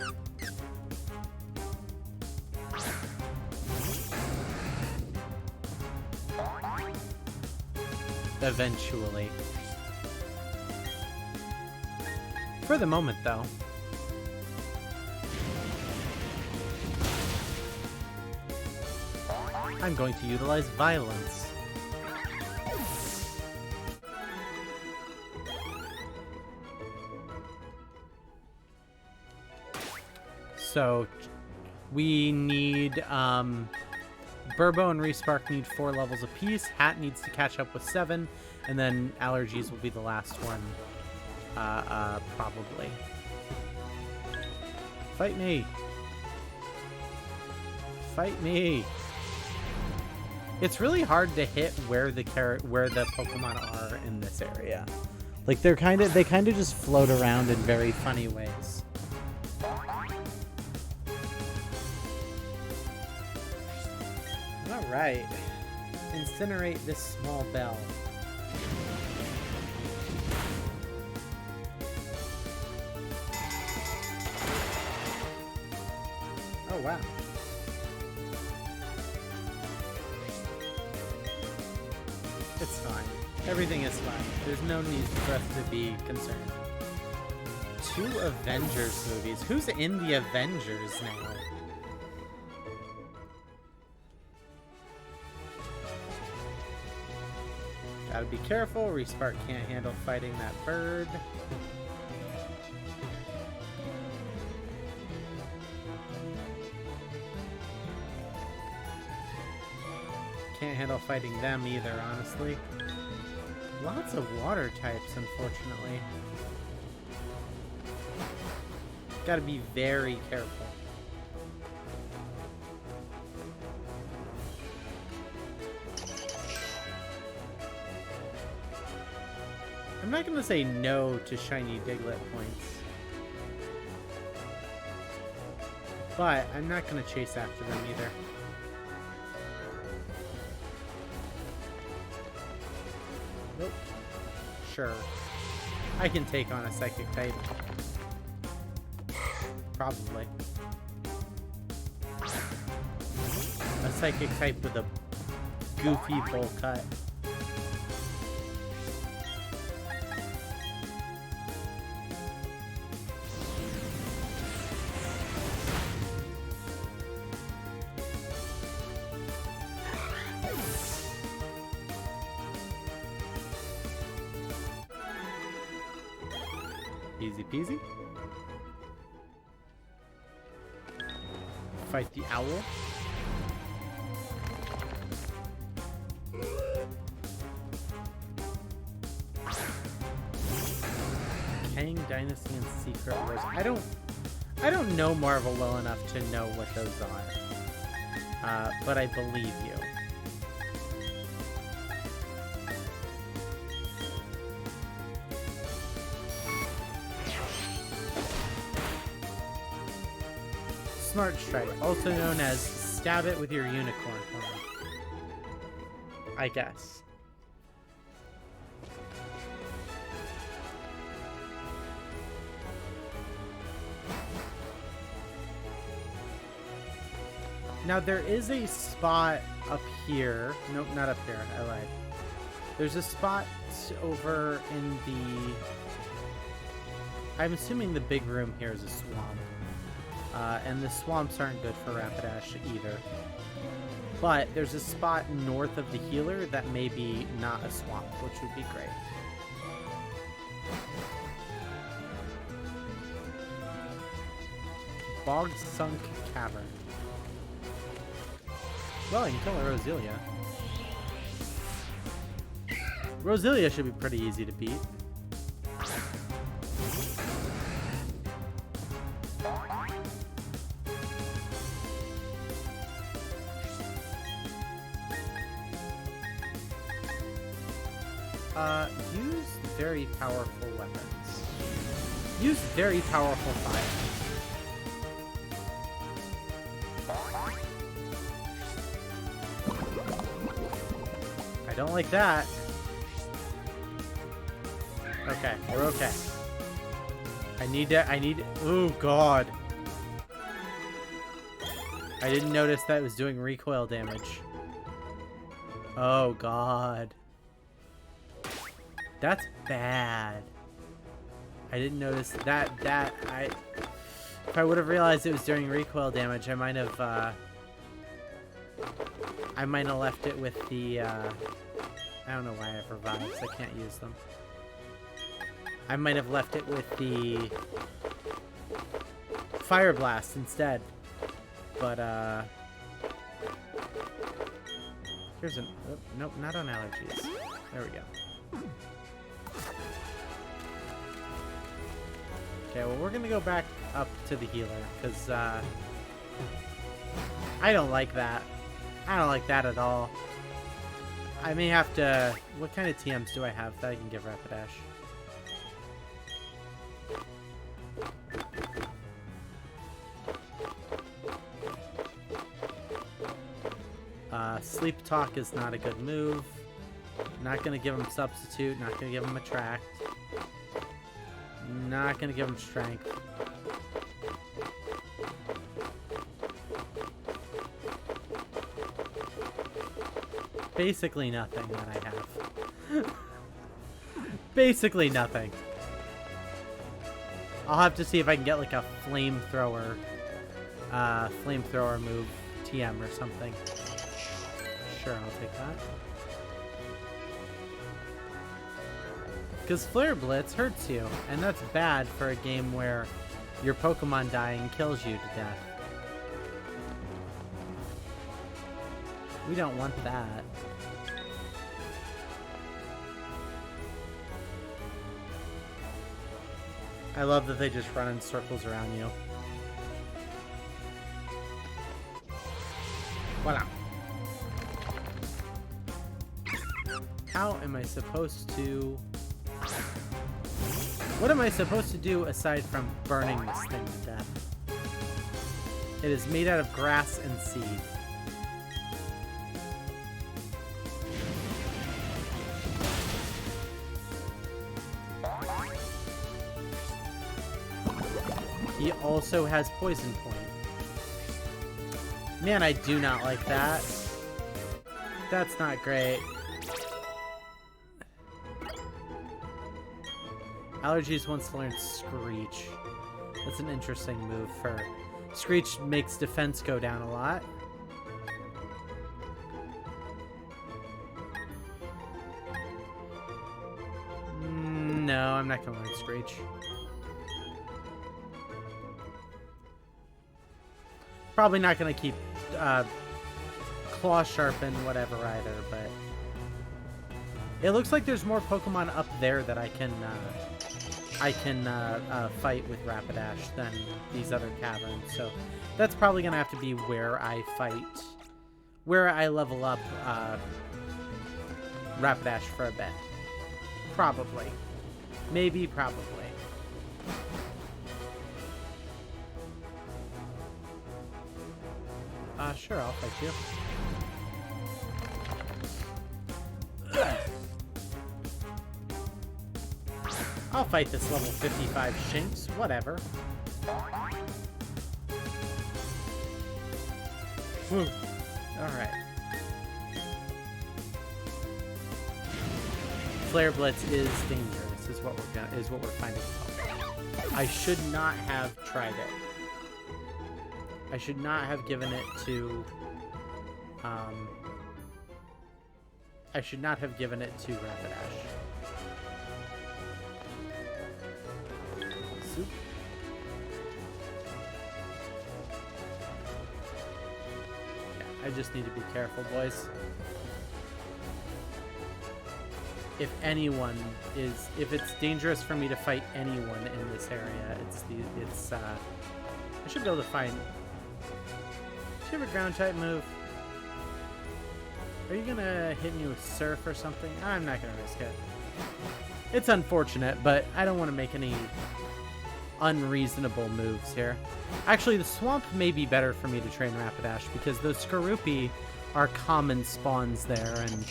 Eventually. For the moment, though. I'm going to utilize violence. So, we need, Burbo and Respark need 4 levels apiece. Hat needs to catch up with 7, and then Allergies will be the last one, probably. Fight me! Fight me! It's really hard to hit where the Pokemon are in this area. Like they kind of just float around in very funny ways. All right, incinerate this small bell. Oh wow. It's fine. Everything is fine. There's no need for us to be concerned. 2 Avengers movies. Who's in the Avengers now? Gotta be careful. Respark can't handle fighting that bird. Can't handle fighting them either, honestly. Lots of water types, unfortunately. Gotta be very careful. I'm not gonna say no to shiny Diglett points. But I'm not gonna chase after them either. Nope. Sure. I can take on a psychic type. Probably. A psychic type with a goofy bowl cut. Easy peasy. Fight the owl. Kang Dynasty and Secret Wars. I don't know Marvel well enough to know what those are. But I believe you. Smart Strike, also known as stab it with your unicorn horn. I guess. Now there is a spot up here. Nope, not up here. I lied. There's a spot over in the... I'm assuming the big room here is a swamp. And the swamps aren't good for Rapidash either. But there's a spot north of the healer that may be not a swamp, which would be great. Bog Sunk Cavern. Well, you can kill a Roselia. Roselia should be pretty easy to beat. Use very powerful weapons. Use very powerful fire. I don't like that. Okay, we're okay. I need, oh god. I didn't notice that it was doing recoil damage. Oh god. That's bad. I didn't notice that, if I would have realized it was doing recoil damage, I might have left it with the, I don't know why I have revives, I can't use them. I might have left it with the Fire Blast instead. But, here's an, oh, nope, not on allergies. There we go. Okay, well, we're gonna go back up to the healer, because, I don't like that. I don't like that at all. I may have to... What kind of TMs do I have that I can give Rapidash? Sleep Talk is not a good move. Not gonna give him Substitute, not gonna give him Attract. Not gonna give him Strength. Basically nothing that I have. basically nothing. I'll have to see if I can get like a flamethrower move, TM or something. Sure, I'll take that. Because Flare Blitz hurts you, and that's bad for a game where your Pokemon dying kills you to death. We don't want that. I love that they just run in circles around you. Voila. How am I supposed to... What am I supposed to do aside from burning this thing to death? It is made out of grass and seed. He also has Poison Point. Man, I do not like that. That's not great. Allergies wants to learn Screech. That's an interesting move for... Screech makes defense go down a lot. No, I'm not going to learn Screech. Probably not going to keep Claw Sharpen, whatever either, but... It looks like there's more Pokemon up there that I can fight with Rapidash than these other caverns, so that's probably gonna have to be where I fight, where I level up Rapidash for a bit. Probably. Maybe, probably. Sure, I'll fight you. I'll fight this level 55 Shinx, whatever. Alright. Flare Blitz is dangerous, is what we're finding out. I should not have tried it. I should not have given it to I should not have given it to Rapidash. Yeah, I just need to be careful, boys. If it's dangerous for me to fight anyone in this area, I should be able to find... Do you have a ground type move? Are you gonna hit me with Surf or something? I'm not gonna risk it. It's unfortunate, but I don't want to make any unreasonable moves here. Actually, the swamp may be better for me to train Rapidash because those Skorupi are common spawns there, and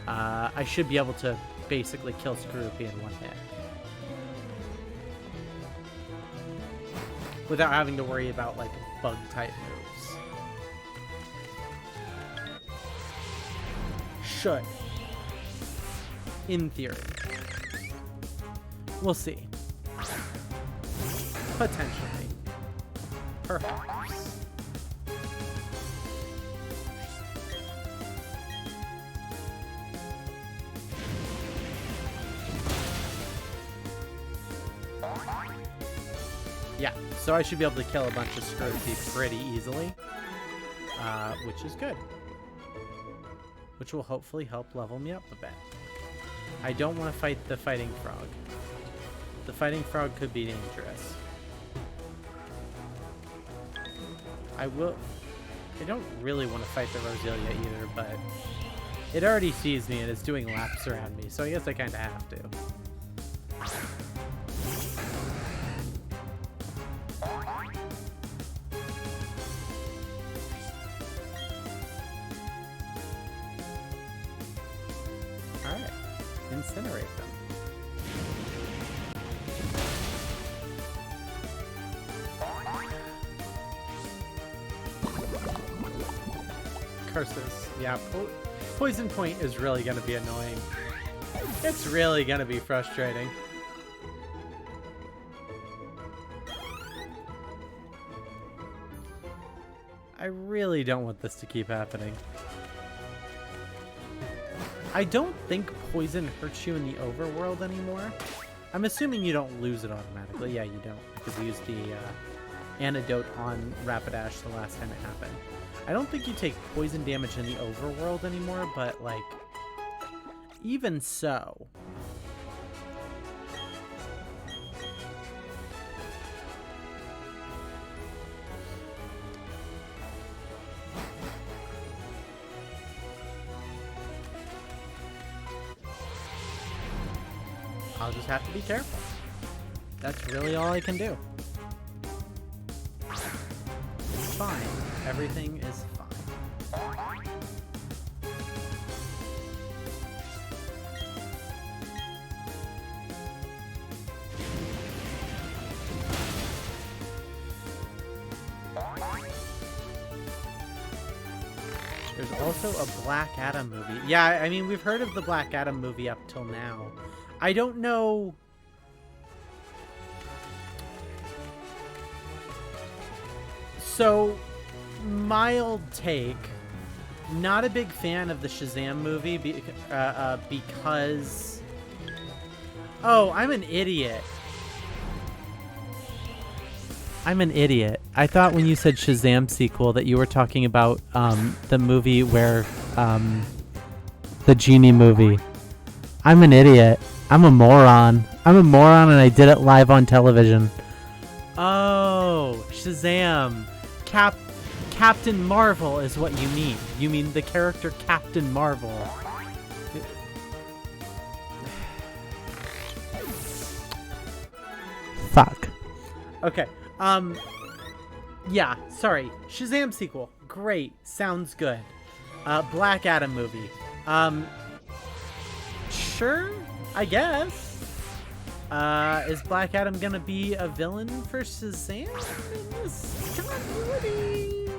I should be able to basically kill Skorupi in one hit without having to worry about like bug type moves. Should, in theory. We'll see. Potentially. Perhaps. Yeah, so I should be able to kill a bunch of Skorupi pretty easily, which is good. Which will hopefully help level me up a bit. I don't want to fight the Fighting Frog. The Fighting Frog could be dangerous. I don't really want to fight the Roselia either, but it already sees me and is doing laps around me, so I guess I kind of have to. Alright, incinerate them. Curses. Yeah, Poison Point is really going to be annoying. It's really gonna be frustrating. I really don't want this to keep happening. I don't think poison hurts you in the overworld anymore. I'm assuming you don't lose it automatically. Yeah, you don't, because we used the antidote on Rapidash the last time it happened. I don't think you take poison damage in the overworld anymore, but like, even so. I'll just have to be careful. That's really all I can do. It's fine. Everything is fine. There's also a Black Adam movie. Yeah, I mean, we've heard of the Black Adam movie up till now. I don't know. So, mild take. Not a big fan of the Shazam movie because... Oh, I'm an idiot. I'm an idiot. I thought when you said Shazam sequel that you were talking about the movie where... the Genie movie. I'm an idiot. I'm a moron. I'm a moron and I did it live on television. Oh, Shazam. Captain Marvel is what you mean. You mean the character Captain Marvel. Fuck. Okay. Yeah, sorry. Shazam sequel. Great. Sounds good. Black Adam movie. Sure, I guess. Is Black Adam gonna be a villain for Shazam in this continuity?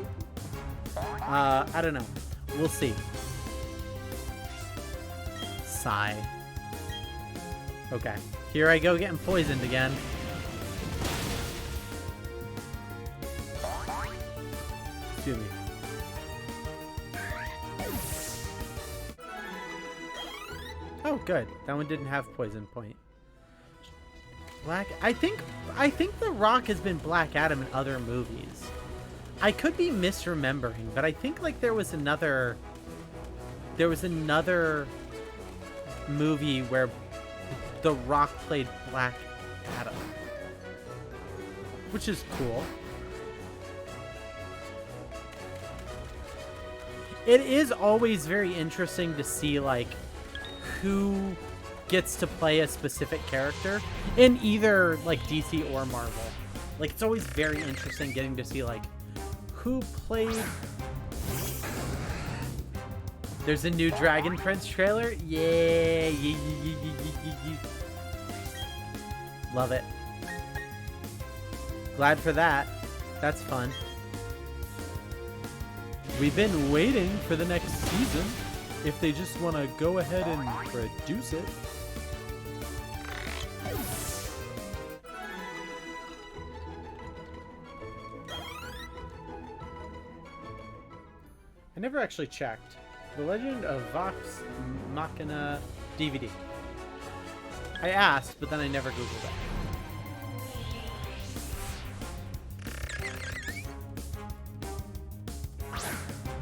I don't know. We'll see. Sigh. Okay. Here I go getting poisoned again. Excuse me. Oh, good. That one didn't have poison point. I think The Rock has been Black Adam in other movies. I could be misremembering, but I think like there was another movie where The Rock played Black Adam, which is cool. It is always very interesting to see like who gets to play a specific character in either like DC or Marvel. Like it's always very interesting getting to see like who played. There's a new Dragon Prince trailer. Yeah. Love it. Glad for that. That's fun. We've been waiting for the next season. If they just want to go ahead and produce it. I never actually checked. The Legend of Vox Machina DVD. I asked, but then I never Googled it.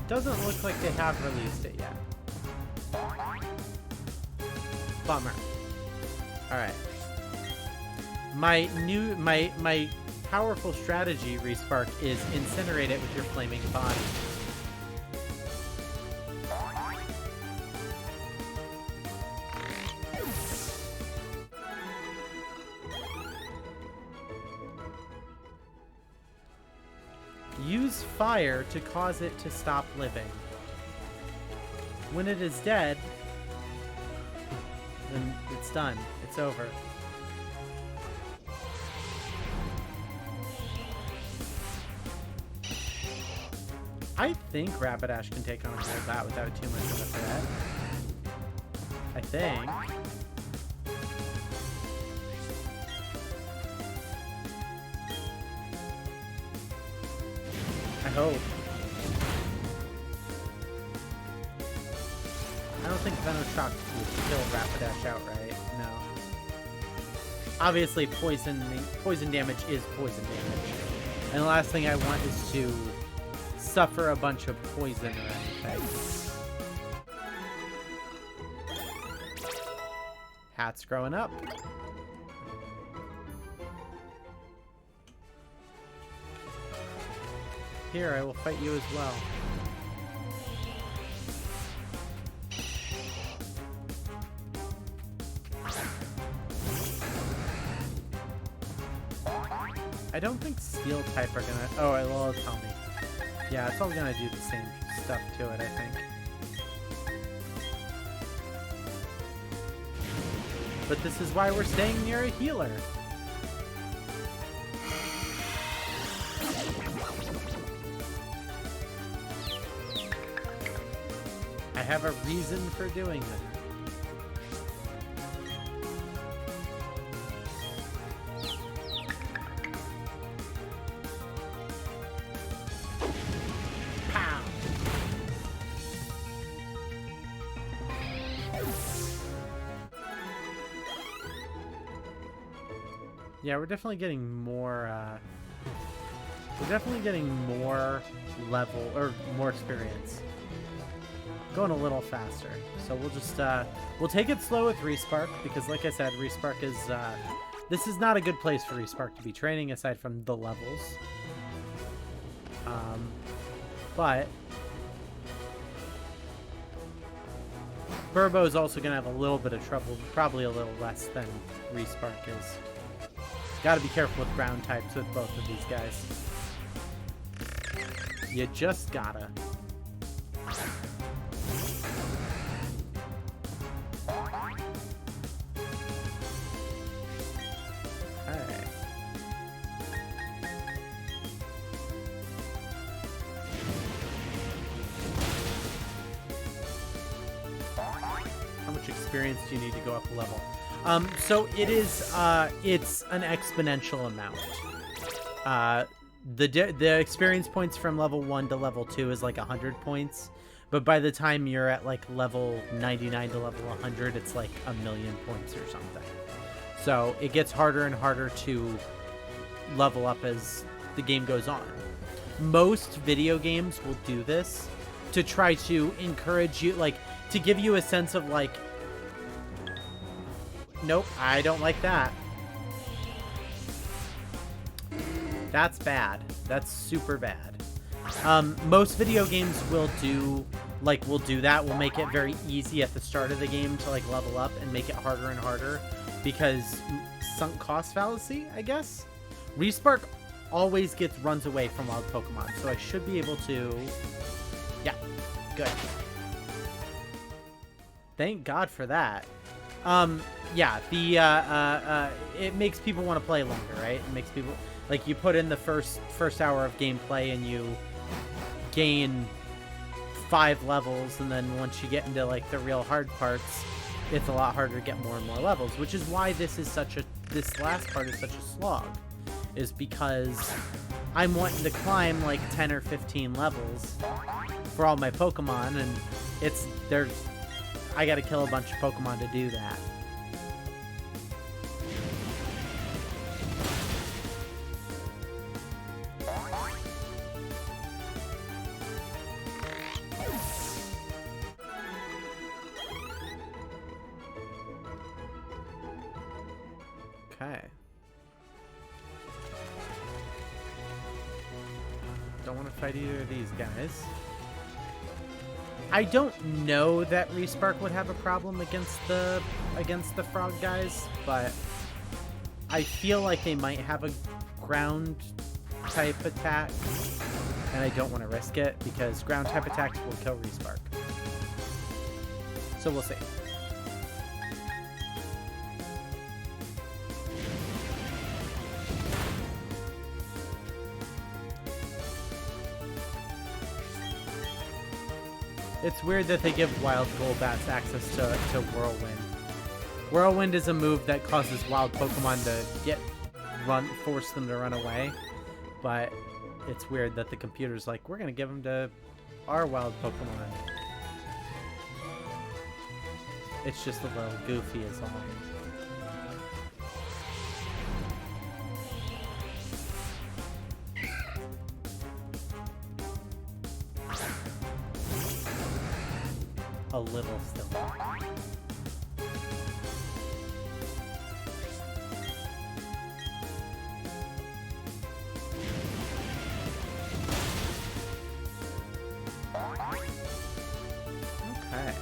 Doesn't look like they have released it yet. Bummer. Alright. My powerful strategy, Respark, is incinerate it with your flaming body. Use fire to cause it to stop living. When it is dead, then it's done. It's over. I think Rapidash can take on a whole bat without too much of a threat. I think. hope. I don't think Venoshock will kill Rapidash outright. No. Obviously, poison damage is poison damage. And the last thing I want is to suffer a bunch of poison or anything. Hat's growing up. Here, I will fight you as well. I don't think Steel type are gonna... Oh, it will tell me. Yeah, it's all gonna do the same stuff to it, I think. But this is why we're staying near a healer. I have a reason for doing that. Yeah, we're definitely getting more, level, or more experience. Going a little faster. So we'll just, we'll take it slow with Respark, because like I said, Respark is, this is not a good place for Respark to be training, aside from the levels. But Burbo's also going to have a little bit of trouble, probably a little less than Respark is. Gotta be careful with ground types with both of these guys. You just gotta. Okay. How much experience do you need to go up a level? So it is, it's an exponential amount. The experience points from level 1 to level 2 is like 100 points, but by the time you're at like level 99 to level 100, it's like 1,000,000 points or something. So it gets harder and harder to level up as the game goes on. Most video games will do this to try to encourage you, like, to give you a sense of like, nope, I don't like that. That's bad. That's super bad. Most video games will do that. Will make it very easy at the start of the game to like level up and make it harder and harder because sunk cost fallacy, I guess. Respark always runs away from wild Pokemon, so I should be able to... Yeah, good. Thank God for that. Yeah, it makes people want to play longer, right? It makes people, like, you put in the first hour of gameplay and you gain 5 levels, and then once you get into like the real hard parts, it's a lot harder to get more and more levels, which is why this last part is such a slog, is because I'm wanting to climb like 10 or 15 levels for all my Pokemon, and I gotta kill a bunch of Pokemon to do that. Okay. Don't want to fight either of these guys. I don't know that Respark would have a problem against the frog guys, but I feel like they might have a ground type attack, and I don't want to risk it because ground type attacks will kill Respark. So we'll see. It's weird that they give wild Golbats access to Whirlwind. Whirlwind is a move that causes wild Pokemon to force them to run away, but it's weird that the computer's like, we're gonna give them to our wild Pokemon. It's just a little goofy is all. A little still. Okay.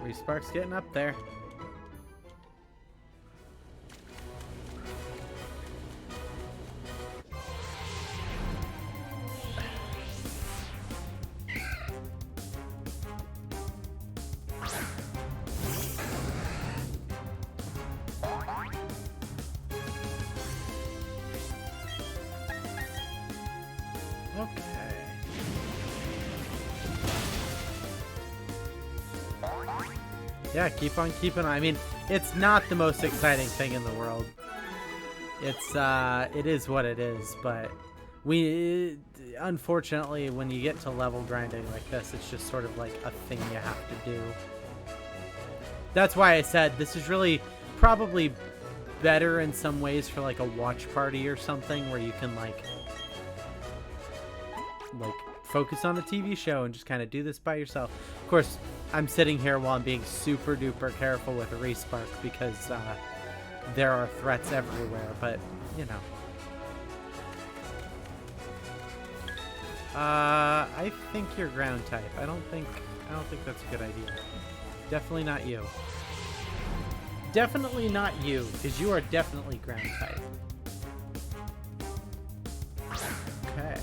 Respark's getting up there. Yeah, keep on keeping on. I mean, it's not the most exciting thing in the world. It is what it is, but unfortunately, when you get to level grinding like this, it's just sort of like a thing you have to do. That's why I said this is really probably better in some ways for like a watch party or something where you can like focus on a TV show and just kind of do this by yourself. Of course, I'm sitting here while I'm being super duper careful with a Respark because there are threats everywhere, but you know. I think you're ground type. I don't think that's a good idea. Definitely not you. Definitely not you, because you are definitely ground type. Okay.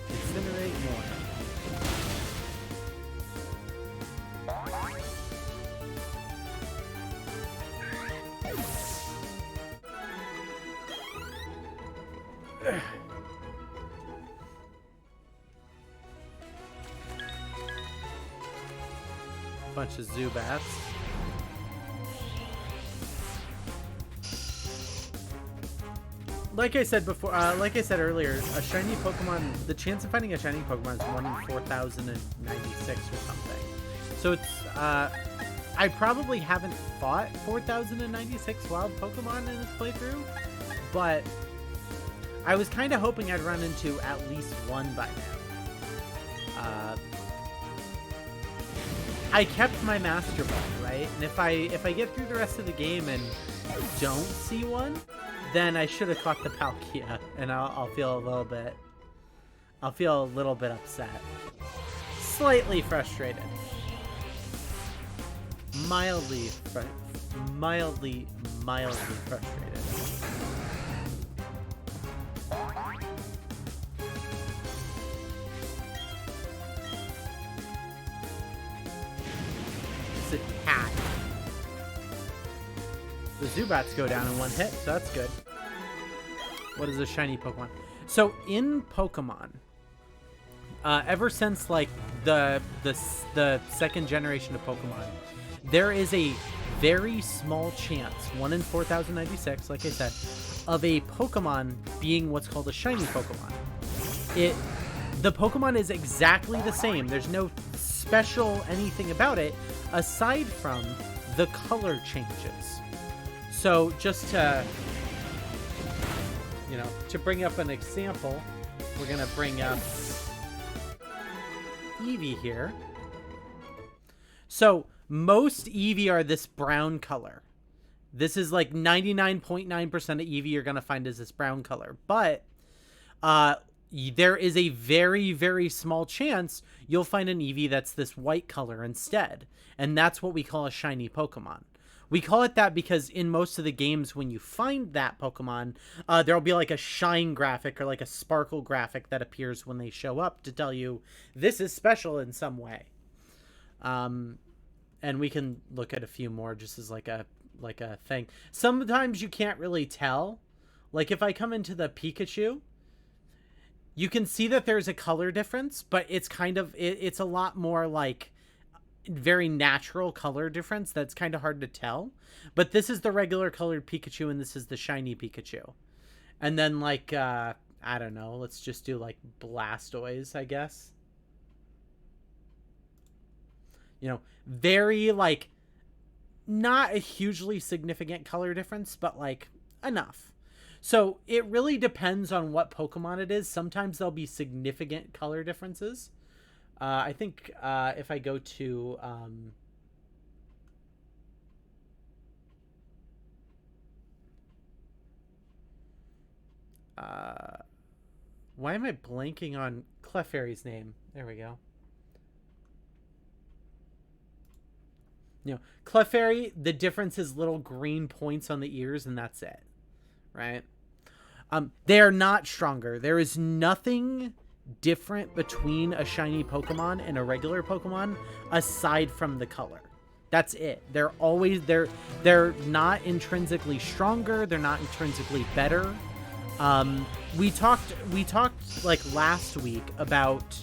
Incinerate more. Bunch of Zubats. Like I said before, like I said earlier, a shiny Pokemon, the chance of finding a shiny Pokemon is 1 in 4,096 or something. So it's, I probably haven't fought 4,096 wild Pokemon in this playthrough, but I was kind of hoping I'd run into at least one by now. I kept my Master Ball, right? And if I get through the rest of the game and don't see one, then I should have caught the Palkia, and I'll feel a little bit upset. Slightly frustrated. Mildly frustrated. It's a cat. The Zubats go down in one hit, so that's good. What is a shiny Pokemon? So in Pokemon, ever since like the second generation of Pokemon, there is a very small chance, 1 in 4,096, like I said, of a Pokemon being what's called a shiny Pokemon. The Pokemon is exactly the same. There's no special anything about it aside from the color changes. So just to, you know, to bring up an example, we're going to bring up Eevee here. So most Eevee are this brown color. This is like 99.9% of Eevee you're going to find is this brown color. But there is a very, very small chance you'll find an Eevee that's this white color instead. And that's what we call a shiny Pokemon. We call it that because in most of the games, when you find that Pokemon, there'll be like a shine graphic or like a sparkle graphic that appears when they show up to tell you this is special in some way. And we can look at a few more just as like a thing. Sometimes you can't really tell. Like if I come into the Pikachu, you can see that there's a color difference, but it's kind of, it's a lot more like very natural color difference that's kind of hard to tell. But this is the regular colored Pikachu and this is the shiny Pikachu. And then like, I don't know, let's just do like Blastoise, I guess. You know, very like, not a hugely significant color difference, but like enough. So it really depends on what Pokemon it is. Sometimes there'll be significant color differences. I think if I go to why am I blanking on Clefairy's name? There we go. You know, Clefairy, the difference is little green points on the ears, and that's it. Right? They are not stronger. There is nothing different between a shiny Pokemon and a regular Pokemon aside from the color. That's it. They're always they're not intrinsically stronger, they're not intrinsically better. We talked like last week about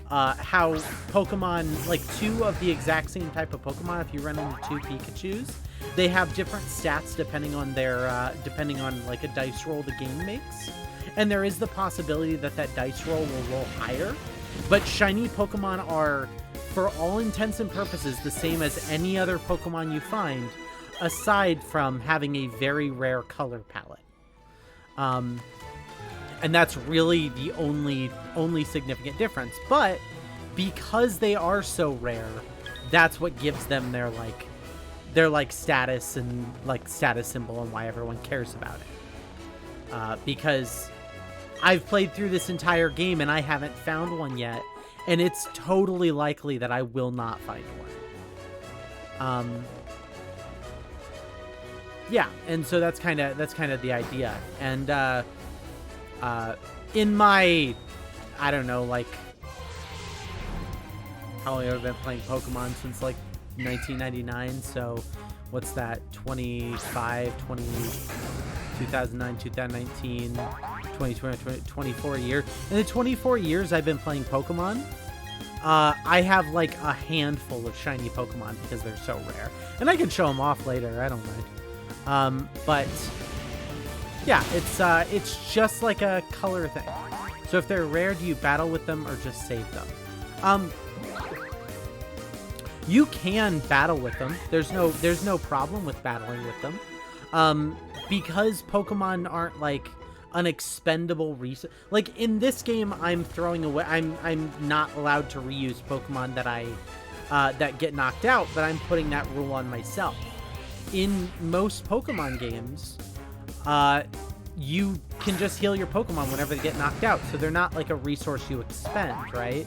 how Pokemon, like two of the exact same type of Pokemon, if you run into two Pikachus, they have different stats depending on their depending on like a dice roll the game makes. And there is the possibility that that dice roll will roll higher. But shiny Pokemon are, for all intents and purposes, the same as any other Pokemon you find, aside from having a very rare color palette. And that's really the only significant difference. But because they are so rare, that's what gives them their status and like status symbol and why everyone cares about it. Because I've played through this entire game and I haven't found one yet, and it's totally likely that I will not find one. Yeah, and so that's kind of the idea. And in my, I don't know, like, how long have I been playing Pokemon? Since like 1999, so what's that, 2009, 2019, 2020, 24 years. In the 24 years I've been playing Pokemon, I have like a handful of shiny Pokemon because they're so rare. And I can show them off later, I don't mind. But yeah, it's just like a color thing. So if they're rare, do you battle with them or just save them? You can battle with them. There's no problem with battling with them. Because Pokemon aren't like an expendable resource. Like in this game, I'm throwing away. I'm not allowed to reuse Pokemon that that get knocked out, but I'm putting that rule on myself. In most Pokemon games, you can just heal your Pokemon whenever they get knocked out, so they're not like a resource you expend, right?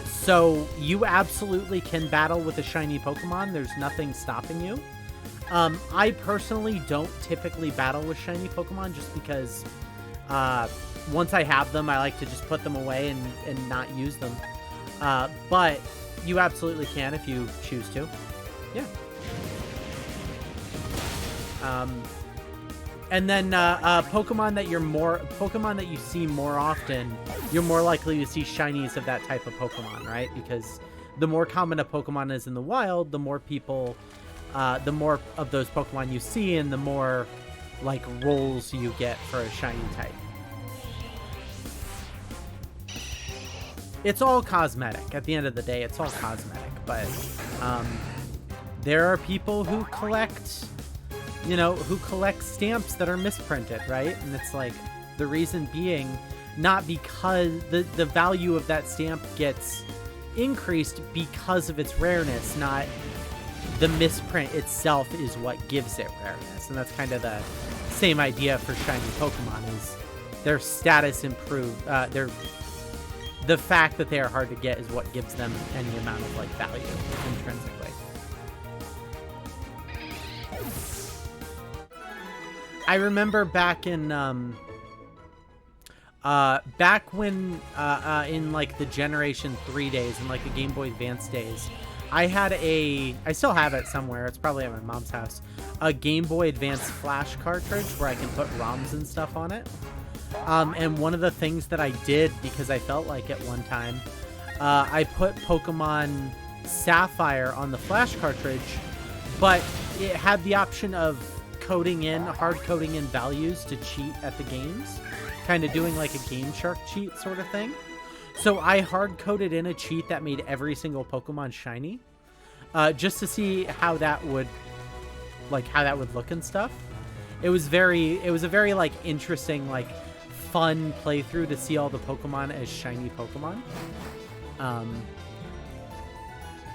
So you absolutely can battle with a shiny Pokemon. There's nothing stopping you. I personally don't typically battle with shiny Pokemon just because once I have them, I like to just put them away and not use them. But you absolutely can if you choose to. Yeah. And then Pokemon that you see more often, you're more likely to see shinies of that type of Pokemon, right? Because the more common a Pokemon is in the wild, the more people, the more of those Pokemon you see, and the more like rolls you get for a shiny type. It's all cosmetic. At the end of the day, it's all cosmetic. But there are people who collect, who collect stamps that are misprinted, right? And it's like, the reason being, not because the value of that stamp gets increased because of its rareness, not the misprint itself is what gives it rareness. And that's kind of the same idea for shiny Pokemon, is their status improved. The fact that they are hard to get is what gives them any amount of like value intrinsically. I remember back in when in like the Generation 3 days and like the Game Boy Advance days, I still have it somewhere, it's probably at my mom's house, a Game Boy Advance flash cartridge where I can put ROMs and stuff on it. And one of the things that I did, because I felt like it one time, I put Pokemon Sapphire on the Flash cartridge, but it had the option of hard coding in values to cheat at the games, kind of doing like a Game Shark cheat sort of thing. So I hard coded in a cheat that made every single Pokemon shiny, just to see how that would look and stuff. It was a very like interesting, like fun playthrough to see all the Pokemon as shiny Pokemon.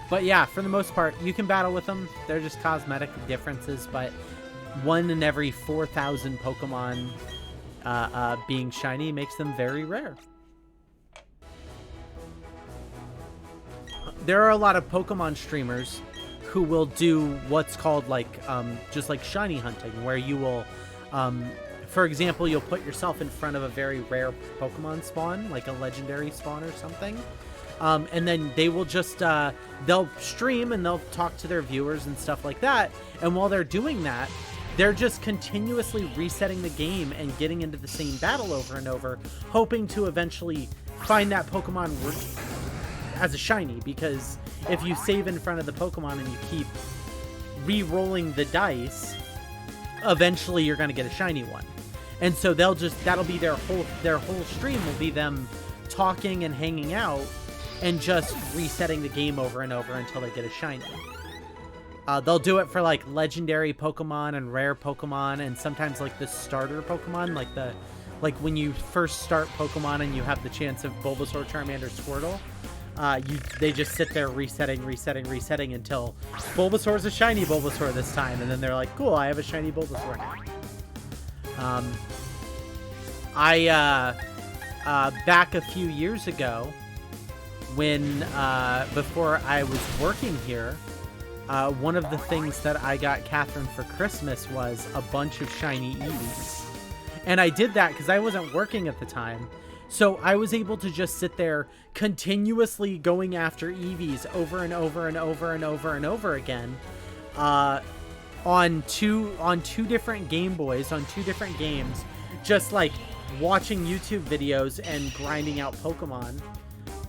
But yeah, for the most part, you can battle with them. They're just cosmetic differences, but 1 in every 4,000 Pokemon being shiny makes them very rare. There are a lot of Pokemon streamers who will do what's called like just like shiny hunting, where you will, for example, you'll put yourself in front of a very rare Pokemon spawn, like a legendary spawn or something. And then they will just, they'll stream and they'll talk to their viewers and stuff like that. And while they're doing that, they're just continuously resetting the game and getting into the same battle over and over, hoping to eventually find that Pokemon as a shiny. Because if you save in front of the Pokemon and you keep re-rolling the dice, eventually you're going to get a shiny one. And so that'll be their whole stream will be them talking and hanging out and just resetting the game over and over until they get a shiny. They'll do it for like legendary Pokemon and rare Pokemon, and sometimes like the starter Pokemon, like when you first start Pokemon and you have the chance of Bulbasaur, Charmander, Squirtle. They just sit there resetting until Bulbasaur's a shiny Bulbasaur this time, and then they're like, cool, I have a shiny Bulbasaur now. Back a few years ago, when before I was working here, one of the things that I got Catherine for Christmas was a bunch of shiny Eevees. And I did that because I wasn't working at the time. So I was able to just sit there continuously going after Eevees over and over and over and over and over again on two different Game Boys, on 2 different games, just like watching YouTube videos and grinding out Pokemon.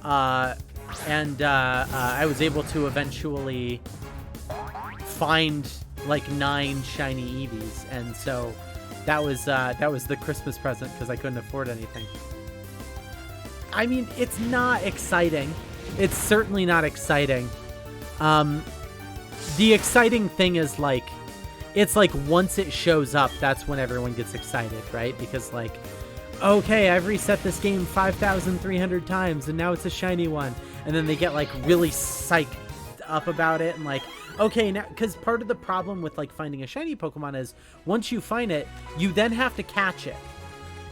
I was able to eventually find like 9 shiny Eevees, and so that was the Christmas present because I couldn't afford anything. I mean, it's not exciting. It's certainly not exciting. The exciting thing is like, it's like once it shows up, that's when everyone gets excited, right? Because like, okay, I've reset this game 5,300 times and now it's a shiny one. And then they get like really psyched up about it and like, okay, now, because part of the problem with like finding a shiny Pokemon is once you find it, you then have to catch it.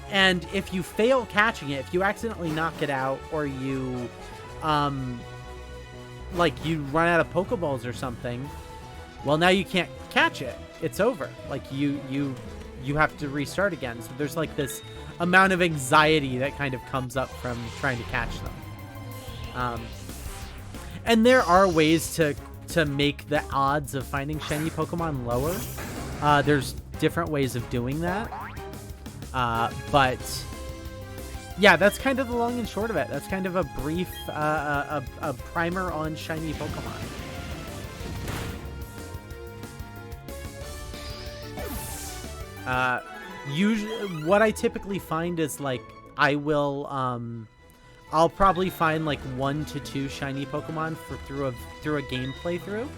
And if you fail catching it, if you accidentally knock it out or you, like you run out of Pokeballs or something, well, now you can't catch it. It's over. Like you have to restart again. So there's like this amount of anxiety that kind of comes up from trying to catch them. And there are ways to make the odds of finding shiny Pokemon lower. There's different ways of doing that. But yeah, that's kind of the long and short of it. That's kind of a brief, a primer on shiny Pokemon. Usually, what I typically find is like, I'll probably find like 1 to 2 shiny Pokemon through a game playthrough.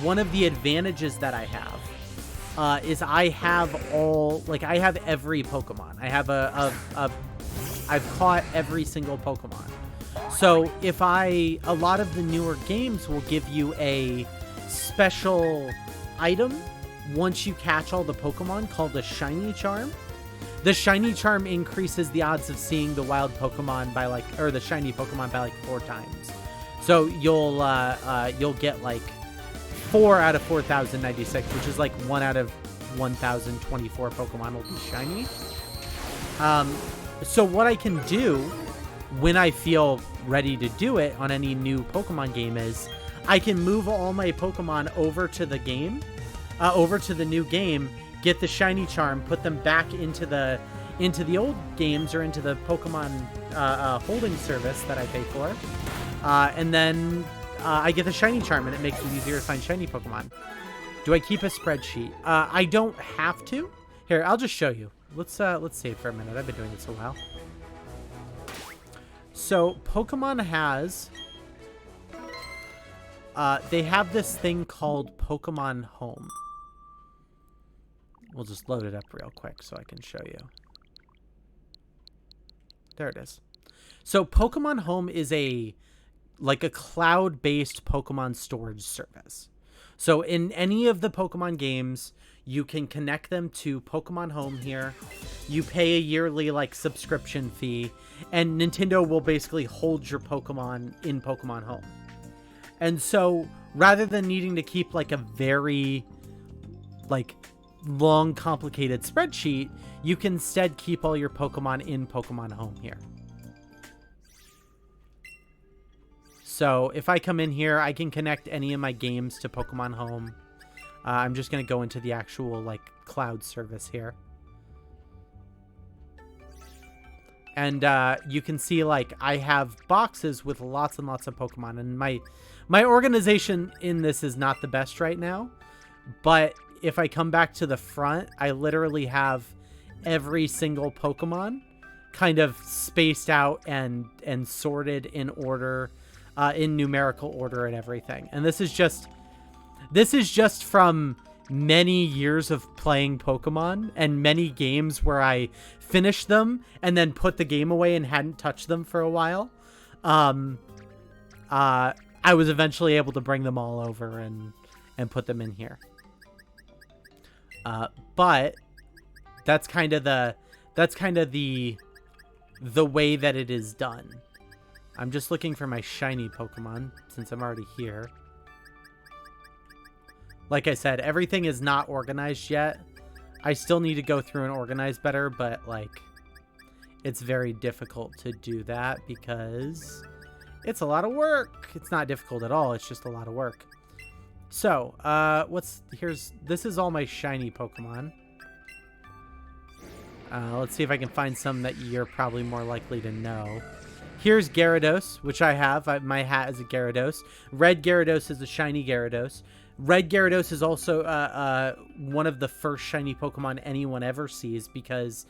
One of the advantages that I have is I have every Pokemon. I've caught every single Pokemon. So a lot of the newer games will give you a special item once you catch all the Pokemon called the Shiny Charm. The Shiny Charm increases the odds of seeing the wild Pokemon or the shiny Pokemon by like 4 times. So you'll get like 4 out of 4,096, which is like 1 out of 1,024 Pokemon will be shiny. So what I can do when I feel ready to do it on any new Pokemon game is I can move all my Pokemon over to the game, over to the new game, get the shiny charm, put them back into the old games or into the Pokemon holding service that I pay for, and then I get the shiny charm, and it makes it easier to find shiny Pokemon. Do I keep a spreadsheet? I don't have to. Here, I'll just show you. Let's save for a minute. I've been doing this a while. So Pokemon has they have this thing called Pokemon Home. We'll just load it up real quick so I can show you. There it is. So Pokemon Home is like a cloud-based Pokemon storage service. So in any of the Pokemon games, you can connect them to Pokemon Home here. You pay a yearly like subscription fee, and Nintendo will basically hold your Pokemon in Pokemon Home. And so rather than needing to keep like a very like long complicated spreadsheet, you can instead keep all your Pokemon in Pokemon Home here. So if I come in here, I can connect any of my games to Pokemon Home. I'm just going to go into the actual like cloud service here. And you can see like I have boxes with lots and lots of Pokemon, and my organization in this is not the best right now. But if I come back to the front, I literally have every single Pokemon kind of spaced out and sorted in order, in numerical order and everything. And this is just from many years of playing Pokemon and many games where I finished them and then put the game away and hadn't touched them for a while. I was eventually able to bring them all over and put them in here. But that's kind of the way that it is done. I'm just looking for my shiny Pokemon since I'm already here. Like I said, everything is not organized yet. I still need to go through and organize better, but like it's very difficult to do that because it's a lot of work. It's not difficult at all. It's just a lot of work. So, this is all my shiny Pokemon. Let's see if I can find some that you're probably more likely to know. Here's Gyarados, which I have. My hat is a Gyarados. Red Gyarados is a shiny Gyarados. Red Gyarados is also one of the first shiny Pokemon anyone ever sees because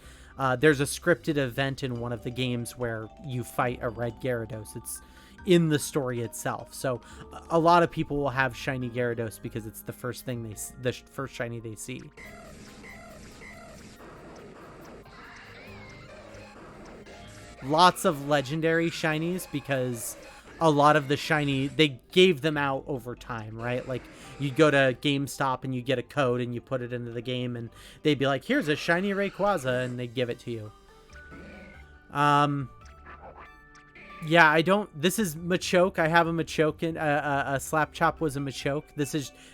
there's a scripted event in one of the games where you fight a Red Gyarados. It's in the story itself. So a lot of people will have shiny Gyarados because it's the first thing the first shiny they see. Lots of legendary shinies because a lot of the shiny, they gave them out over time, right? Like you go to GameStop and you get a code and you put it into the game and they'd be like, here's a shiny Rayquaza, and they give it to you. Yeah, this is Machoke. I have a Machoke, and a Slapchop was a Machoke.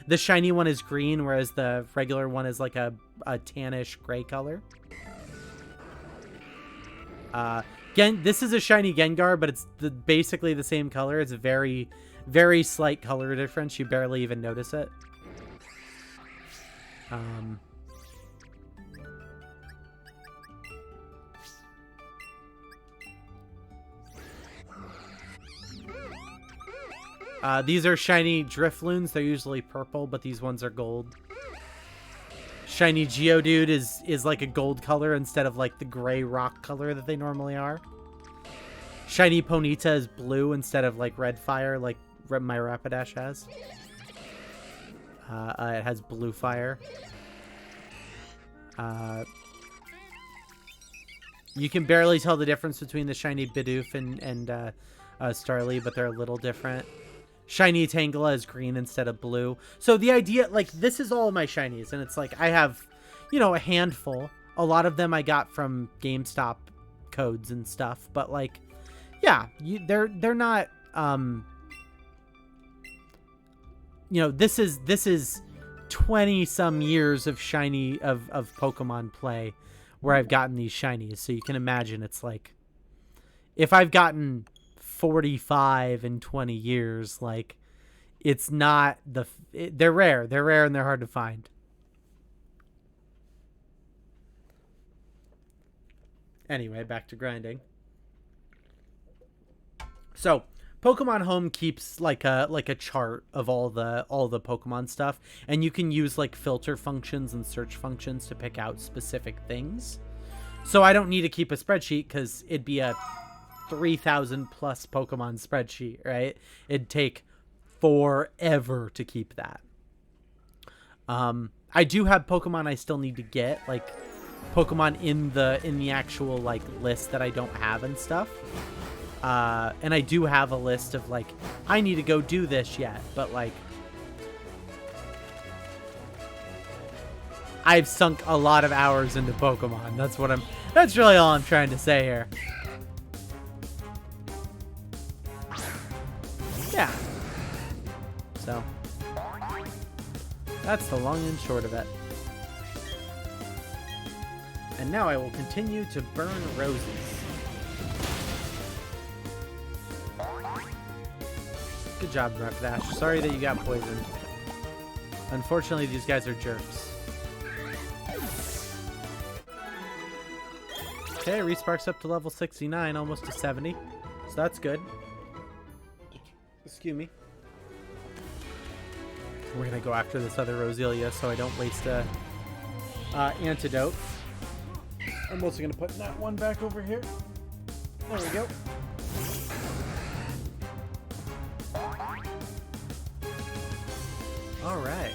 The shiny one is green, whereas the regular one is like a tannish gray color. This is a shiny Gengar, but it's basically the same color. It's a very, very slight color difference. You barely even notice it. These are shiny Drifloons. They're usually purple, but these ones are gold. Shiny Geodude is like a gold color instead of like the gray rock color that they normally are. Shiny Ponyta is blue instead of like red fire like my Rapidash has. It has blue fire. You can barely tell the difference between the shiny Bidoof and Starly, but they're a little different. Shiny Tangela is green instead of blue. So the idea, like, this is all of my shinies, and it's like I have, a handful. A lot of them I got from GameStop codes and stuff, but like, yeah, they're not. This is 20 some years of shiny of Pokemon play where I've gotten these shinies. So you can imagine it's like if I've gotten 45 in 20 years, like it's not they're rare and they're hard to find. Anyway, back to grinding. So, Pokemon Home keeps like a chart of all the Pokemon stuff, and you can use like filter functions and search functions to pick out specific things. So I don't need to keep a spreadsheet because it'd be a 3,000 plus Pokemon spreadsheet, right? It'd take forever to keep that. I do have Pokemon I still need to get, like Pokemon in the actual like list that I don't have and stuff. And I do have a list of like, I need to go do this yet, but like I've sunk a lot of hours into Pokemon. That's really all I'm trying to say here. Yeah. So that's the long and short of it. And now I will continue to burn roses. Good job, Repdash. Sorry that you got poisoned. Unfortunately, these guys are jerks. Okay, Respark's up to level 69, almost to 70. So that's good. Excuse me. We're gonna go after this other Roselia so I don't waste a antidote. I'm also gonna put that one back over here. There we go. All right.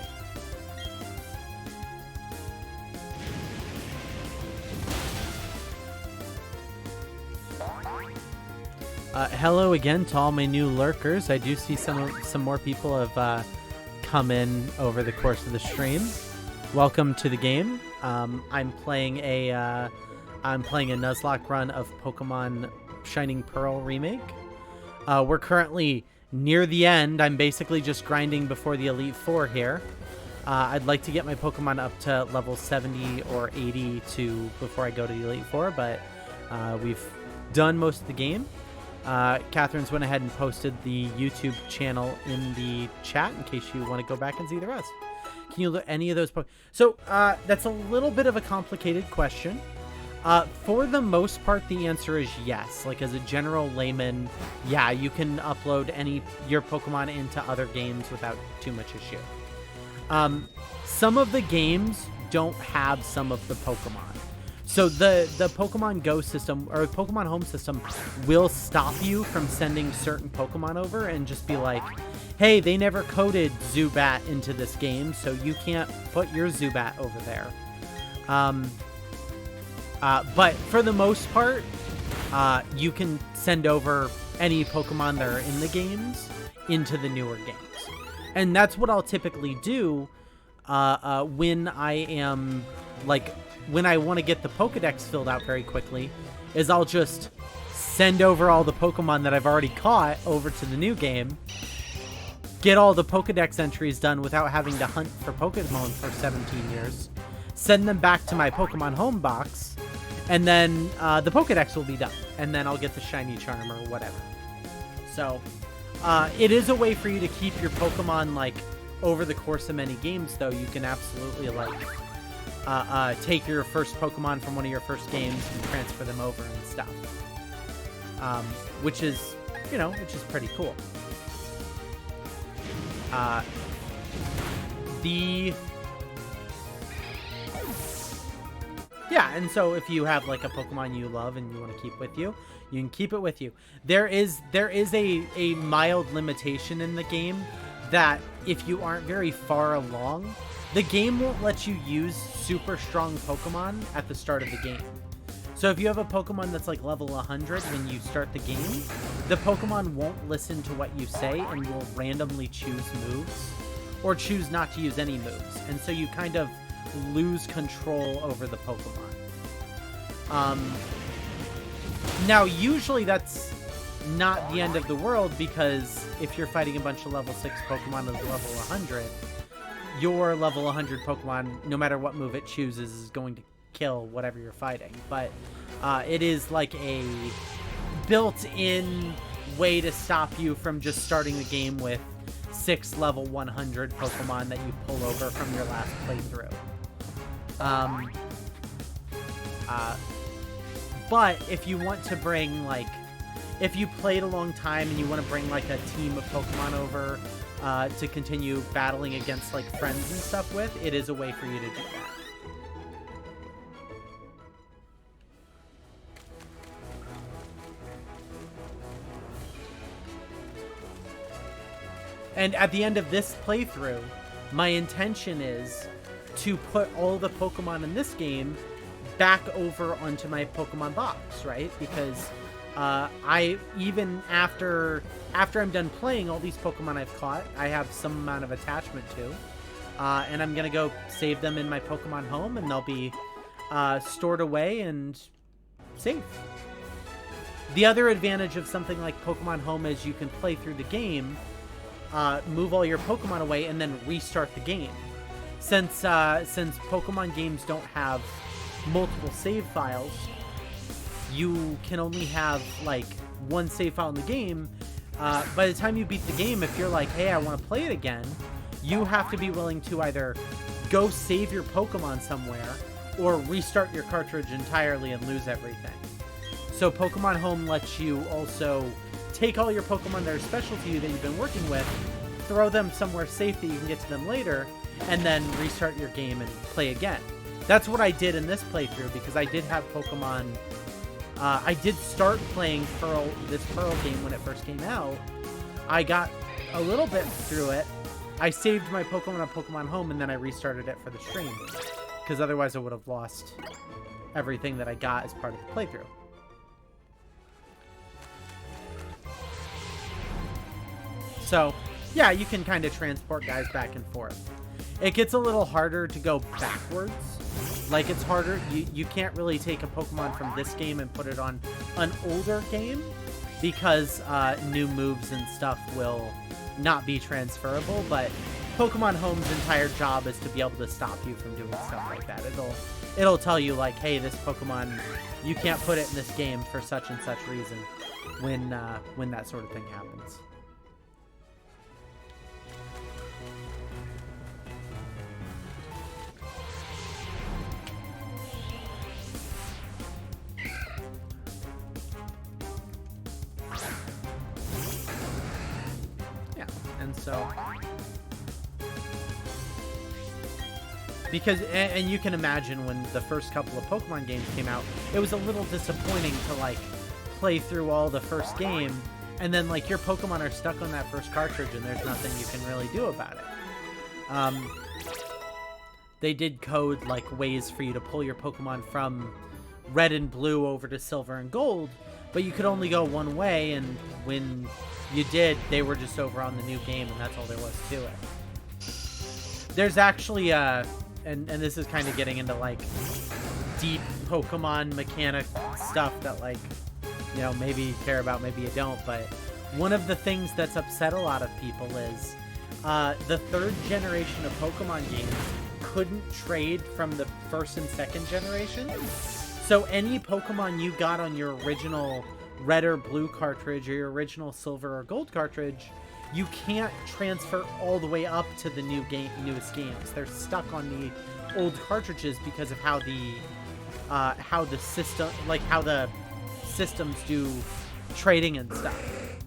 Hello again to all my new lurkers. I do see some more people have come in over the course of the stream. Welcome to the game. I'm playing a Nuzlocke run of Pokemon Shining Pearl Remake. We're currently near the end. I'm basically just grinding before the Elite Four here. I'd like to get my Pokemon up to level 70 or 80 before I go to the Elite Four, but we've done most of the game. Catherine's went ahead and posted the YouTube channel in the chat in case you want to go back and see the rest. Can you look any of those? So that's a little bit of a complicated question. For the most part, the answer is yes. Like as a general layman, yeah, you can upload your Pokemon into other games without too much issue. Some of the games don't have some of the Pokemon. So the Pokemon Go system or Pokemon Home system will stop you from sending certain Pokemon over and just be like, hey, they never coded Zubat into this game, so you can't put your Zubat over there. But for the most part, you can send over any Pokemon that are in the games into the newer games. And that's what I'll typically do when I am, like, when I want to get the Pokedex filled out very quickly, is I'll just send over all the Pokemon that I've already caught over to the new game, get all the Pokedex entries done without having to hunt for Pokemon for 17 years, send them back to my Pokemon Home box, and then the Pokedex will be done, and then I'll get the shiny charm or whatever. So it is a way for you to keep your Pokemon, like, over the course of many games, though. You can absolutely, like, take your first Pokemon from one of your first games and transfer them over and stuff. Which is pretty cool. Yeah, and so if you have like a Pokemon you love and you want to keep with you, you can keep it with you. There is a mild limitation in the game that if you aren't very far along, the game won't let you use super strong Pokemon at the start of the game. So if you have a Pokemon that's like level 100 when you start the game, the Pokemon won't listen to what you say and will randomly choose moves or choose not to use any moves. And so you kind of lose control over the Pokemon. Now, usually that's not the end of the world, because if you're fighting a bunch of level 6 Pokemon at level 100, your level 100 Pokemon, no matter what move it chooses, is going to kill whatever you're fighting. But it is like a built-in way to stop you from just starting the game with 6 level 100 Pokemon that you pull over from your last playthrough. But if you want to bring, like, if you played a long time and you want to bring, like, a team of Pokemon over to continue battling against, like, friends and stuff with, it is a way for you to do that. And at the end of this playthrough, my intention is to put all the Pokemon in this game back over onto my Pokemon box, right? Because I, even after I'm done playing all these Pokemon I've caught, I have some amount of attachment to. And I'm going to go save them in my Pokemon home, and they'll be stored away and safe. The other advantage of something like Pokemon Home is you can play through the game, move all your Pokemon away, and then restart the game. Since Pokemon games don't have multiple save files, you can only have, like, one save file in the game. By the time you beat the game, if you're like, hey, I want to play it again, you have to be willing to either go save your Pokemon somewhere or restart your cartridge entirely and lose everything. So Pokemon Home lets you also take all your Pokemon that are special to you that you've been working with, throw them somewhere safe that you can get to them later, and then restart your game and play again. That's what I did in this playthrough, because I did have Pokemon. I did start playing this Pearl game when it first came out. I got a little bit through it. I saved my Pokemon on Pokemon Home, and then I restarted it for the stream, because otherwise I would have lost everything that I got as part of the playthrough. So, yeah, you can kind of transport guys back and forth. It gets a little harder to go backwards. Like, it's harder. You can't really take a Pokemon from this game and put it on an older game, because new moves and stuff will not be transferable. But Pokemon Home's entire job is to be able to stop you from doing stuff like that. It'll tell you, like, hey, this Pokemon, you can't put it in this game for such and such reason when that sort of thing happens. And so, because, and you can imagine when the first couple of Pokemon games came out, it was a little disappointing to, like, play through all the first game, and then, like, your Pokemon are stuck on that first cartridge and there's nothing you can really do about it. They did code, like, ways for you to pull your Pokemon from Red and Blue over to Silver and Gold, but you could only go one way, and when you did, they were just over on the new game, and that's all there was to it. There's actually, and this is kind of getting into, like, deep Pokemon mechanic stuff that, like, you know, maybe you care about, maybe you don't, but one of the things that's upset a lot of people is the third generation of Pokemon games couldn't trade from the first and second generation. So any Pokemon you got on your original Red or Blue cartridge or your original Silver or Gold cartridge, you can't transfer all the way up to the newest games. They're stuck on the old cartridges because of how the systems do trading and stuff.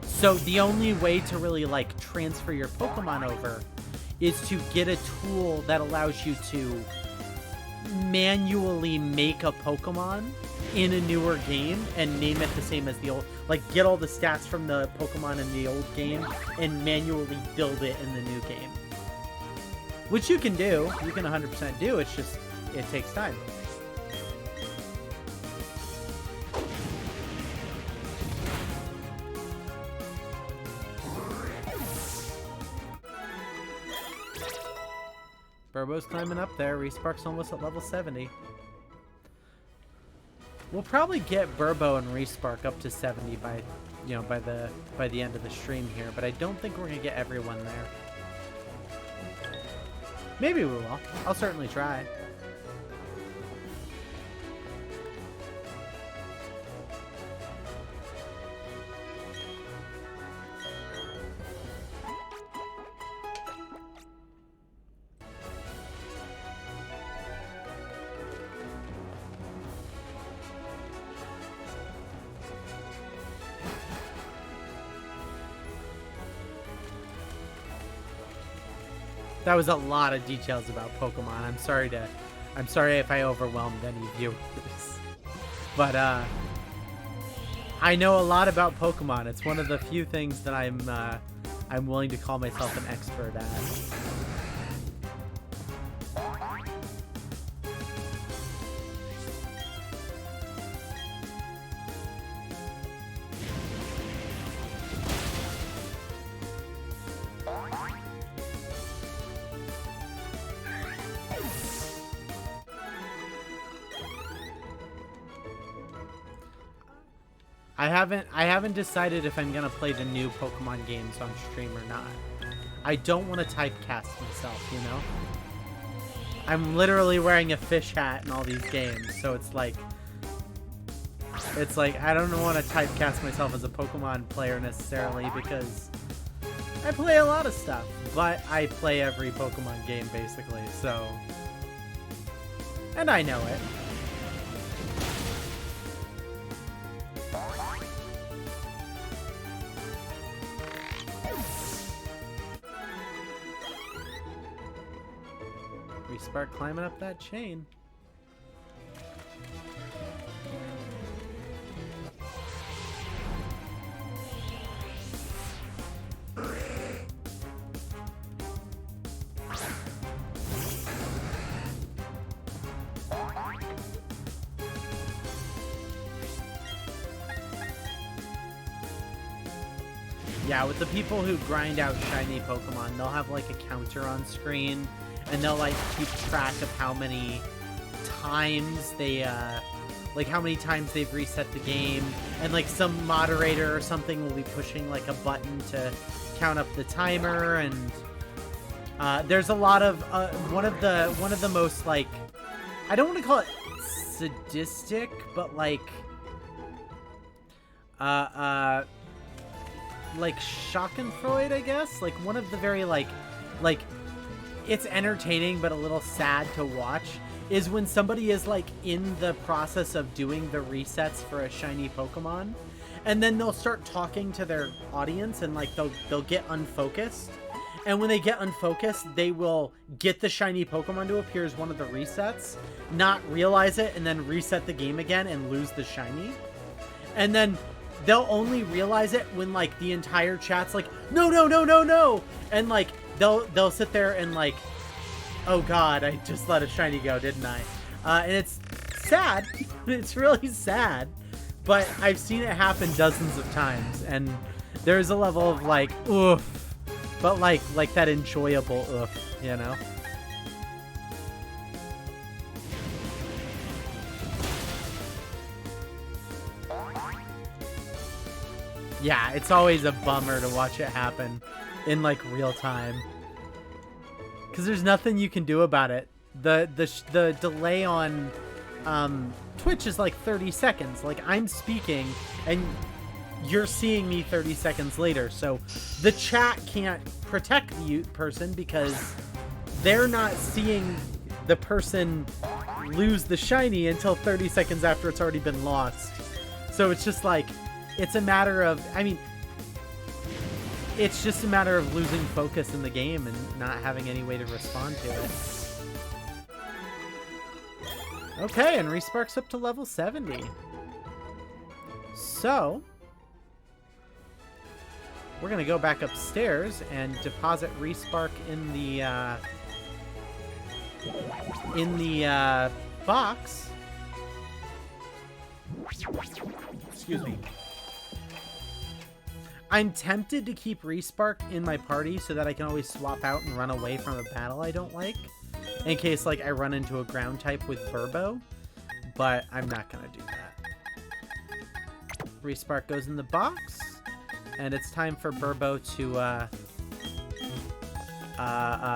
So the only way to really, like, transfer your Pokemon over is to get a tool that allows you to manually make a Pokemon in a newer game and name it the same as the old, like, get all the stats from the Pokemon in the old game and manually build it in the new game. Which you can do, you can 100% do, it's just, it takes time. Burbo's climbing up there. Respark's almost at level 70. We'll probably get Burbo and Respark up to 70 by the end of the stream here, but I don't think we're gonna get everyone there. Maybe we will. I'll certainly try. that was a lot of details about Pokemon. I'm sorry if I overwhelmed any viewers. But I know a lot about Pokemon. It's one of the few things that I'm willing to call myself an expert at. I haven't decided if I'm gonna play the new Pokemon games on stream or not. I don't want to typecast myself, you know? I'm literally wearing a fish hat in all these games, so it's like I don't want to typecast myself as a Pokemon player necessarily, because I play a lot of stuff, but I play every Pokemon game basically, so, and I know it. We start climbing up that chain. Yeah, with the people who grind out shiny Pokemon, they'll have like a counter on screen, and they'll like keep track of how many times they like how many times they've reset the game, and like some moderator or something will be pushing like a button to count up the timer. And there's a lot of one of the most, like, I don't want to call it sadistic, but like Schadenfreude, I guess, like one of the very like it's entertaining but a little sad to watch is when somebody is like in the process of doing the resets for a shiny Pokemon, and then they'll start talking to their audience, and like they'll get unfocused, and when they get unfocused, they will get the shiny Pokemon to appear as one of the resets, not realize it, and then reset the game again and lose the shiny. And then they'll only realize it when like the entire chat's like, no, no, no, no, no, and like they'll sit there and like, oh god, I just let a shiny go, didn't I? And it's sad. It's really sad, but I've seen it happen dozens of times, and there's a level of like oof, but like that enjoyable oof, you know? Yeah, it's always a bummer to watch it happen in like real time, because there's nothing you can do about it. The delay on Twitch is like 30 seconds. Like, I'm speaking and you're seeing me 30 seconds later, so the chat can't protect the person because they're not seeing the person lose the shiny until 30 seconds after it's already been lost. So it's just like, it's a matter of, I mean, it's just a matter of losing focus in the game and not having any way to respond to it. Okay, and Respark's up to level 70. So, we're gonna go back upstairs and deposit Respark in the box. Excuse me. I'm tempted to keep Respark in my party so that I can always swap out and run away from a battle I don't like, in case like I run into a ground type with Burbo, but I'm not gonna do that. Respark goes in the box, and it's time for Burbo to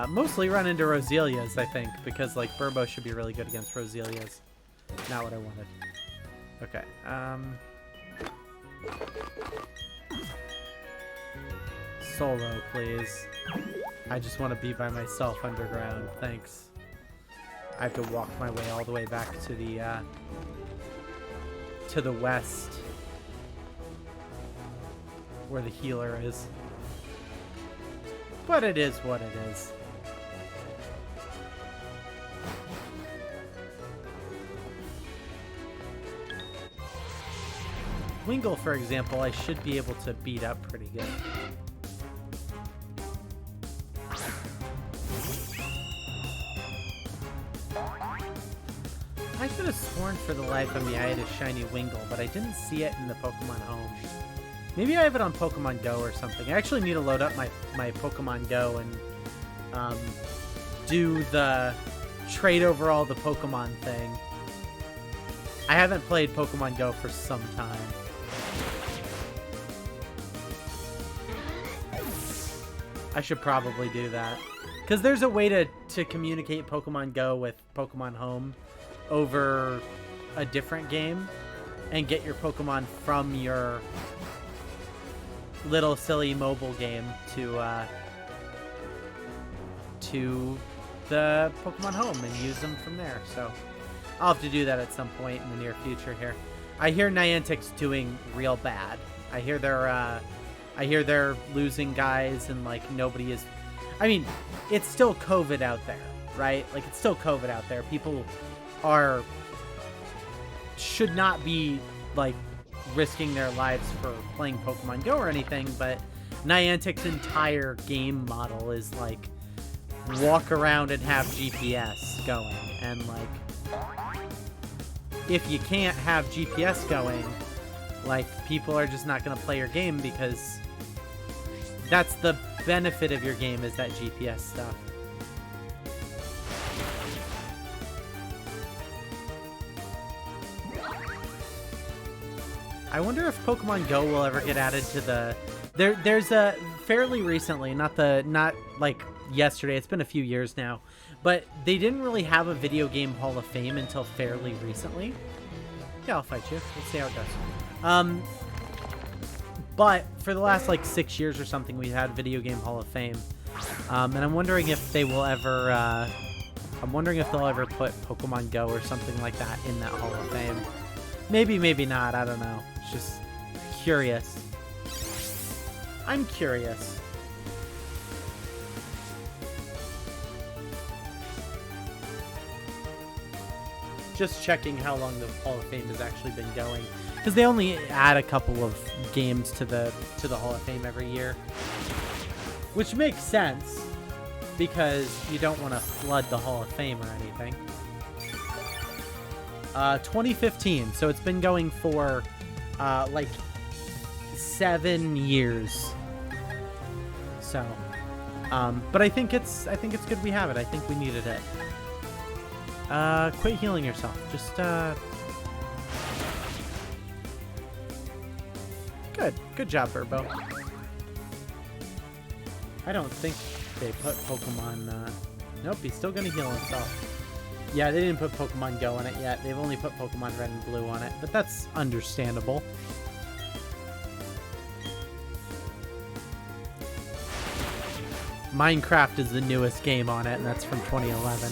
mostly run into Roselia's, I think, because like Burbo should be really good against Roselia's. Not what I wanted. Okay, Solo, please. I just want to be by myself underground. Thanks. I have to walk my way all the way back to the west, where the healer is. But it is what it is. Wingull, for example, I should be able to beat up pretty good. I could have sworn for the life of me I had a shiny Wingull, but I didn't see it in the Pokemon Home. Maybe I have it on Pokemon Go or something. I actually need to load up my Pokemon Go and do the trade over all the Pokemon thing. I haven't played Pokemon Go for some time. I should probably do that. Because there's a way to communicate Pokemon Go with Pokemon Home over a different game and get your Pokemon from your little silly mobile game to the Pokemon Home and use them from there. So I'll have to do that at some point in the near future here. I hear Niantic's doing real bad. I hear they're losing guys and like nobody is. I mean, it's still COVID out there, right? Like it's still COVID out there. People should not be like risking their lives for playing Pokemon Go or anything, but Niantic's entire game model is like walk around and have GPS going, and like if you can't have GPS going, like people are just not going to play your game because that's the benefit of your game, is that GPS stuff. I wonder if Pokemon Go will ever get added to the... There's a fairly recently, not like yesterday, it's been a few years now, but they didn't really have a video game Hall of Fame until fairly recently. Yeah, I'll fight you. Let's see how it goes. But for the last like 6 years or something, we had Video Game Hall of Fame, and I'm wondering if they will ever. I'm wondering if they'll ever put Pokemon Go or something like that in that Hall of Fame. Maybe, maybe not. I don't know. It's just curious. I'm curious. Just checking how long the Hall of Fame has actually been going, because they only add a couple of games to the Hall of Fame every year, which makes sense because you don't want to flood the Hall of Fame or anything. 2015, so it's been going for like 7 years. So, but I think it's good we have it. I think we needed it. Quit healing yourself. Just good job, Burbo. I don't think they put Pokemon. Nope, he's still gonna heal himself. Yeah, they didn't put Pokemon Go on it yet. They've only put Pokemon Red and Blue on it, but that's understandable. Minecraft is the newest game on it, and that's from 2011.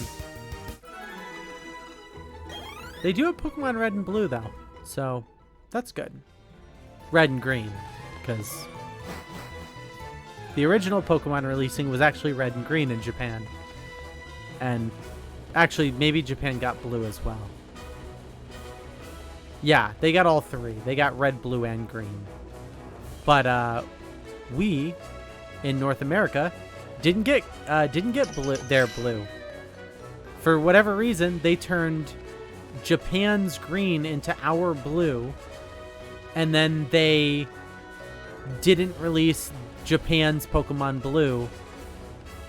They do have Pokemon Red and Blue, though, so that's good. Red and Green, because the original Pokemon releasing was actually Red and Green in Japan. And actually, maybe Japan got Blue as well. Yeah, they got all three. They got Red, Blue, and Green. But we, in North America, didn't get blue, their Blue. For whatever reason, they turned Japan's Green into our Blue, and then they didn't release Japan's Pokemon Blue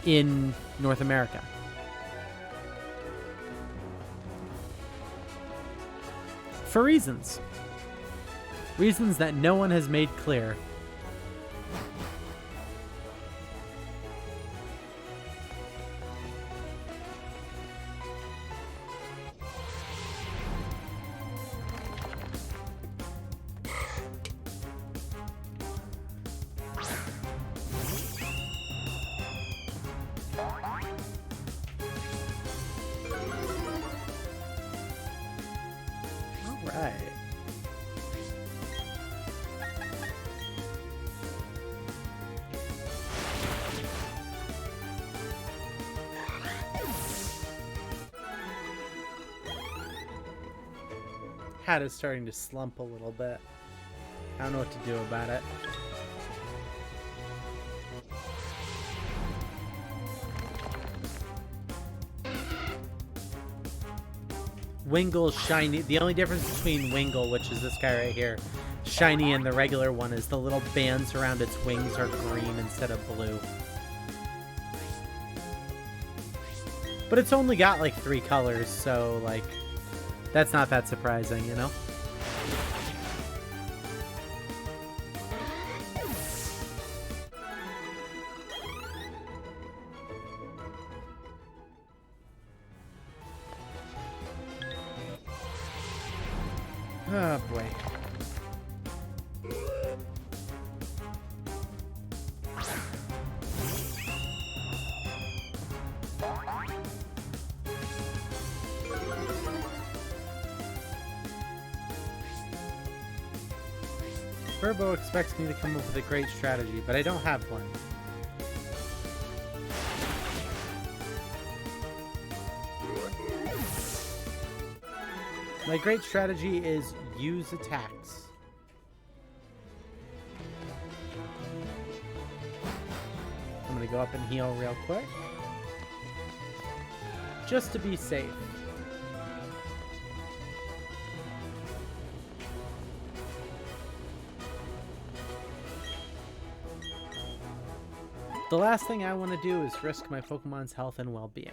in North America. For reasons. Reasons that no one has made clear. Right. Hat is starting to slump a little bit. I don't know what to do about it. Wingle's shiny. The only difference between Wingle, which is this guy right here, shiny, and the regular one is the little bands around its wings are green instead of blue. But it's only got like 3 colors, so like that's not that surprising, you know? Oh boy. Burbo expects me to come up with a great strategy, but I don't have one. My great strategy is use attacks. I'm gonna go up and heal real quick. Just to be safe. The last thing I want to do is risk my Pokemon's health and well-being.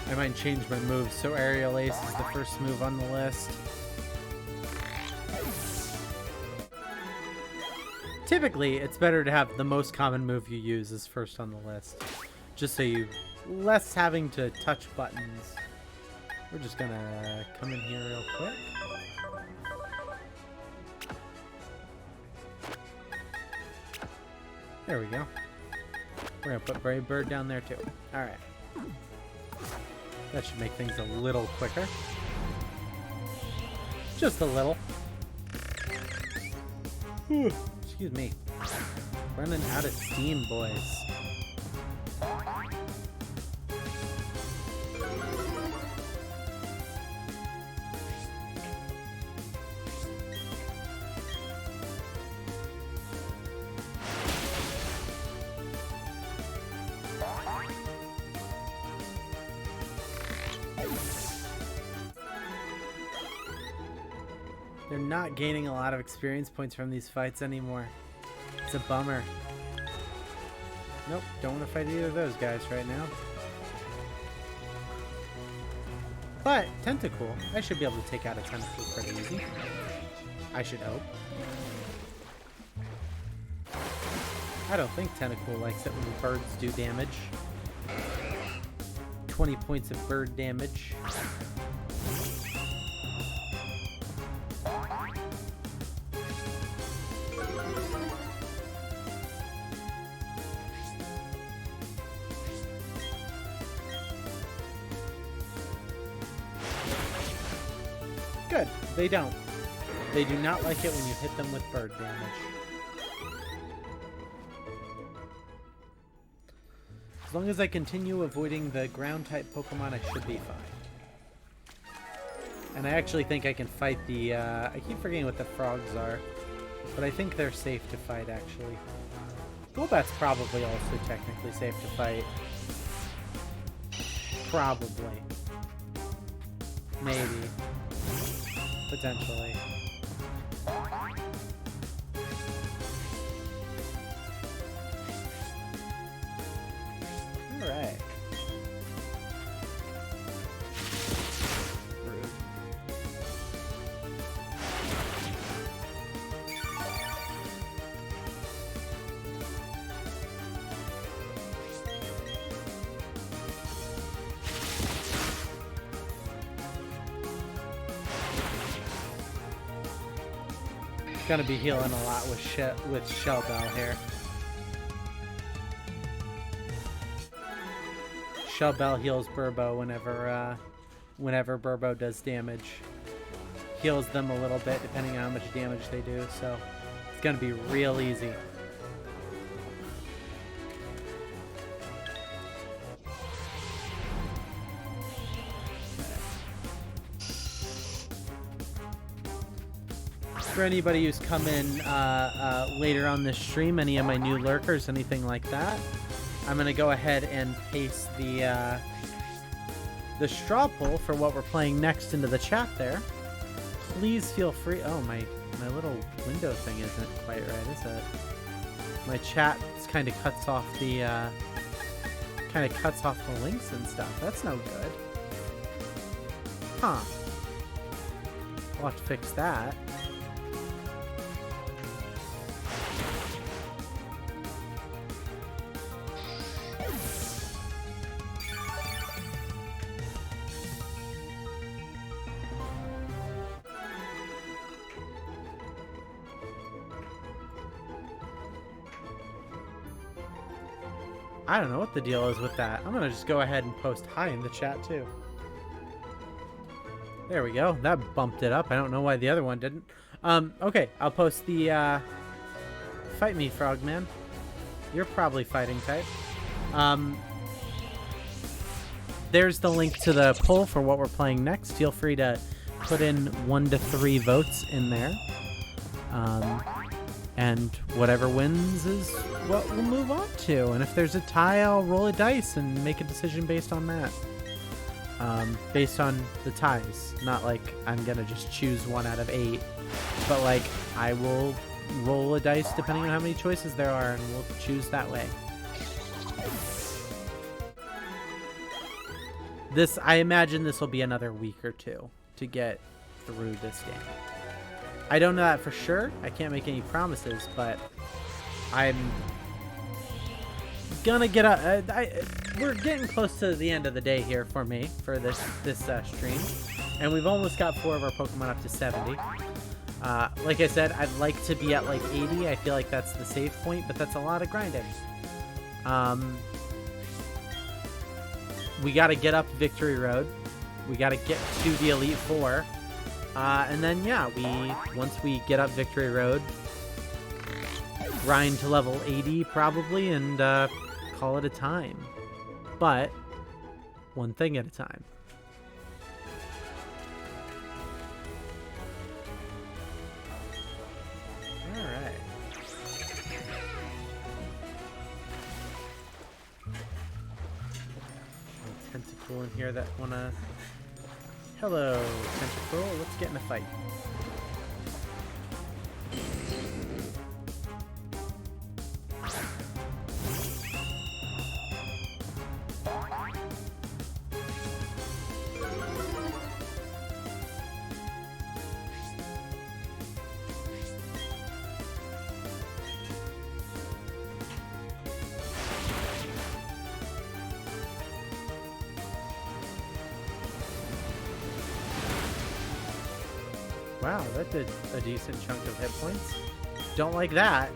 I might change my moves so Aerial Ace is the first move on the list. Typically, it's better to have the most common move you use as first on the list, just so you less having to touch buttons. We're just gonna come in here real quick. There we go. We're gonna put Brave Bird down there too. Alright. That should make things a little quicker. Just a little. Whew, excuse me. Running out of steam, boys. They're not gaining a lot of experience points from these fights anymore. It's a bummer. Nope, don't want to fight either of those guys right now. But, Tentacool. I should be able to take out a Tentacool pretty easy. I should hope. I don't think Tentacool likes it when birds do damage. 20 points of bird damage. Good. They don't. They do not like it when you hit them with bird damage. As long as I continue avoiding the ground-type Pokemon, I should be fine. And I actually think I can fight the, I keep forgetting what the frogs are, but I think they're safe to fight, actually. Golbat's probably also technically safe to fight. Probably. Maybe. Potentially. Alright. Rude. Gonna be healing a lot with Shell Bell here. Shell Bell heals Burbo whenever Burbo does damage. Heals them a little bit depending on how much damage they do, so it's gonna be real easy. For anybody who's come in later on this stream, any of my new lurkers, anything like that, I'm gonna go ahead and paste the straw poll for what we're playing next into the chat there. Please feel free. Oh, my little window thing isn't quite right, is it? My chat kind of cuts off the links and stuff. That's no good. Huh. We'll have to fix that. I don't know what the deal is with that. I'm gonna just go ahead and post hi in the chat too. There we go. That bumped it up. I don't know why the other one didn't. Okay, I'll post the fight me, Frogman. You're probably fighting type. There's the link to the poll for what we're playing next. Feel free to put in 1 to 3 votes in there. And whatever wins is what we'll move on to. And if there's a tie, I'll roll a dice and make a decision based on that. Based on the ties. Not like I'm gonna just choose 1 out of 8. But like, I will roll a dice depending on how many choices there are, and we'll choose that way. I imagine this will be another week or 2 to get through this game. I don't know that for sure. I can't make any promises, but I'm gonna get we're getting close to the end of the day here for me for this stream, and we've almost got 4 of our Pokemon up to 70. Like I said, I'd like to be at like 80. I feel like that's the save point, but that's a lot of grinding. We got to get up Victory Road. We got to get to the Elite Four. And then, yeah, once we get up Victory Road, grind to level 80 probably, and call it a time. But one thing at a time. All right. A tentacle in here that wanna. Hello, Tentacle. Let's get in a fight. Wow, that did a decent chunk of hit points. Don't like that.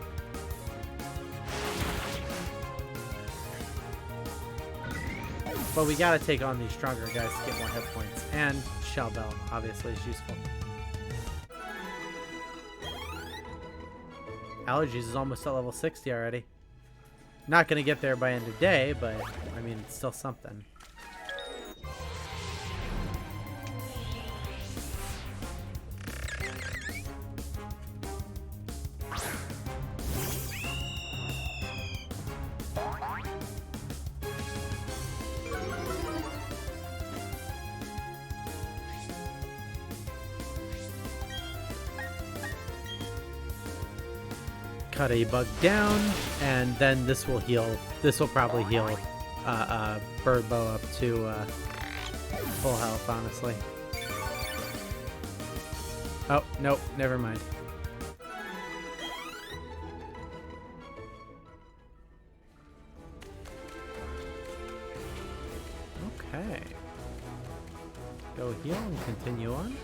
But we gotta take on these stronger guys to get more hit points. And Shell Bell, obviously, is useful. Allergies is almost at level 60 already. Not gonna get there by end of day, but I mean, it's still something. Cut a bug down, and then this will heal. This will probably heal Birdbow up to full health, honestly. Oh, nope, never mind. Okay. Go heal and continue on.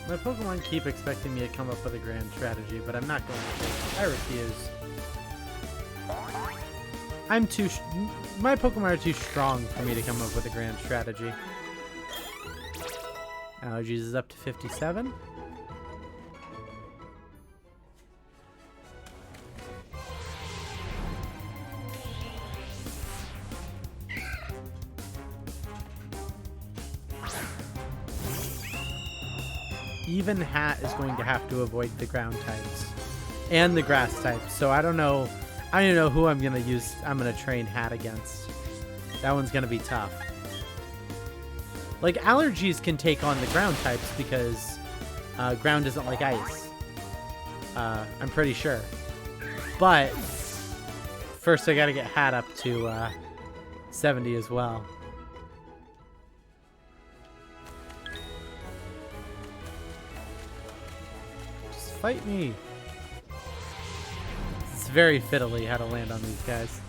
My Pokemon keep expecting me to come up with a grand strategy, but I'm not going to. I refuse. My Pokemon are too strong for me to come up with a grand strategy. Allergies is up to 57. Even Hat is going to have to avoid the ground types and the grass types. So I don't know who I'm gonna use. I'm gonna train Hat against. That one's gonna be tough. Like, allergies can take on the ground types because ground doesn't like ice. I'm pretty sure. But first I gotta get Hat up to 70 as well. Just fight me. It's very fiddly how to land on these guys.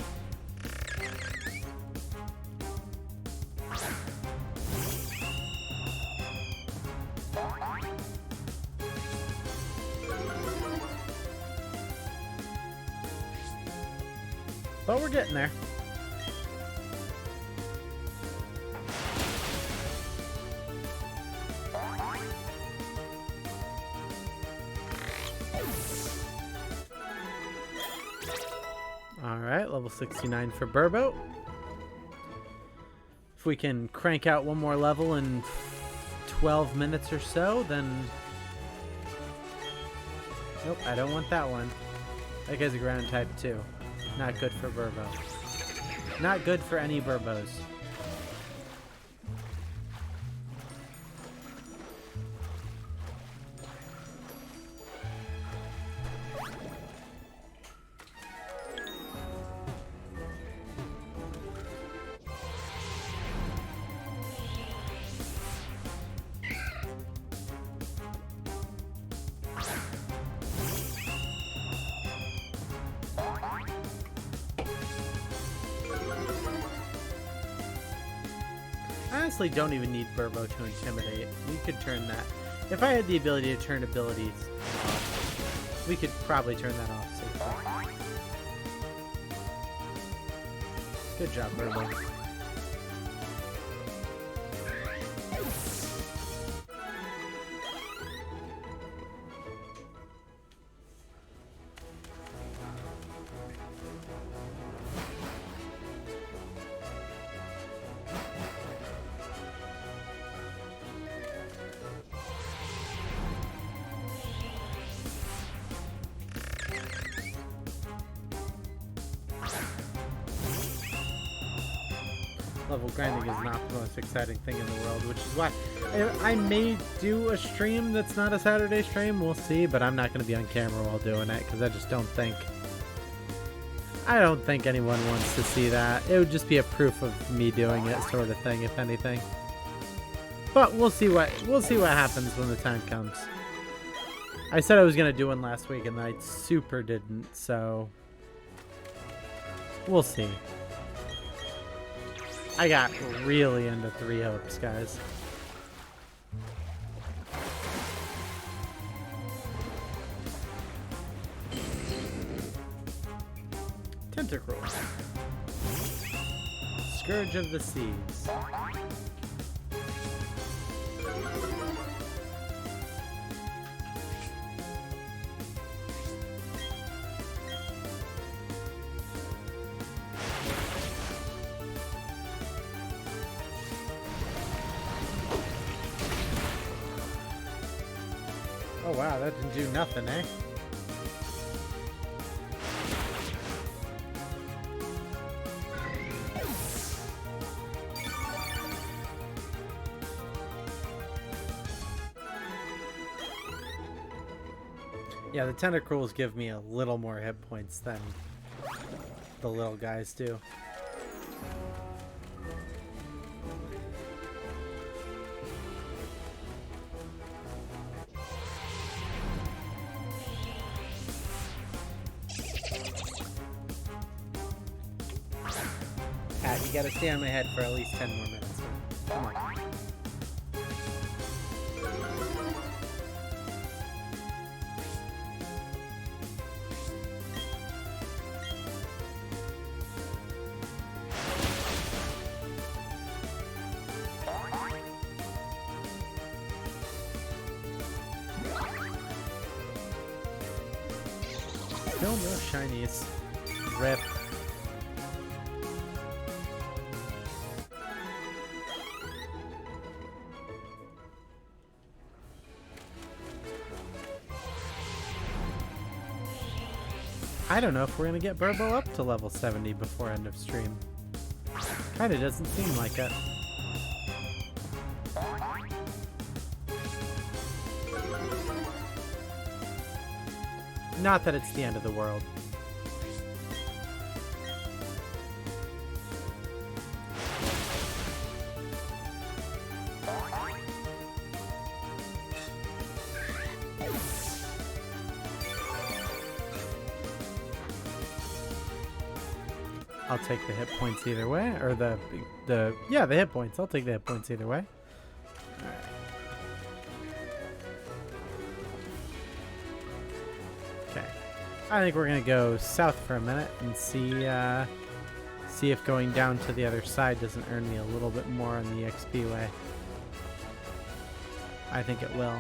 But we're getting there. Alright, level 69 for Burbo. If we can crank out one more level in 12 minutes or so, then... Nope, I don't want that one. That guy's a ground type too. Not good for Burbo. Not good for any Burbos. I honestly don't even need Burbo to intimidate. We could turn that. If I had the ability to turn abilities off, we could probably turn that off safely. Good job, Burbo. Level grinding is not the most exciting thing in the world, which is why I may do a stream that's not a Saturday stream. We'll see, but I'm not going to be on camera while doing it because I just don't think anyone wants to see that. It would just be a proof of me doing it sort of thing, if anything. But we'll see what happens when the time comes. I said I was going to do one last week and I super didn't, so we'll see. I got really into 3 hopes, guys. Tentacruel. Scourge of the Seas. Oh wow, that didn't do nothing, eh? Yeah, the Tentacruels give me a little more hit points than the little guys do. You gotta stay on my head for at least 10 more minutes. Come on. Still no shinies. Rip. I don't know if we're gonna get Burbo up to level 70 before end of stream. Kinda doesn't seem like it. Not that it's the end of the world. I'll take the hit points either way, or the hit points. I'll take the hit points either way. All right. Okay, I think we're gonna go south for a minute and see if going down to the other side doesn't earn me a little bit more on the XP way. I think it will.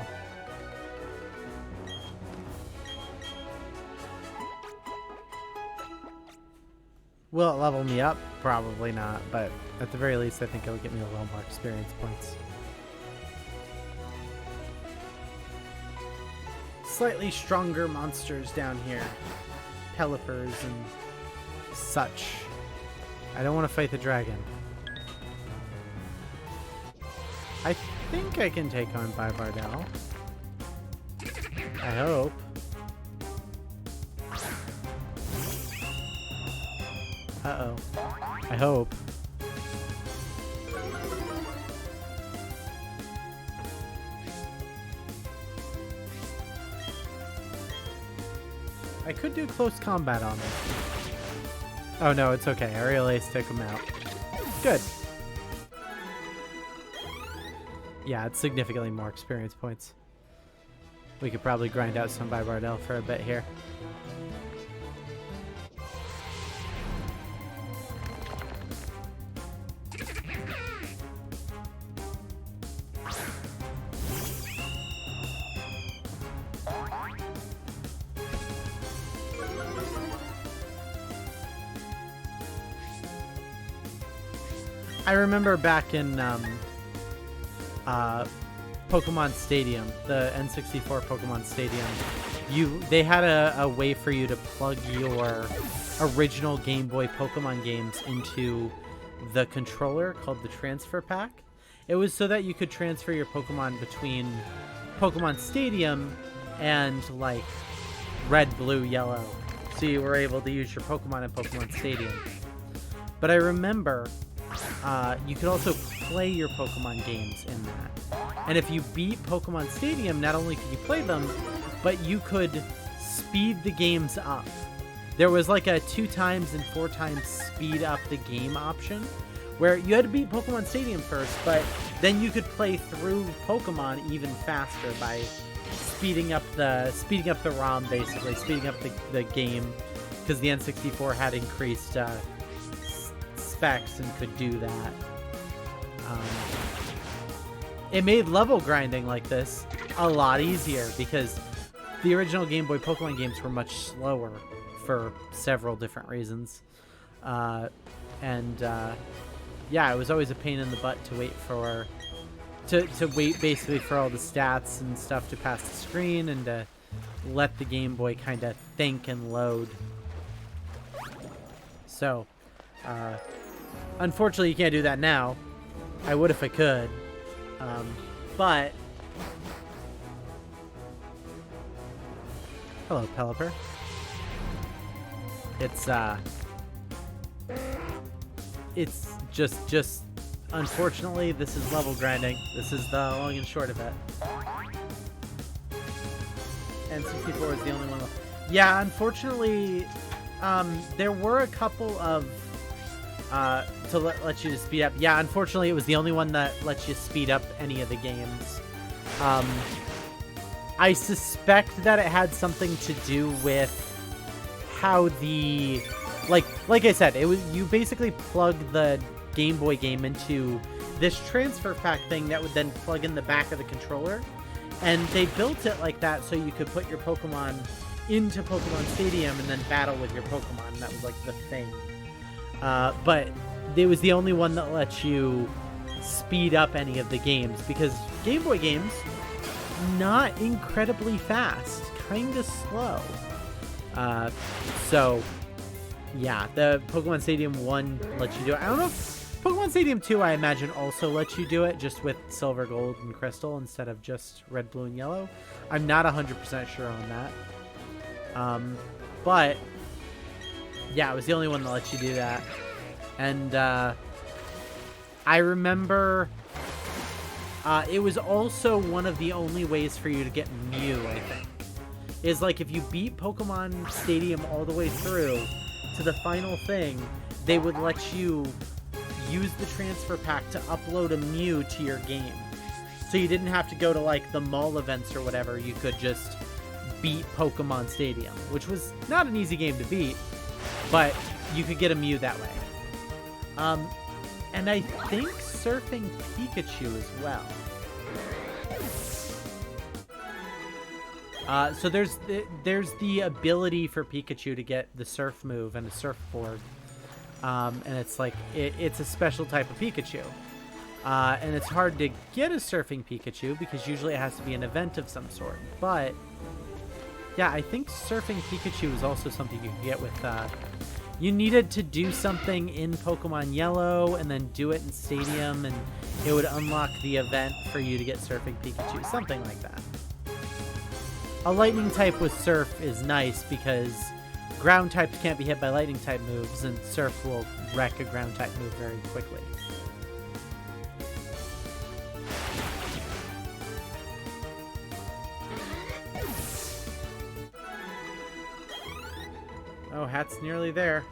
Will it level me up? Probably not, but at the very least I think it'll get me a little more experience points. Slightly stronger monsters down here. Pelipers and such. I don't want to fight the dragon. I think I can take on Bivardel. I hope. Uh-oh. I hope. I could do close combat on him. Oh no, it's okay. Aerial Ace took him out. Good. Yeah, it's significantly more experience points. We could probably grind out some Bivardel for a bit here. I remember back in Pokemon Stadium, the N64 Pokemon Stadium, they had a way for you to plug your original Game Boy Pokemon games into the controller called the Transfer Pack. It was so that you could transfer your Pokemon between Pokemon Stadium and like Red, Blue, Yellow. So you were able to use your Pokemon in Pokemon Stadium. But I remember you could also play your Pokemon games in that. And if you beat Pokemon Stadium, not only could you play them, but you could speed the games up. There was like a 2 times and 4 times speed up the game option, where you had to beat Pokemon Stadium first, but then you could play through Pokemon even faster by speeding up the ROM, basically speeding up the game, because the N64 had increased specs and could do that. It made level grinding like this a lot easier because the original Game Boy Pokemon games were much slower for several different reasons. Yeah, it was always a pain in the butt to wait for to wait basically for all the stats and stuff to pass the screen and to let the Game Boy kind of think and load. So unfortunately you can't do that now. I would if I could, but hello, Pelipper. It's just unfortunately this is level grinding. This is the long and short of it. And 64 is the only one. Yeah, unfortunately, there were a couple of to let you speed up. Yeah, unfortunately, it was the only one that lets you speed up any of the games. I suspect that it had something to do with how the like I said, it was you basically plug the Game Boy game into this transfer pack thing that would then plug in the back of the controller, and they built it like that so you could put your Pokemon into Pokemon Stadium and then battle with your Pokemon. That was like the thing. But it was the only one that lets you speed up any of the games, because Game Boy games, not incredibly fast, kind of slow. So yeah, the Pokemon Stadium 1 lets you do it. I don't know if Pokemon Stadium 2, I imagine, also lets you do it just with Silver, Gold, and Crystal instead of just Red, Blue, and Yellow. I'm not 100% sure on that. But yeah, it was the only one that lets you do that. And I remember it was also one of the only ways for you to get Mew, I think. Is like if you beat Pokemon Stadium all the way through to the final thing, they would let you use the transfer pack to upload a Mew to your game. So you didn't have to go to like the mall events or whatever. You could just beat Pokemon Stadium, which was not an easy game to beat, but you could get a Mew that way. And I think Surfing Pikachu as well. So there's the ability for Pikachu to get the surf move and a surfboard. And it's like, it's a special type of Pikachu. And it's hard to get a Surfing Pikachu because usually it has to be an event of some sort. But yeah, I think Surfing Pikachu is also something you can get with, you needed to do something in Pokemon Yellow and then do it in Stadium, and it would unlock the event for you to get Surfing Pikachu, something like that. A lightning type with Surf is nice because ground types can't be hit by lightning type moves, and Surf will wreck a ground type move very quickly. Oh, Hat's nearly there.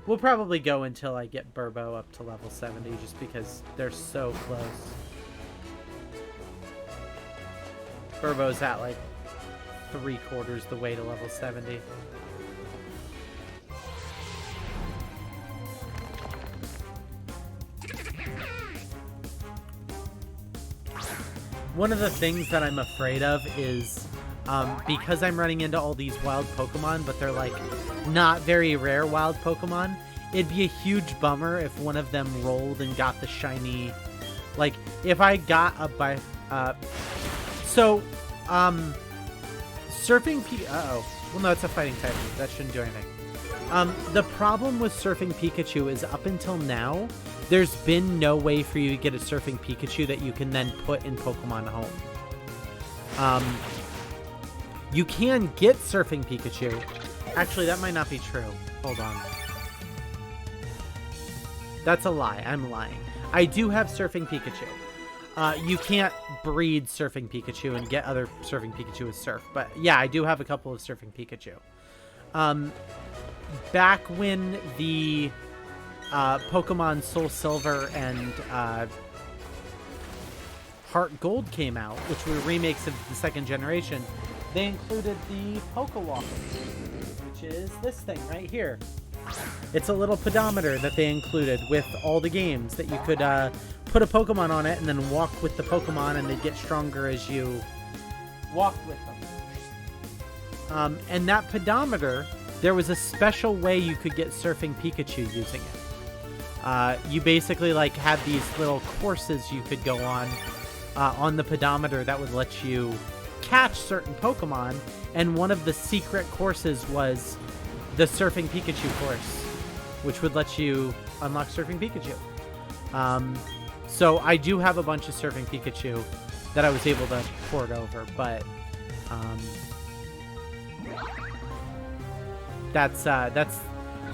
We'll probably go until I get Burbo up to level 70, just because they're so close. Burbo's at like 3/4 the way to level 70. One of the things that I'm afraid of is because I'm running into all these wild Pokemon, but they're like not very rare wild Pokemon, it'd be a huge bummer if one of them rolled and got the shiny. Like if I got a Surfing well, no, it's a fighting type move. That shouldn't do anything. The problem with Surfing Pikachu is up until now, there's been no way for you to get a Surfing Pikachu that you can then put in Pokemon Home. You can get Surfing Pikachu. Actually, that might not be true. Hold on. That's a lie. I'm lying. I do have Surfing Pikachu. You can't breed Surfing Pikachu and get other Surfing Pikachu with Surf. But yeah, I do have a couple of Surfing Pikachu. Back when the Pokemon Soul Silver and Heart Gold came out, which were remakes of the second generation, they included the Pokewalker, which is this thing right here. It's a little pedometer that they included with all the games that you could put a Pokemon on it and then walk with the Pokemon, and they'd get stronger as you walked with them. And that pedometer, there was a special way you could get Surfing Pikachu using it. You basically like had these little courses you could go on the pedometer that would let you catch certain Pokemon, and one of the secret courses was the Surfing Pikachu course, which would let you unlock Surfing Pikachu. So I do have a bunch of Surfing Pikachu that I was able to port over, but that's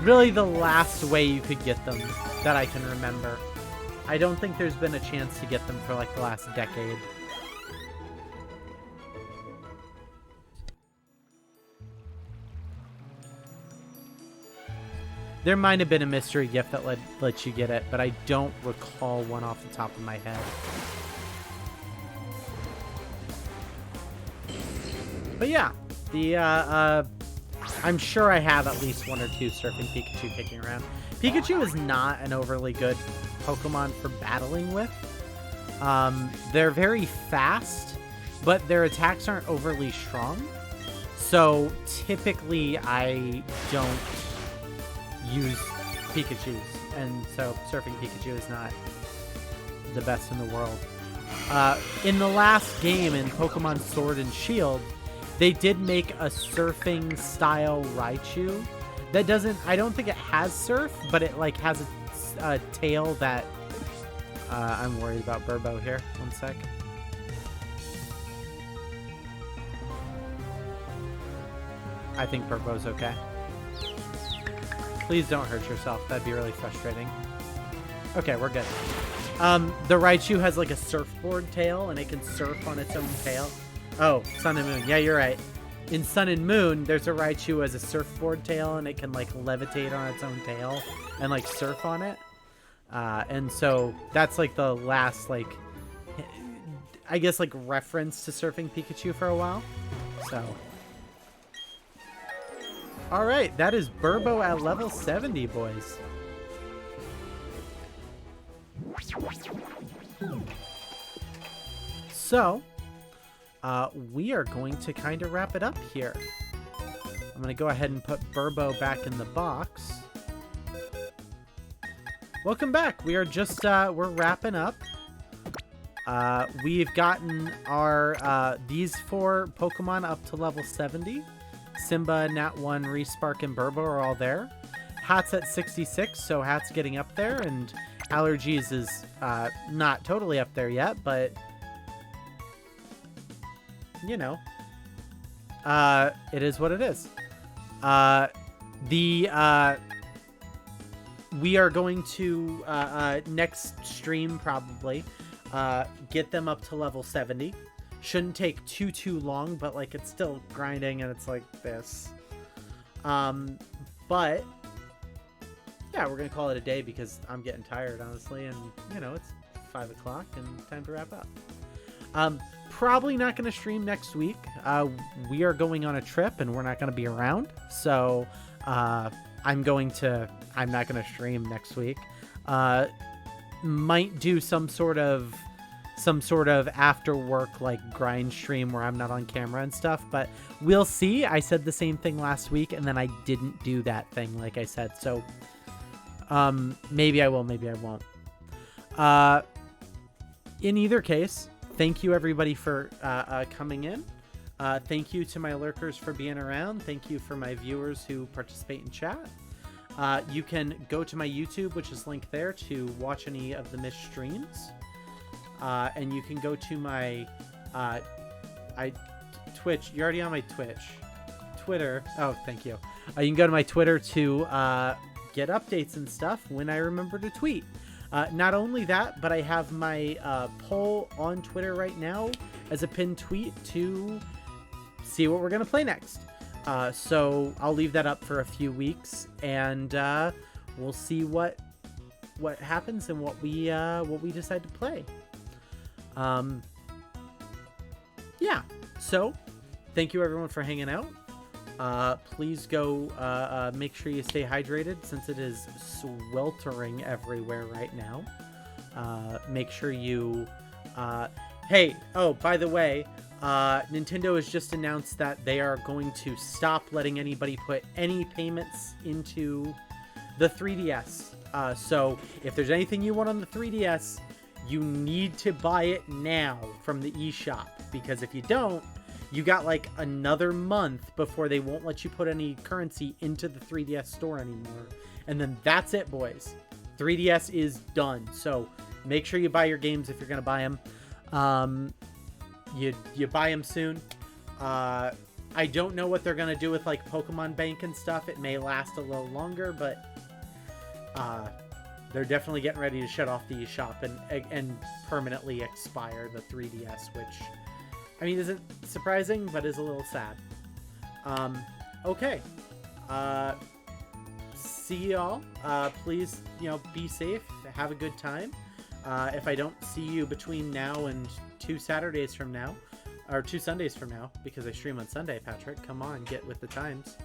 really the last way you could get them that I can remember. I don't think there's been a chance to get them for like the last decade. There might have been a mystery gift that let you get it, but I don't recall one off the top of my head. But yeah, I'm sure I have at least one or two Surfing Pikachu kicking around. Pikachu is not an overly good Pokemon for battling with. They're very fast, but their attacks aren't overly strong. So typically I don't use Pikachus, and so surfing Pikachu is not the best in the world. In the last game in Pokemon Sword and Shield, they did make a surfing style Raichu that doesn't, I don't think it has surf, but it like has a tail that, I'm worried about Burbo here. One sec. I think Burbo's okay. Please don't hurt yourself. That'd be really frustrating. Okay, we're good. The Raichu has like a surfboard tail, and it can surf on its own tail. Oh, Sun and Moon. Yeah, you're right. In Sun and Moon, there's a Raichu as a surfboard tail, and it can like levitate on its own tail and like surf on it. And so that's like the last like, I guess like reference to surfing Pikachu for a while. So. All right, that is Burbo at level 70, boys. So, we are going to kind of wrap it up here. I'm going to go ahead and put Burbo back in the box. Welcome back. We are just, we're wrapping up. We've gotten our, these 4 Pokemon up to level 70. Simba, Nat1, Respark, and Burbo are all there. Hat's at 66, so Hat's getting up there, and Allergies is not totally up there yet, but you know, it is what it is. We are going to next stream probably get them up to level 70. Shouldn't take too long, but like it's still grinding and it's like this. But yeah, we're gonna call it a day because I'm getting tired, honestly, and you know it's 5 o'clock and time to wrap up. Probably not gonna stream next week. We are going on a trip and we're not gonna be around, so I'm not gonna stream next week. Might do some sort of after work like grind stream where I'm not on camera and stuff, but we'll see. I said the same thing last week and then I didn't do that thing like I said, so maybe I will, maybe I won't. In either case, thank you everybody for coming in. Thank you to my lurkers for being around. Thank you for my viewers who participate in chat. You can go to my YouTube, which is linked there, to watch any of the missed streams. And you can go to my Twitch. You're already on my Twitch. Twitter. Oh, thank you. You can go to my Twitter to get updates and stuff when I remember to tweet. Not only that, but I have my poll on Twitter right now as a pinned tweet to see what we're going to play next. So I'll leave that up for a few weeks, and we'll see what happens and what we decide to play. Yeah, so thank you everyone for hanging out. Please go make sure you stay hydrated since it is sweltering everywhere right now. Make sure you hey, oh, by the way, Nintendo has just announced that they are going to stop letting anybody put any payments into the 3DS. So if there's anything you want on the 3DS, you need to buy it now from the eShop, because if you don't, you got like another month before they won't let you put any currency into the 3DS store anymore. And then that's it, boys. 3DS is done. So make sure you buy your games if you're going to buy them. You buy them soon. I don't know what they're going to do with like Pokemon Bank and stuff. It may last a little longer, but they're definitely getting ready to shut off the eShop and permanently expire the 3DS, which, I mean, isn't surprising, but is a little sad. Okay. See y'all. Please, be safe. Have a good time. If I don't see you between now and 2 Saturdays from now, or 2 Sundays from now, because I stream on Sunday, Patrick, come on, get with the times.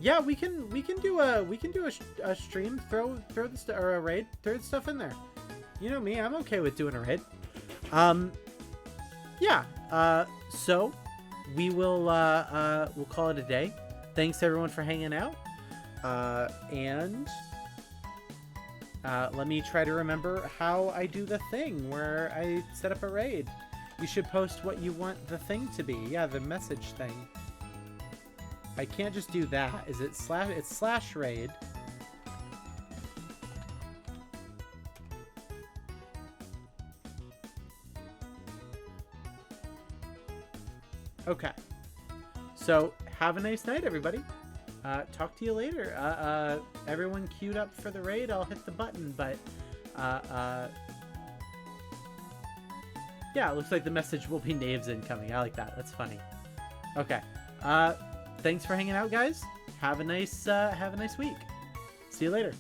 Yeah, we can do a stream, throw the or a raid, throw the stuff in there. You know me, I'm okay with doing a raid. Yeah. So we'll call it a day. Thanks everyone for hanging out. And let me try to remember how I do the thing where I set up a raid. You should post what you want the thing to be. Yeah, the message thing. I can't just do that. Is it slash? It's slash raid. Okay. So have a nice night, everybody. Talk to you later. Everyone queued up for the raid. I'll hit the button, but yeah, it looks like the message will be Knaves incoming. I like that. That's funny. Okay. Thanks for hanging out, guys. Have a nice week. See you later.